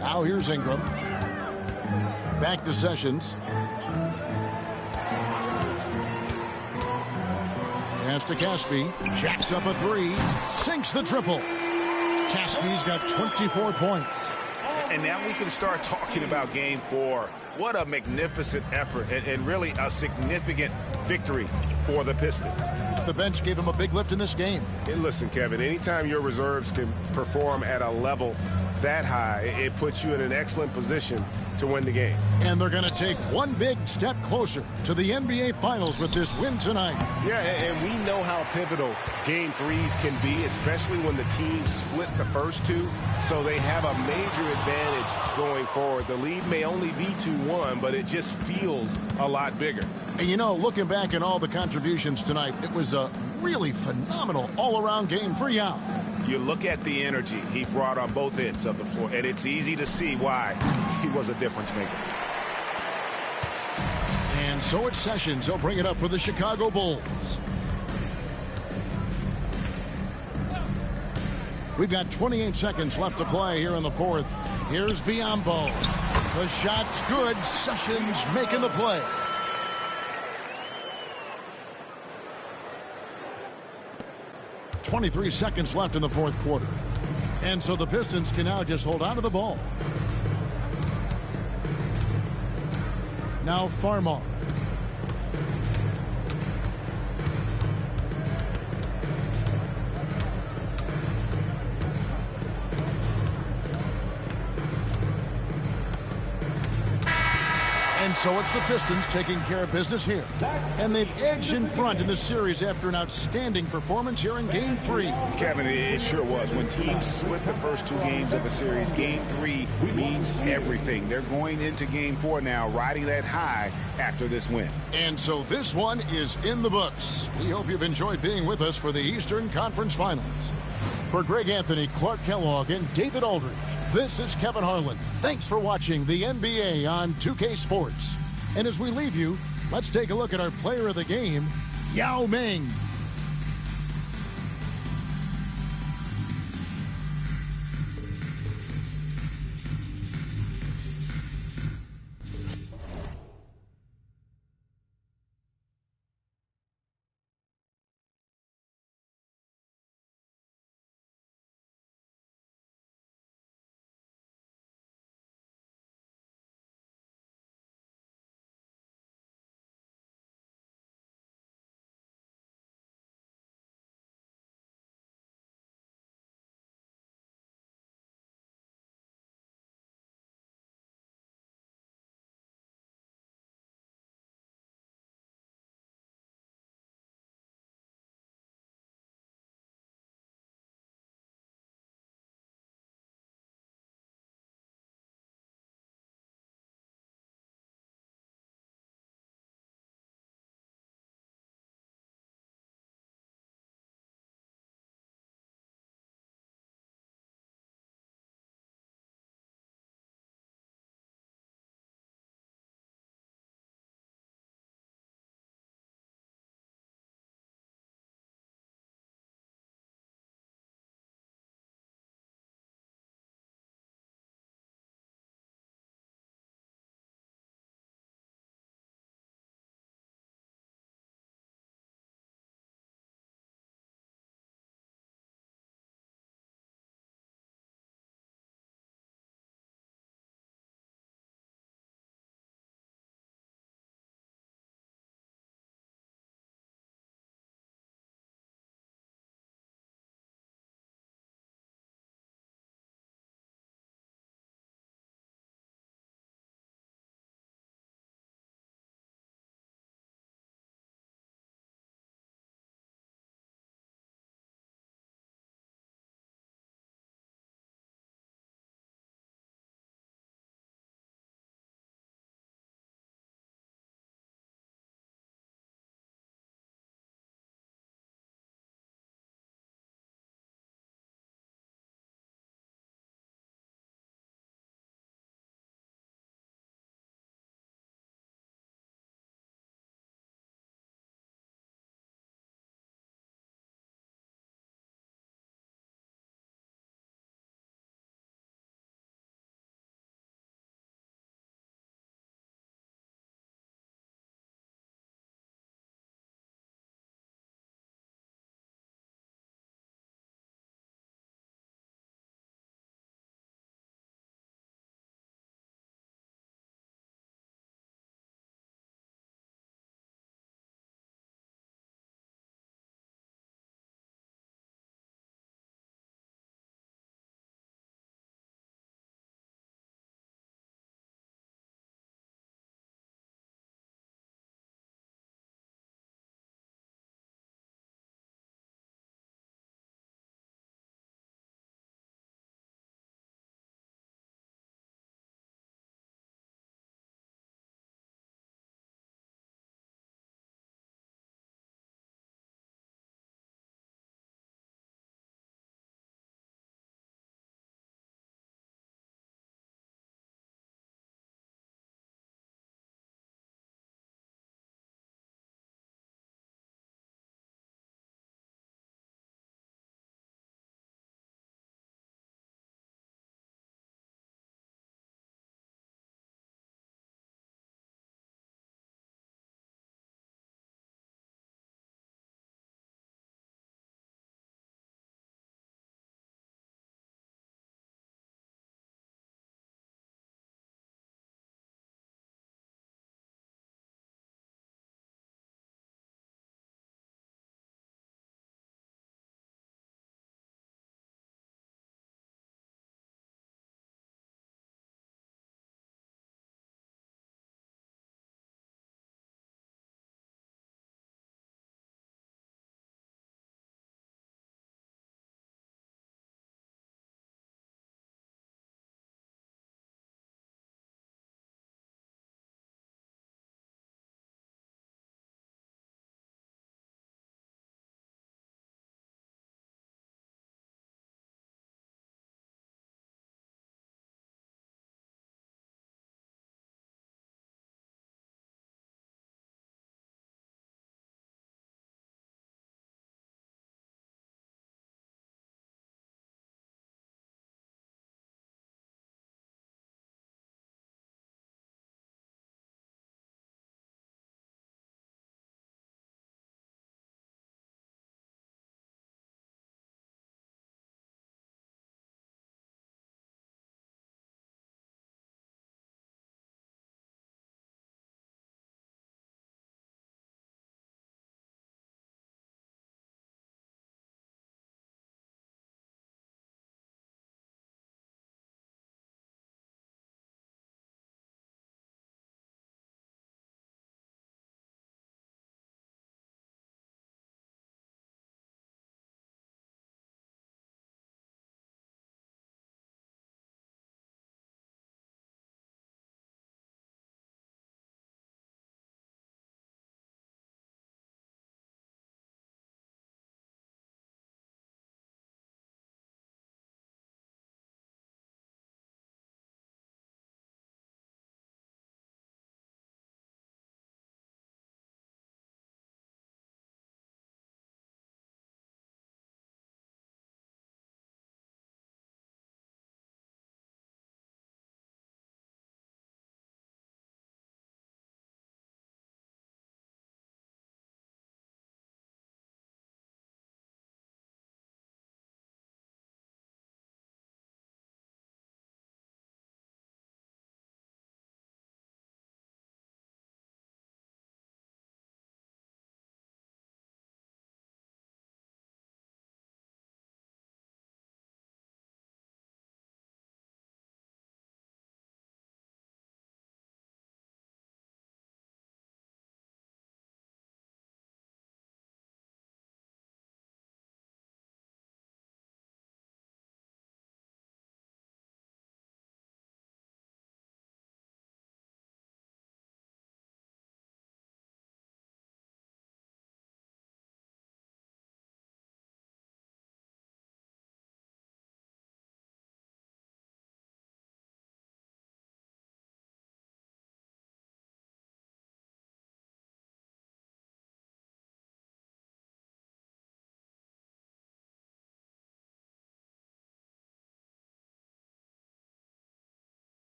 Now here's Ingram. Back to Sessions. Pass to Caspi. Jacks up a 3. Sinks the triple. Caspi's got 24 points. And now we can start talking about Game 4. What a magnificent effort and really a significant victory for the Pistons. The bench gave him a big lift in this game. And listen, Kevin, anytime your reserves can perform at a level that high, it puts you in an excellent position to win the game. And they're going to take one big step closer to the NBA Finals with this win tonight. Yeah, and we know how pivotal Game 3s can be, especially when the teams split the first two. So they have a major advantage going forward. The lead may only be 2-1, but it just feels a lot bigger. And you know, looking back at all the contributions tonight, it was a really phenomenal all-around game for Yao. You look at the energy he brought on both ends of the floor, and it's easy to see why he was a difference maker. And so it's Sessions. He'll bring it up for the Chicago Bulls. We've got 28 seconds left to play here in the fourth. Here's Biyombo. The shot's good. Sessions making the play. .23 seconds left in the fourth quarter. And so the Pistons can now just hold on to the ball. Now Farmar. And so it's the Pistons taking care of business here. And they've edged in front in the series after an outstanding performance here in Game 3. Kevin, it sure was. When teams split the first two games of a series, Game 3 means everything. They're going into Game 4 now, riding that high after this win. And so this one is in the books. We hope you've enjoyed being with us for the Eastern Conference Finals. For Greg Anthony, Clark Kellogg, and David Aldridge, this is Kevin Harlan. Thanks for watching the NBA on 2K Sports. And as we leave you, let's take a look at our player of the game, Yao Ming.